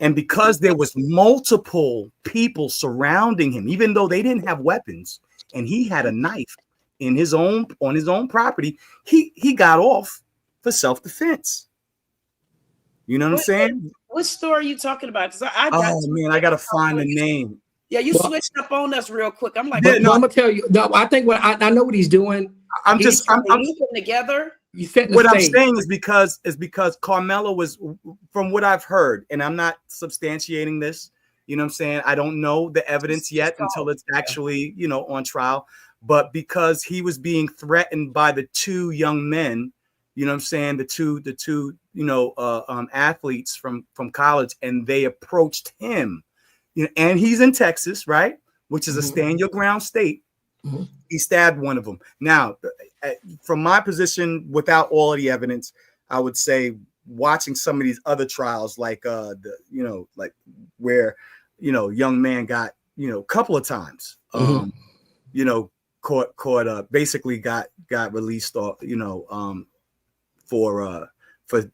And because there was multiple people surrounding him, even though they didn't have weapons, and he had a knife on his own property, he got off for self-defense. You know what I'm saying? What story are you talking about? I gotta find the name. Yeah, you switched up on us real quick. I'm like, I'm gonna tell you. No, I think I know what he's doing. I'm putting together. What I'm saying is because Carmelo was, from what I've heard, and I'm not substantiating this. You know what I'm saying? I don't know the evidence yet until it's actually on trial. But because he was being threatened by the two young men, you know what I'm saying, the two athletes from college, and they approached him, and he's in Texas, right, which is a stand your ground state. He stabbed one of them. Now, from my position, without all of the evidence, I would say watching some of these other trials, like where young man got a couple of times, caught basically got released off, for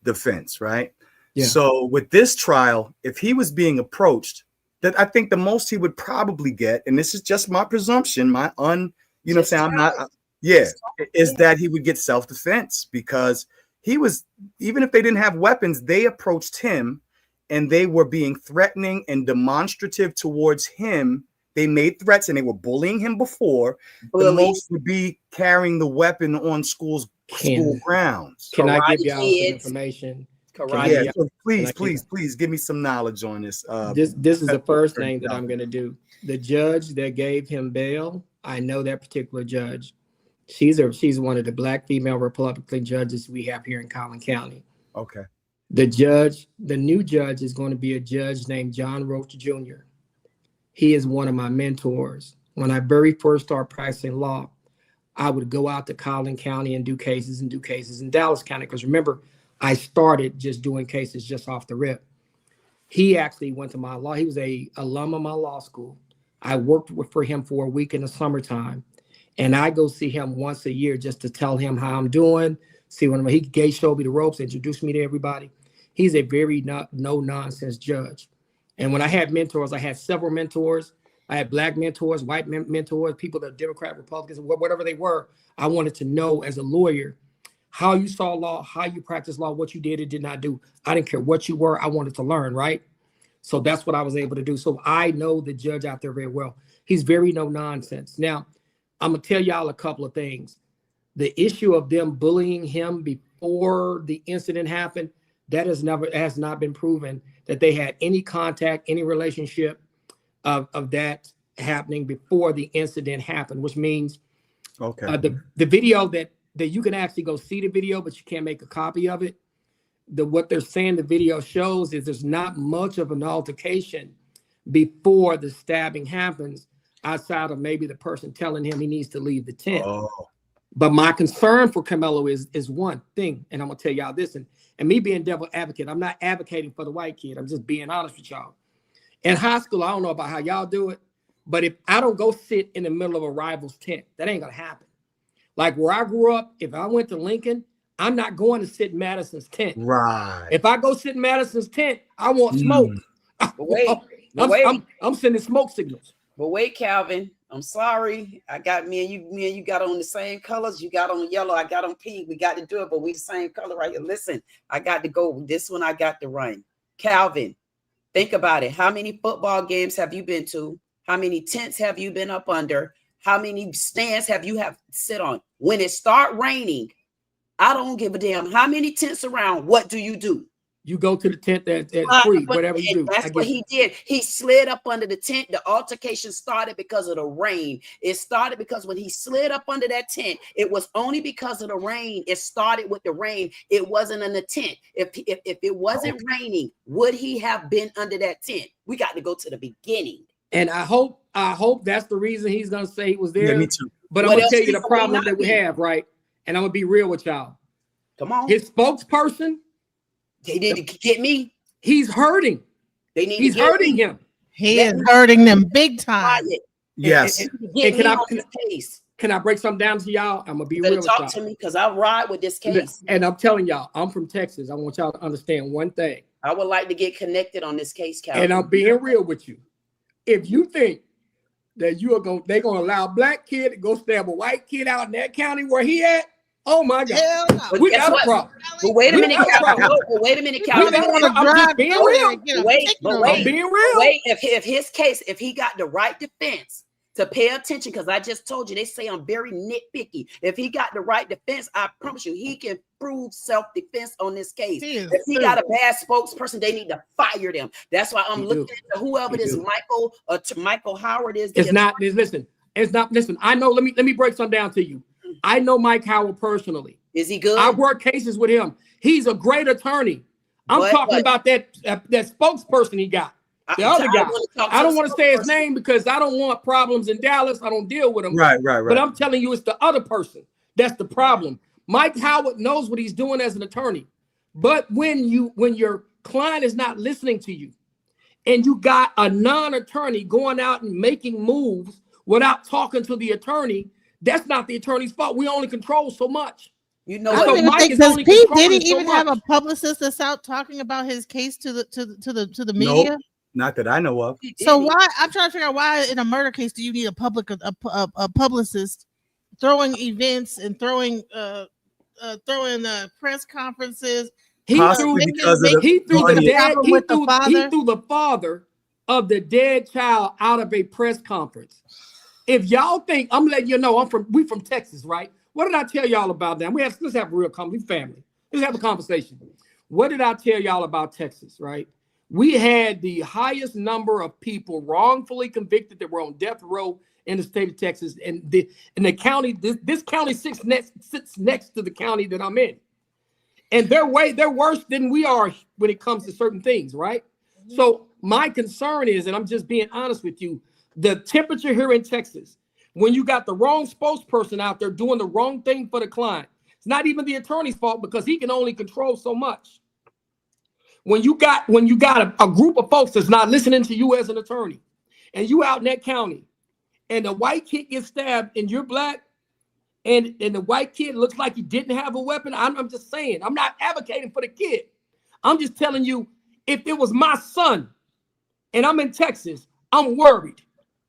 defense, right? Yeah. So with this trial, if he was being approached, that I think the most he would probably get, and this is just my presumption, is that he would get self-defense, because he was, even if they didn't have weapons, they approached him and they were being threatening and demonstrative towards him. They made threats and they were bullying him before. The most would be carrying the weapon on school grounds. Can I give y'all some information? Yeah, so please give me some knowledge on this. This is the first thing that I'm going to do. The judge that gave him bail I know that particular judge. She's one of the black female Republican judges we have here in Collin County. Okay. The new judge is going to be a judge named John Roach Jr. He is one of my mentors. When I very first started practicing law, I would go out to Collin County and do cases in Dallas County. Because remember, I started just doing cases just off the rip. He actually went to my law. He was a alum of my law school. I worked for him for a week in the summertime. And I go see him once a year just to tell him how I'm doing. See when he showed me the ropes, introduced me to everybody. He's a very no nonsense judge. And when I had mentors, I had several mentors. I had black mentors, white mentors, people that are Democrat, Republicans, whatever they were. I wanted to know as a lawyer how you saw law, how you practice law, what you did and did not do. I didn't care what you were. I wanted to learn, right? So that's what I was able to do. So I know the judge out there very well. He's very no nonsense. Now, I'm going to tell y'all a couple of things. The issue of them bullying him before the incident happened, that has not been proven that they had any contact, any relationship of that happening before the incident happened, which means the video that you can actually go see the video, but you can't make a copy of it. What they're saying the video shows is there's not much of an altercation before the stabbing happens, outside of maybe the person telling him he needs to leave the tent. But my concern for Carmelo is one thing, and I'm gonna tell y'all this, and me being devil advocate, I'm not advocating for the white kid. I'm just being honest with y'all. In high school, I don't know about how y'all do it, but if I don't go sit in the middle of a rival's tent, that ain't gonna happen. Like where I grew up, if I went to Lincoln, I'm not going to sit in Madison's tent. Right. If I go sit in Madison's tent, I want smoke. I'm sending smoke signals. But wait, Calvin, I'm sorry. I got me and you got on the same colors. You got on yellow. I got on pink. We got to do it, but we the same color right here. Listen, I got to go. This one I got to run. Calvin, think about it. How many football games have you been to? How many tents have you been up under? How many stands have you sit on? When it start raining, I don't give a damn how many tents around. What do? You go to the tent that's free, whatever you do. That's what he did. He slid up under the tent. The altercation started because of the rain. It started because when he slid up under that tent, it was only because of the rain. It started with the rain. It wasn't in the tent. If it wasn't raining, would he have been under that tent? We got to go to the beginning. And I hope that's the reason he's gonna say he was there. Yeah, me too. But I'm gonna tell you the problem that we have, right? And I'm gonna be real with y'all. Come on. His spokesperson. They need to get me. He's hurting. He's hurting him. He is hurting them big time. Yes. And can I break something down to y'all? I'm gonna be real with y'all. Talk to me because I ride with this case. And I'm telling y'all, I'm from Texas. I want y'all to understand one thing. I would like to get connected on this case, Calvin. And I'm being real with you. If you think that they're gonna allow a black kid to go stab a white kid out in that county where he at, oh my God, we got a problem. But wait a minute, Calvin. Wait a minute, Calvin. I'm being real. Wait, I'm being real. Wait, if his case, if he got the right defense to pay attention, because I just told you, they say I'm very nitpicky. If he got the right defense, I promise you, he can prove self-defense on this case. If he got a bad spokesperson, they need to fire them. That's why I'm looking at whoever this Michael Howard is. It's not. Listen. I know. Let me break something down to you. I know Mike Howard personally. Is he good? I work cases with him. He's a great attorney. I'm talking about that spokesperson he got. The other guy. I don't want to say his name because I don't want problems in Dallas. I don't deal with him. Right. But I'm telling you, it's the other person. That's the problem. Mike Howard knows what he's doing as an attorney. But when your client is not listening to you and you got a non-attorney going out and making moves without talking to the attorney, that's not the attorney's fault. We only control so much. You know, does Pete Diddy even have a publicist that's out talking about his case to the media? Nope, not that I know of. So why? I'm trying to figure out why in a murder case do you need a publicist throwing events and throwing press conferences? He threw the father of the dead child out of a press conference. If y'all think, I'm letting you know, we from Texas, right? What did I tell y'all about that? Let's have a real family. Let's have a conversation. What did I tell y'all about Texas, right? we had the highest number of people wrongfully convicted that were on death row in the state of Texas, and the county, this county sits next to the county that I'm in, and they're worse than we are when it comes to certain things, right? So my concern is, and I'm just being honest with you, the temperature here in Texas, when you got the wrong spokesperson out there doing the wrong thing for the client, it's not even the attorney's fault because he can only control so much. When you got a group of folks that's not listening to you as an attorney, and you out in that county, and the white kid gets stabbed, and you're black, and the white kid looks like he didn't have a weapon. I'm just saying, I'm not advocating for the kid. I'm just telling you, if it was my son, and I'm in Texas, I'm worried.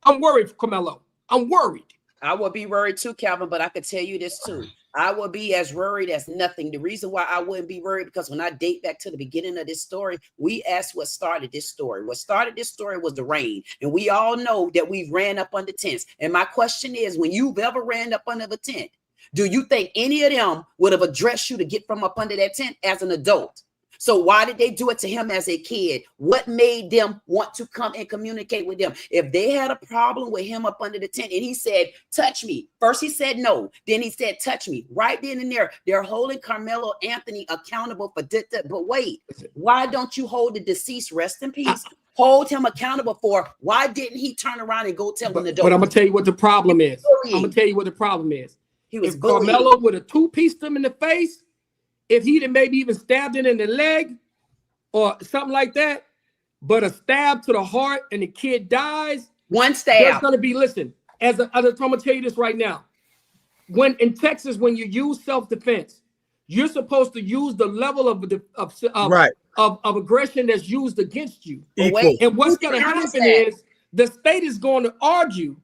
I'm worried for Carmelo. I'm worried. I would be worried too, Calvin, but I could tell you this too. I would be as worried as nothing. The reason why I wouldn't be worried, because when I date back to the beginning of this story, we asked what started this story. What started this story was the rain. And we all know that we've ran up under tents. And my question is, when you've ever ran up under the tent, do you think any of them would have addressed you to get from up under that tent as an adult? So why did they do it to him as a kid? What made them want to come and communicate with them? If they had a problem with him up under the tent and he said, touch me. First he said no. Then he said, touch me. Right then and there, they're holding Carmelo Anthony accountable for that. But wait, why don't you hold the deceased, rest in peace, hold him accountable for why didn't he turn around and go tell him the door? But I'm going to tell you what the problem is. I'm going to tell you what the problem is. If Carmelo would have two-pieced him in the face, if he'd have maybe even stabbed him in the leg or something like that, but a stab to the heart and the kid dies, one stab. There's going to be, listen, I'm going to tell you this right now. When in Texas, when you use self-defense, you're supposed to use the level of aggression that's used against you. And what's going to happen is the state is going to argue,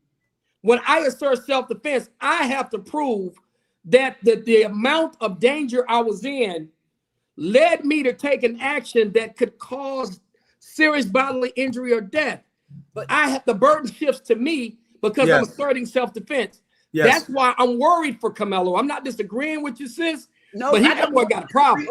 when I assert self-defense, I have to prove that the amount of danger I was in led me to take an action that could cause serious bodily injury or death. But the burden shifts to me because I'm asserting self-defense. That's why I'm worried for Carmelo. I'm not disagreeing with you, sis. No, but that boy got a problem.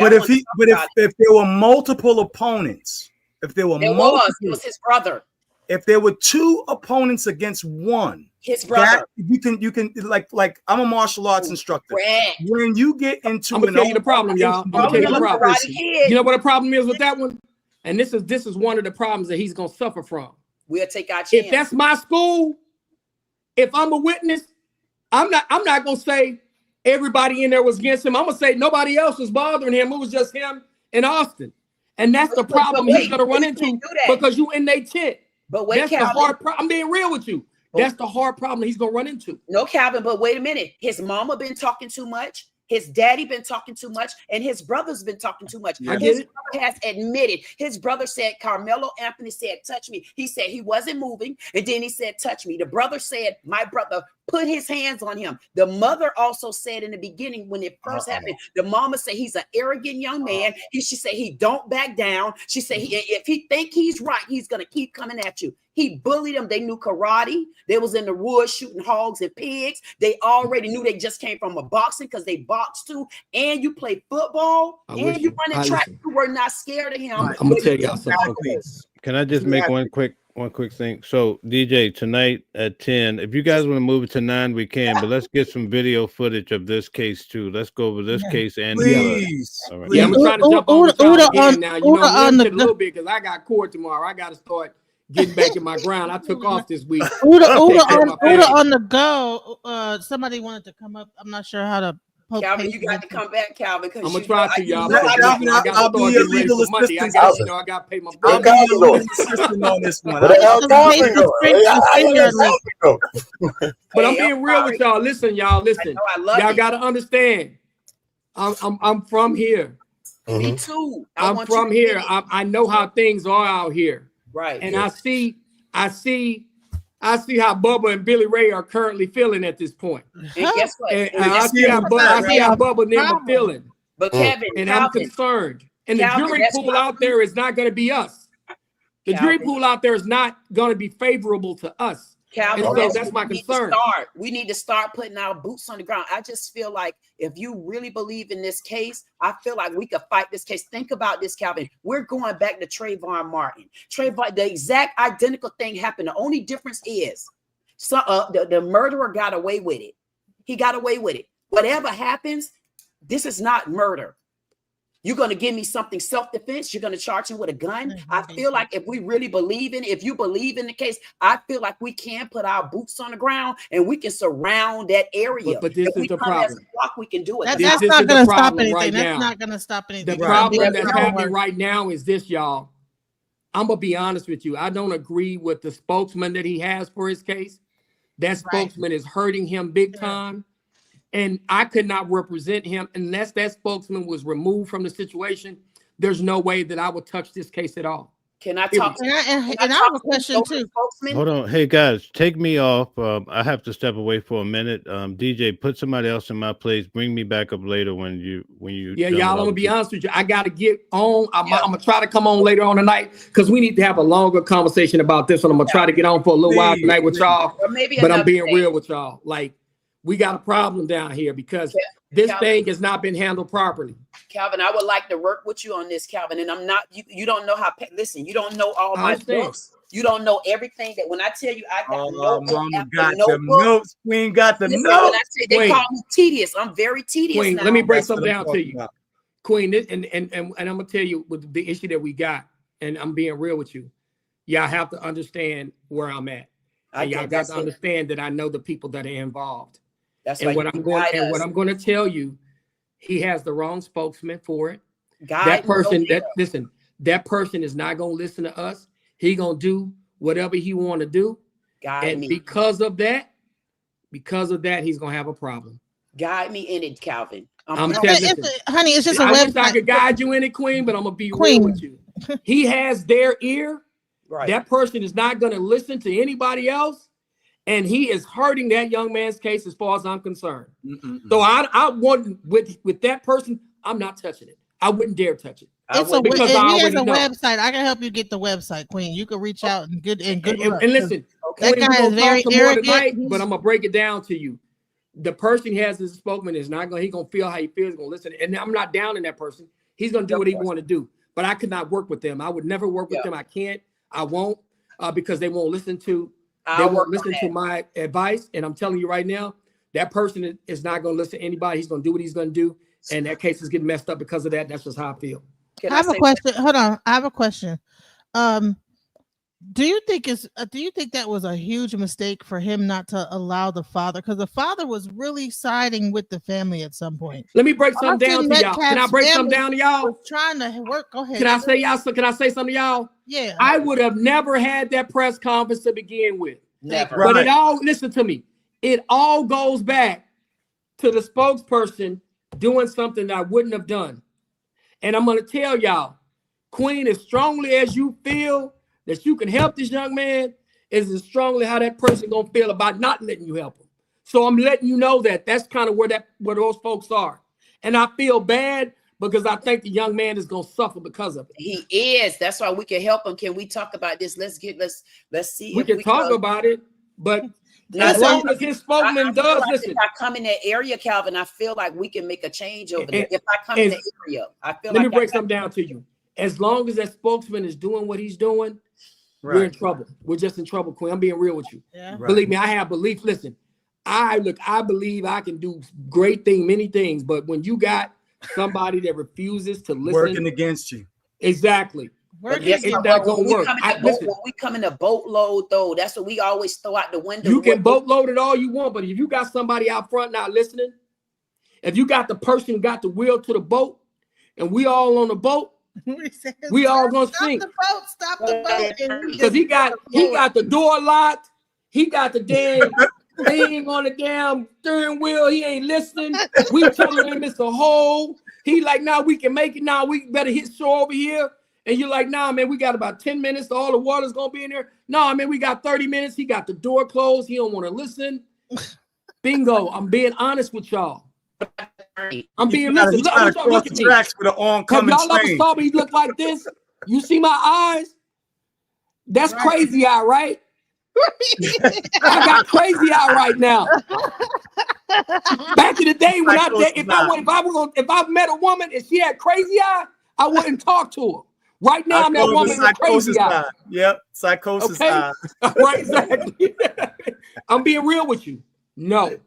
But if there were multiple opponents, it was his brother. If there were two opponents against one, his brother, you can like I'm a martial arts instructor. When you get into, I'm gonna tell you the problem, y'all. I'm gonna tell you the problem. You know what the problem is with that one? And this is one of the problems that he's gonna suffer from. We'll take our chance. If that's my school, if I'm a witness, I'm not gonna say everybody in there was against him. I'm gonna say nobody else was bothering him. It was just him and Austin. And that's the problem he's gonna run into because you in their tent. But wait, that's Calvin, the hard problem. I'm being real with you. That's the hard problem he's gonna run into. No, Calvin, but wait a minute. His mama been talking too much. His daddy been talking too much, and his brother's been talking too much. His brother has admitted. His brother said, Carmelo Anthony said, touch me. He said he wasn't moving, and then he said, touch me. The brother said, my brother put his hands on him. The mother also said in the beginning when it first happened, the mama said he's an arrogant young man. She said he don't back down. She said if he think he's right, he's gonna keep coming at you. He bullied them. They knew karate. They was in the woods shooting hogs and pigs. They already knew they just came from a boxing because they boxed too. And you play football and you running track. You were not scared of him. Right, I'm gonna tell y'all something. Can I just make one quick thing? So DJ, tonight at 10, if you guys want to move it to 9, we can, but let's get some video footage of this case too. Let's go over this case and please. All right. Yeah, I'm trying to jump on now. You know, I'm a little bit because I got court tomorrow. I got to start getting back in my ground. I took off this week. Uda on the go. Somebody wanted to come up. I'm not sure how to. Calvin, you got to come back, Calvin. I'm gonna try to, y'all. I'll be your legal assistant. I got to pay my I'll be your legal assistant on this one. But I'm being real with y'all. Listen, y'all. Listen. Y'all got to understand. I'm from here. Me too. I'm from here. I know how things are out here. Right. And I see how Bubba and Billy Ray are currently feeling at this point. And guess what? And I see how Bubba and them are feeling. But Kevin, and I'm concerned. And the jury pool out there is not going to be us. The jury pool out there is not going to be favorable to us. Calvin, And so that's my concern. We need to start putting our boots on the ground. I just feel like if you really believe in this case, I feel like we could fight this case. Think about this, Calvin. We're going back to Trayvon Martin. Trayvon, the exact identical thing happened. The only difference is the murderer got away with it. He got away with it. Whatever happens, this is not murder. You're going to give me something self-defense. You're going to charge him with a gun. I feel like if we really believe in, if you believe in the case, I feel like we can put our boots on the ground and we can surround that area. But this is the problem. We can do it. That's not going to stop anything. That's not going to stop anything. The problem that's happening right now is this, y'all. I'm going to be honest with you. I don't agree with the spokesman that he has for his case. That spokesman is hurting him big time. And I could not represent him unless that spokesman was removed from the situation. There's no way that I would touch this case at all. Can I talk? And I have a question too. Hold on. Hey, guys, take me off. I have to step away for a minute. DJ, put somebody else in my place. Bring me back up later when you. Yeah, y'all, I'm going to be honest with you. I got to get on. I'm going to try to come on later on tonight because we need to have a longer conversation about this one. I'm going to try to get on for a little while tonight with y'all. But I'm being real with y'all. Like, we got a problem down here because this thing has not been handled properly. Calvin, I would like to work with you on this, Calvin. And I'm not, you don't know how, listen, you don't know all my books. You don't know everything that when I tell you I got the notes. Queen got the notes. When I say they call me tedious, I'm very tedious. Queen, now. Let me break something down to you. Queen, and I'm gonna tell you with the issue that we got, and I'm being real with you. Y'all have to understand where I'm at. And y'all got to understand that I know the people that are involved. That's and what I'm going to tell you, he has the wrong spokesman for it. That person is not going to listen to us. He going to do whatever he want to do. Because of that, he's going to have a problem. Guide me in it, Calvin. Honey, it's just a website. I wish I could guide you in it, Queen, but I'm going to be real with you. He has their ear. Right. That person is not going to listen to anybody else. And he is hurting that young man's case as far as I'm concerned. So I want with that person, I'm not touching it. I wouldn't dare touch it. He has a website. I can help you get the website, Queen. You can reach out and good luck. And listen, that guy is very arrogant. Tonight, but I'm gonna break it down to you. The person he has as a spokesman is not gonna. He's gonna feel how he feels. He's gonna listen. And I'm not down in that person. He's gonna do what he want to do. But I could not work with them. I would never work with them. I can't. I won't because they won't listen to. They won't listen to my advice, and I'm telling you right now, that person is not going to listen to anybody. He's going to do what he's going to do, and that case is getting messed up because of that. That's just how I feel. I have a question. Hold on, I have a question. Do you think that was a huge mistake for him not to allow the father? Because the father was really siding with the family at some point. Let me break something down to y'all. Can I break something down to y'all? Trying to work. Go ahead. Can I say something to y'all? Yeah. I would have never had that press conference to begin with. Never. But listen to me. It all goes back to the spokesperson doing something that I wouldn't have done. And I'm going to tell y'all, Queen, as strongly as you feel that you can help this young man, is as strongly how that person going to feel about not letting you help him. So I'm letting you know that that's kind of where those folks are. And I feel bad because I think the young man is going to suffer because of it. He is. That's why we can help him. Can we talk about this? Let's see. We can talk about it, but as long as his spokesman does listen. If I come in that area, Calvin, I feel like we can make a change over there. If I come in the area, I feel let me break something down to you. As long as that spokesman is doing what he's doing, we're in trouble. We're just in trouble, Queen. I'm being real with you. Yeah. Believe me, I have belief. Listen, I believe I can do great things, many things, but when you got somebody that refuses to listen, working against you, exactly. It's not gonna work. When we come in a boatload, though, that's what we always throw out the window. You can boatload it all you want, but if you got somebody out front not listening, if you got the person who got the wheel to the boat, and we all on the boat, we all gonna sink. Stop the boat. Because he got the door locked. He got the damn thing on the damn steering wheel. He ain't listening. We telling him it's a hole. He like, nah, we can make it. Nah, we better hit shore over here. And you're like, nah, man, we got about 10 minutes. All the water's gonna be in there. Nah, man, we got 30 minutes. He got the door closed. He don't want to listen. Bingo. I'm being honest with y'all. I'm being honest. Look at me. Have y'all ever saw me look like this? You see my eyes? That's crazy eye, right? I got crazy eye right now. Back in the day when if I met a woman and she had crazy eye, I wouldn't talk to her. Right now, I'm that woman with crazy eye. Yep, psychosis eye. Right, exactly. I'm being real with you. No.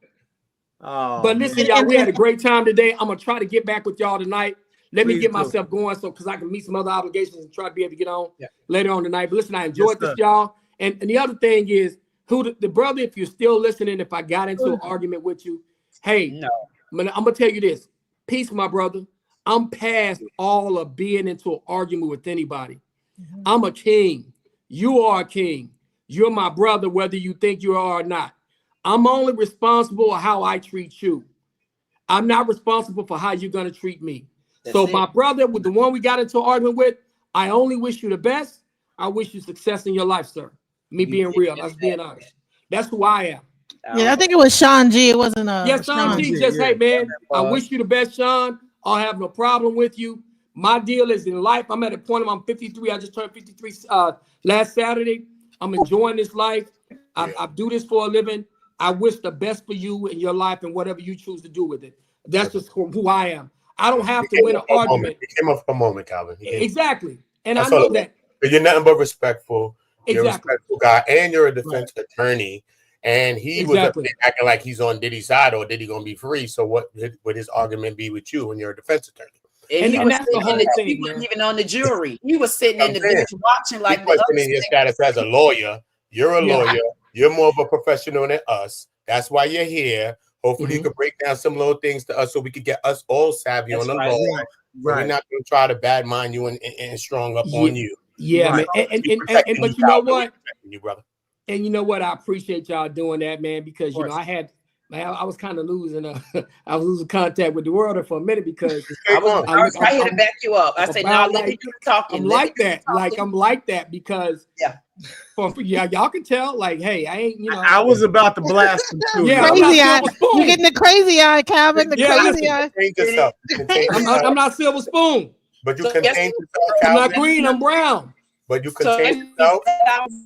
Oh, but listen, y'all, we had a great time today. I'm gonna try to get back with y'all tonight. Let me get myself going because I can meet some other obligations and try to be able to get on later on tonight. But listen, I enjoyed this, y'all. And the other thing is, the brother, if you're still listening, if I got into an argument with you, hey, I'm gonna tell you this. Peace, my brother. I'm past all of being into an argument with anybody. I'm a king. You are a king. You're my brother, whether you think you are or not. I'm only responsible for how I treat you. I'm not responsible for how you're going to treat me. My brother, with the one we got into an argument with, I only wish you the best. I wish you success in your life, sir. Me being real. Let's being honest. That's who I am. Yeah, I think it was Sean G. It wasn't Sean G. Just, hey, man, I wish you the best, Sean. I'll have no problem with you. My deal is in life. I'm at a point I'm 53. I just turned 53 last Saturday. I'm enjoying this life. I do this for a living. I wish the best for you in your life and whatever you choose to do with it. That's just who I am. I don't have to win an argument. It came up for a moment, Calvin. Exactly. And I know that. But you're nothing but respectful. You're a respectful guy, and you're a defense attorney. And he was acting like he's on Diddy's side, or Diddy gonna be free. So what would his argument be with you when you're a defense attorney? And that's the whole thing. He wasn't even on the jury. He was sitting in the bench watching like the questioning his status as a lawyer. You're a lawyer. You're more of a professional than us. That's why you're here. Hopefully, you could break down some little things to us so we could get us all savvy on the law. Right. We're not going to try to bad mind you and strong up on you. Yeah, man. And but you know what? You, brother. And you know what? I appreciate y'all doing that, man, because you know I was kind of losing I was losing contact with the world for a minute because I was right here to back you up. I said, no, let me keep talking. I'm like that because y'all can tell, like, hey, I ain't, I was about to blast him too. Yeah, crazy eye. You're getting the crazy eye, Calvin. The crazy eye. I'm not silver spoon. But you contain yourself. I'm not green, I'm brown. But you contain yourself.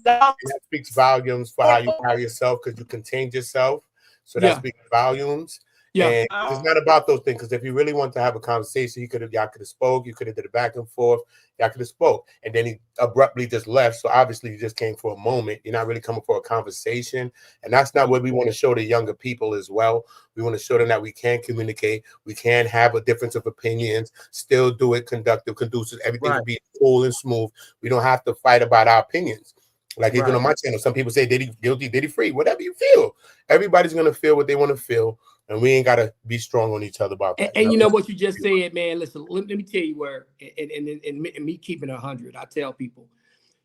That speaks volumes for how you carry yourself because you contained yourself. So that speaks volumes. Yeah. And it's not about those things. Because if you really want to have a conversation, y'all could have spoke. You could have did a back and forth. Y'all could have spoke. And then he abruptly just left. So obviously you just came for a moment. You're not really coming for a conversation. And that's not what we want to show the younger people as well. We want to show them that we can communicate. We can have a difference of opinions, still do it conducive. Everything will be cool and smooth. We don't have to fight about our opinions. Like even on my channel, some people say Diddy guilty, Diddy free, whatever you feel. Everybody's going to feel what they want to feel. And we ain't got to be strong on each other about that. And you know what you just said, man, listen, let me tell you where, and me keeping 100, I tell people,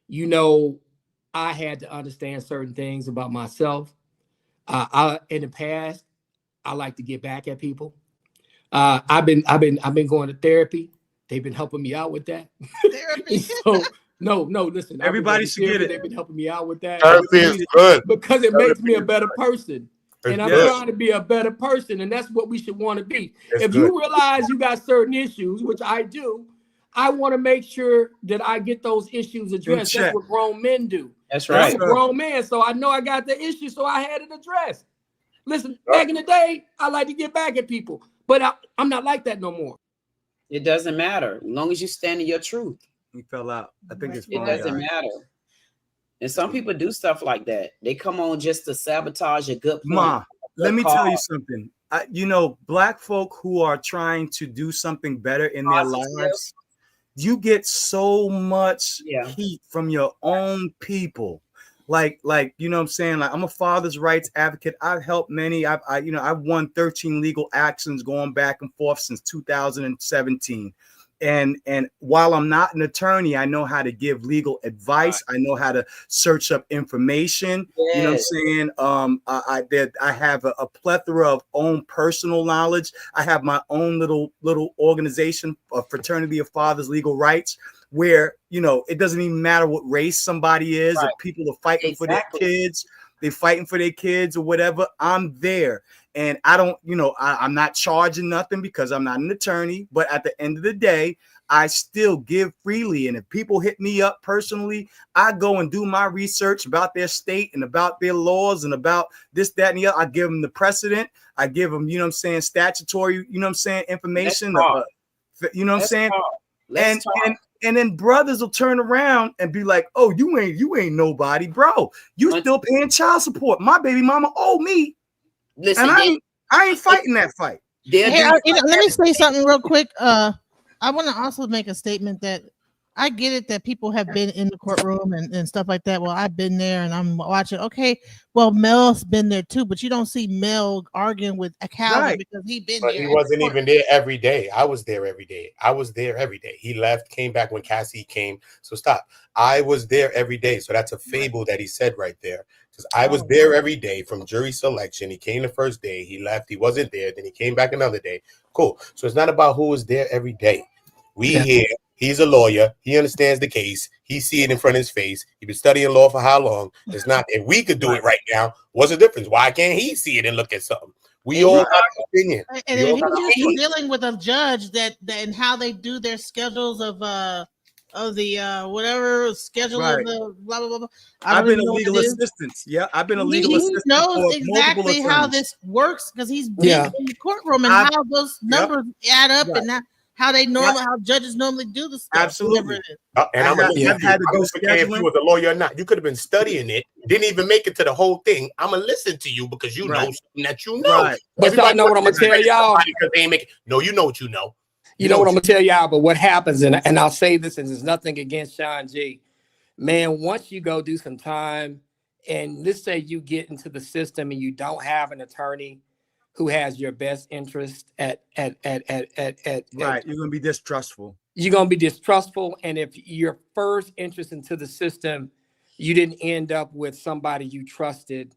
you know, I had to understand certain things about myself. In the past, I like to get back at people. I've been going to therapy. They've been helping me out with that. Therapy. So, no, listen. Everybody should get it. They've been helping me out with that. Therapy is good. Because it makes me a better person. And I'm trying to be a better person, and that's what we should want to be. If you realize you got certain issues, which I do, I want to make sure that I get those issues addressed. That's what grown men do. That's right. I'm a grown man, so I know I got the issue, so I had it addressed. Listen, back in the day, I like to get back at people, but I'm not like that no more. It doesn't matter as long as you stand in your truth. He fell out. I think it's fine. It doesn't matter. And some people do stuff like that. They come on just to sabotage a good point. Ma, let me tell you something. You know, black folk who are trying to do something better in their lives, you get so much heat from your own people. Like, you know what I'm saying? Like, I'm a father's rights advocate. I've helped many. I've won 13 legal actions going back and forth since 2017. And while I'm not an attorney, I know how to give legal advice. I know how to search up information. Yes. You know what I'm saying? I have a plethora of own personal knowledge. I have my own little organization, a fraternity of fathers legal rights, where, you know, it doesn't even matter what race somebody is. If people are fighting for their kids, they're fighting for their kids or whatever, I'm there. And I don't, you know, I'm not charging nothing because I'm not an attorney. But at the end of the day, I still give freely. And if people hit me up personally, I go and do my research about their state and about their laws and about this, that, and the other. I give them the precedent. I give them, you know what I'm saying, statutory, you know what I'm saying, information. You know what I'm saying? And then brothers will turn around and be like, "Oh, you ain't nobody, bro. You still paying child support. My baby mama owe me." Listen, and I ain't fighting that fight. Hey, let me say something real quick. I want to also make a statement that I get it that people have been in the courtroom and stuff like that. Well, I've been there and I'm watching. Okay, well, Mel's been there too, but you don't see Mel arguing with a Calvin because he been there. He wasn't even there every day. I was there every day. I was there every day. He left, came back when Cassie came. So stop. I was there every day. So that's a fable that he said right there. Because I was there every day from jury selection. He came the first day. He left. He wasn't there. Then he came back another day. Cool. So it's not about who was there every day. We here. He's a lawyer. He understands the case. He see it in front of his face. He's been studying law for how long? It's not. If we could do it right now, what's the difference? Why can't he see it and look at something? We all have an opinion. And he was just dealing with a judge that and how they do their schedules of the whatever schedule of the blah blah blah. I've been a legal assistant. Yeah, I've been a legal assistant. He knows exactly how this works because he's been in the courtroom and how those numbers add up and how they how judges normally do the stuff. Absolutely. And I'm had to do if you was a lawyer or not. You could have been studying it, didn't even make it to the whole thing. I'm gonna listen to you because you know something that you know. Right. But y'all know what I'm gonna tell y'all. Because they ain't make it. No, you know what you know. You know what I'm gonna tell y'all, but what happens, and I'll say this, and there's nothing against Sean G. Man, once you go do some time, and let's say you get into the system and you don't have an attorney who has your best interest at you're gonna be distrustful. You're gonna be distrustful, and if your first interest into the system, you didn't end up with somebody you trusted,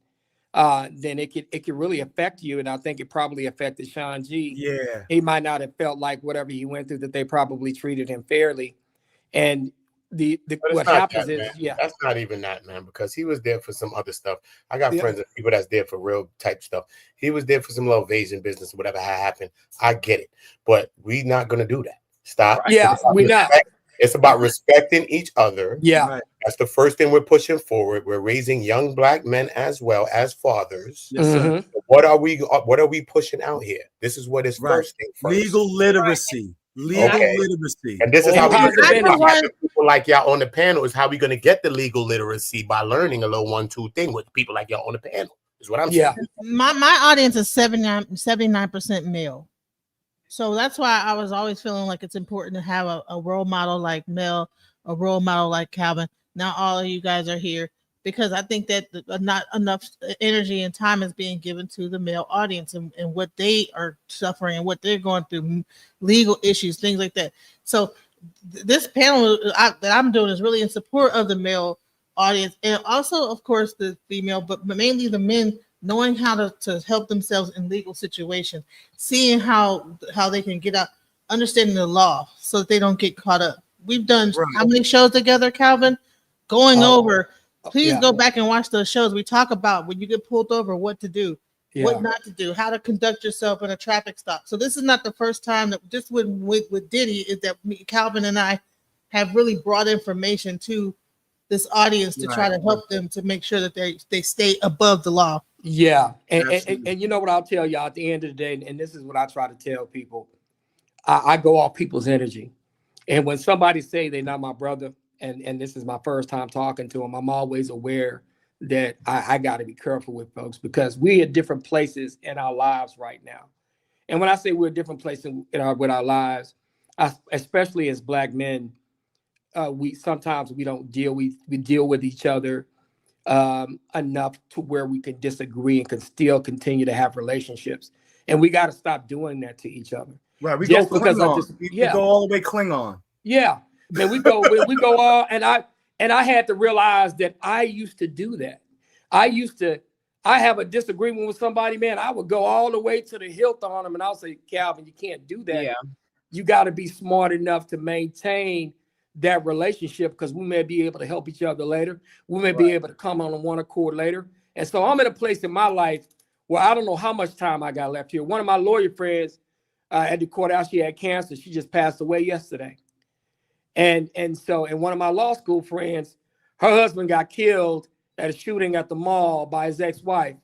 then it could really affect you. And I think it probably affected Sean G. Yeah, he might not have felt like whatever he went through that they probably treated him fairly, and what happens is that's not even that, man, because he was there for some other stuff. I got friends of people that's there for real type stuff. He was there for some little evasion business or whatever had happened. I get it, but we're not gonna do that. Stop. Yeah, we're not. It's about respecting each other. Yeah, that's the first thing we're pushing forward. We're raising young black men as well as fathers. Yes, sir. What are we pushing out here? This is what is first thing first. Legal literacy. Legal literacy. And this is how people like y'all on the panel is how we're going to get the legal literacy by learning a little 1-2 thing with people like y'all on the panel is what I'm saying. My audience is 79% male. So that's why I was always feeling like it's important to have a role model like Mel, a role model like Calvin. Now all of you guys are here because I think that not enough energy and time is being given to the male audience and what they are suffering and what they're going through, legal issues, things like that. So this panel that I'm doing is really in support of the male audience and also, of course, the female, but mainly the men knowing how to help themselves in legal situations, seeing how they can get out, understanding the law so that they don't get caught up. We've done how many shows together, Calvin? Going over. Please go back and watch those shows. We talk about when you get pulled over, what to do, what not to do, how to conduct yourself in a traffic stop. So this is not the first time that just with Diddy is that Calvin and I have really brought information to this audience to try to help them to make sure that they stay above the law. Yeah. And you know what I'll tell y'all at the end of the day, and this is what I try to tell people. I go off people's energy. And when somebody say they're not my brother, and this is my first time talking to them, I'm always aware that I got to be careful with folks because we're at different places in our lives right now. And when I say we're at different places with our lives, especially as black men, we don't deal with each other enough to where we can disagree and can still continue to have relationships. And we got to stop doing that to each other. Right. We go Klingon. We go all the way Klingon. Yeah. Man, we go all, and I had to realize that I used to do that. I have a disagreement with somebody, man. I would go all the way to the hilt on them, and I'll say, Calvin, you can't do that. Yeah. You got to be smart enough to maintain that relationship because we may be able to help each other later. We may be able to come on one accord later. And so I'm in a place in my life where I don't know how much time I got left here. One of my lawyer friends at the courthouse, she had cancer. She just passed away yesterday. And one of my law school friends, her husband got killed at a shooting at the mall by his ex-wife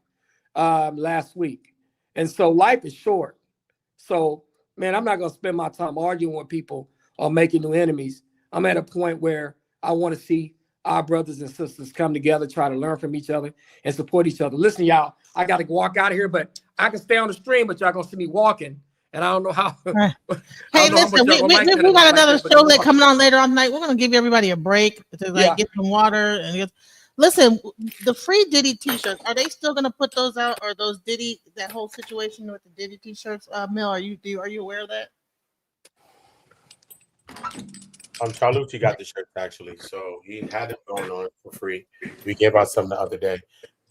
last week. And so life is short. So, man, I'm not going to spend my time arguing with people or making new enemies. I'm at a point where I want to see our brothers and sisters come together, try to learn from each other and support each other. Listen, y'all, I got to walk out of here, but I can stay on the stream, but y'all going to see me walking. And I don't know how. Right. Hey, listen, we got another show that coming on later on tonight. We're going to give everybody a break to get some water and get. Listen, the free Diddy t-shirts, are they still going to put those out, or those Diddy, that whole situation with the Diddy t-shirts? Mel, are you aware of that? Charlucci got the shirts actually, so he had them going on for free. We gave out some the other day,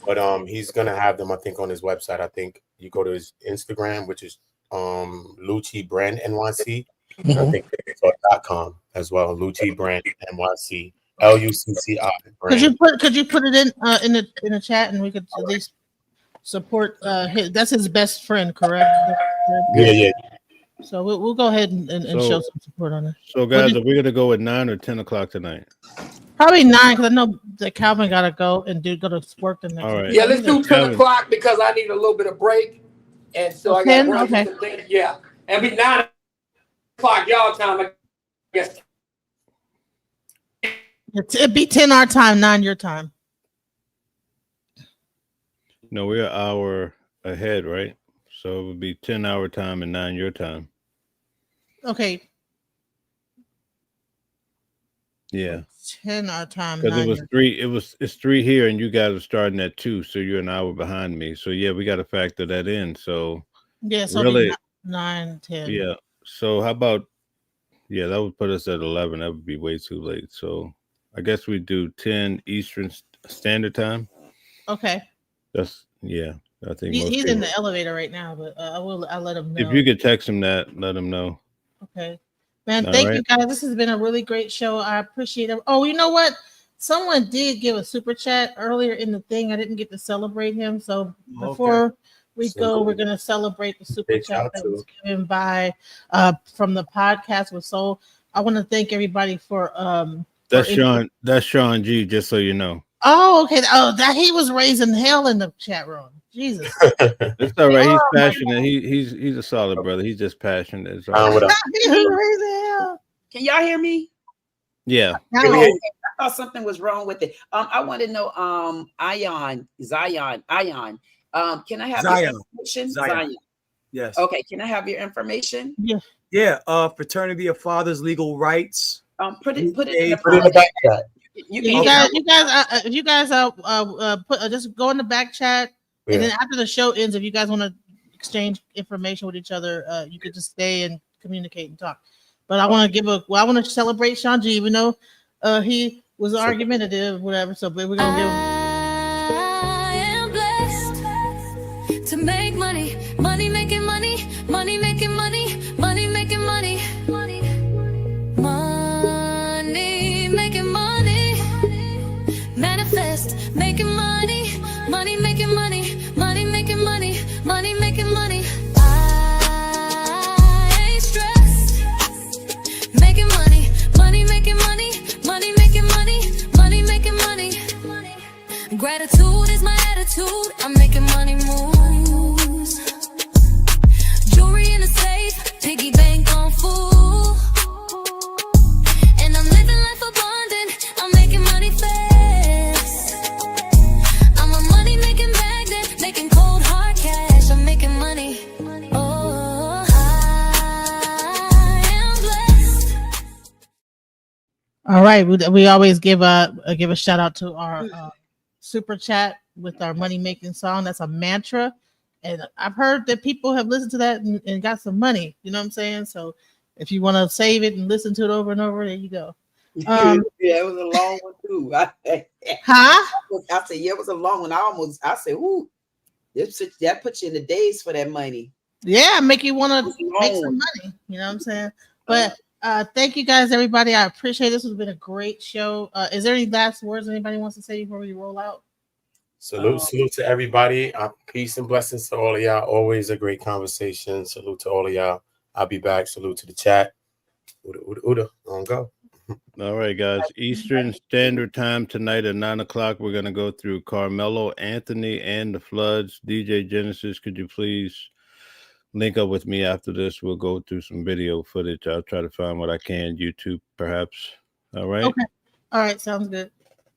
but he's gonna have them, I think, on his website. I think you go to his Instagram, which is Lucci Brand NYC. I think it's .com as well. Lucci Brand NYC. LUCCI. Could you put it in the chat, and we could at least support that's his best friend, correct? Yeah. So we'll go ahead and show some support on it. So guys, are we gonna go at 9 or 10 o'clock tonight? Probably 9, because I know that Calvin gotta go and go to work the next. All right. Yeah, let's do 10 o'clock because I need a little bit of break, and so I got to run some things. Yeah, and be 9 o'clock y'all time, I guess. It'd be 10 our time, 9 your time. No, we're an hour ahead, right? So it would be 10 our time and 9 your time. Okay. Yeah. 10 our time. Because it was 3. It's 3 here, and you guys are starting at 2, so you're an hour behind me. So yeah, we got to factor that in. So yeah, so really 9, 10. Yeah. So how about that would put us at 11. That would be way too late. So I guess we do 10 Eastern Standard Time. Okay. That's I think he's in the elevator right now, but I'll let him know. If you could text him that, let him know. Okay, man. Thank you guys. This has been a really great show. I appreciate it. Oh, you know what? Someone did give a super chat earlier in the thing. I didn't get to celebrate him, so before we go, we're gonna celebrate the super chat that was given by from the podcast with Soul. I want to thank everybody for That's Sean G. Just so you know. Oh, okay. Oh, that he was raising hell in the chat room. Jesus. It's all right. He's passionate. He's a solid brother. He's just passionate. It's all right. Can y'all hear me? Yeah. I thought something was wrong with it. I want to know, Zion. Can I have your information? Zion. Yes. Okay. Can I have your information? Yeah. Yeah. Fraternity of Fathers Legal Rights. Put it in the back chat. You guys just go in the back chat, and then after the show ends, if you guys want to exchange information with each other, you could just stay and communicate and talk. But I want to celebrate Sean G, even though he was argumentative, whatever. So, but we're gonna give. I am blessed to make money, making money, making money, making money, making money, manifest, making money, making money, making money, making money. I ain't stressed, making money, making money, making money, making money. Gratitude is my attitude. I'm making money moves. Jewelry in the safe, piggy bank on full. And I'm living life abundant. I'm making money fast. I'm a money making magnet, making cold hard cash. I'm making money. Oh, I am blessed. All right, we always give a shout out to our super chat with our money making song. That's a mantra, and I've heard that people have listened to that and got some money. You know what I'm saying? So if you want to save it and listen to it over and over, there you go. Yeah, it was a long one too. Huh? I said, yeah, it was a long one. I said, ooh, that puts you in the days for that money. Yeah, make you want to make some money. You know what I'm saying? But thank you guys, everybody. I appreciate it. This has been a great show. Is there any last words anybody wants to say before we roll out? Salute to everybody. Peace and blessings to all of y'all. Always a great conversation. Salute to all of y'all. I'll be back. Salute to the chat. Uda, on go. All right, guys. Eastern Standard Time tonight at 9 o'clock. We're going to go through Carmelo Anthony and the Floods. DJ Genesis, could you please link up with me after this? We'll go through some video footage. I'll try to find what I can, YouTube perhaps. All right. Okay. All right. Sounds good.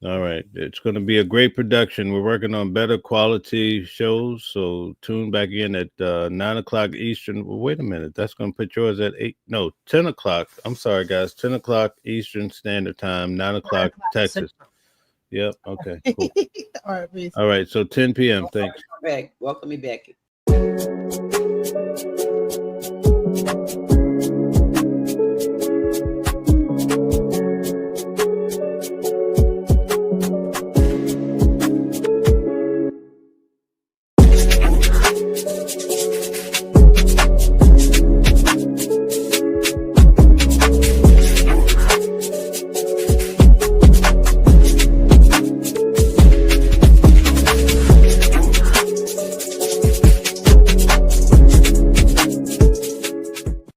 All right. It's going to be a great production. We're working on better quality shows. So tune back in at 9 o'clock Eastern. Well, wait a minute. That's going to put yours at 10 o'clock. I'm sorry, guys. 10 o'clock Eastern Standard Time, 9 o'clock Texas. Yep. Okay. Cool. All right. Peace. All right. So 10 p.m. Thanks. Welcome me back.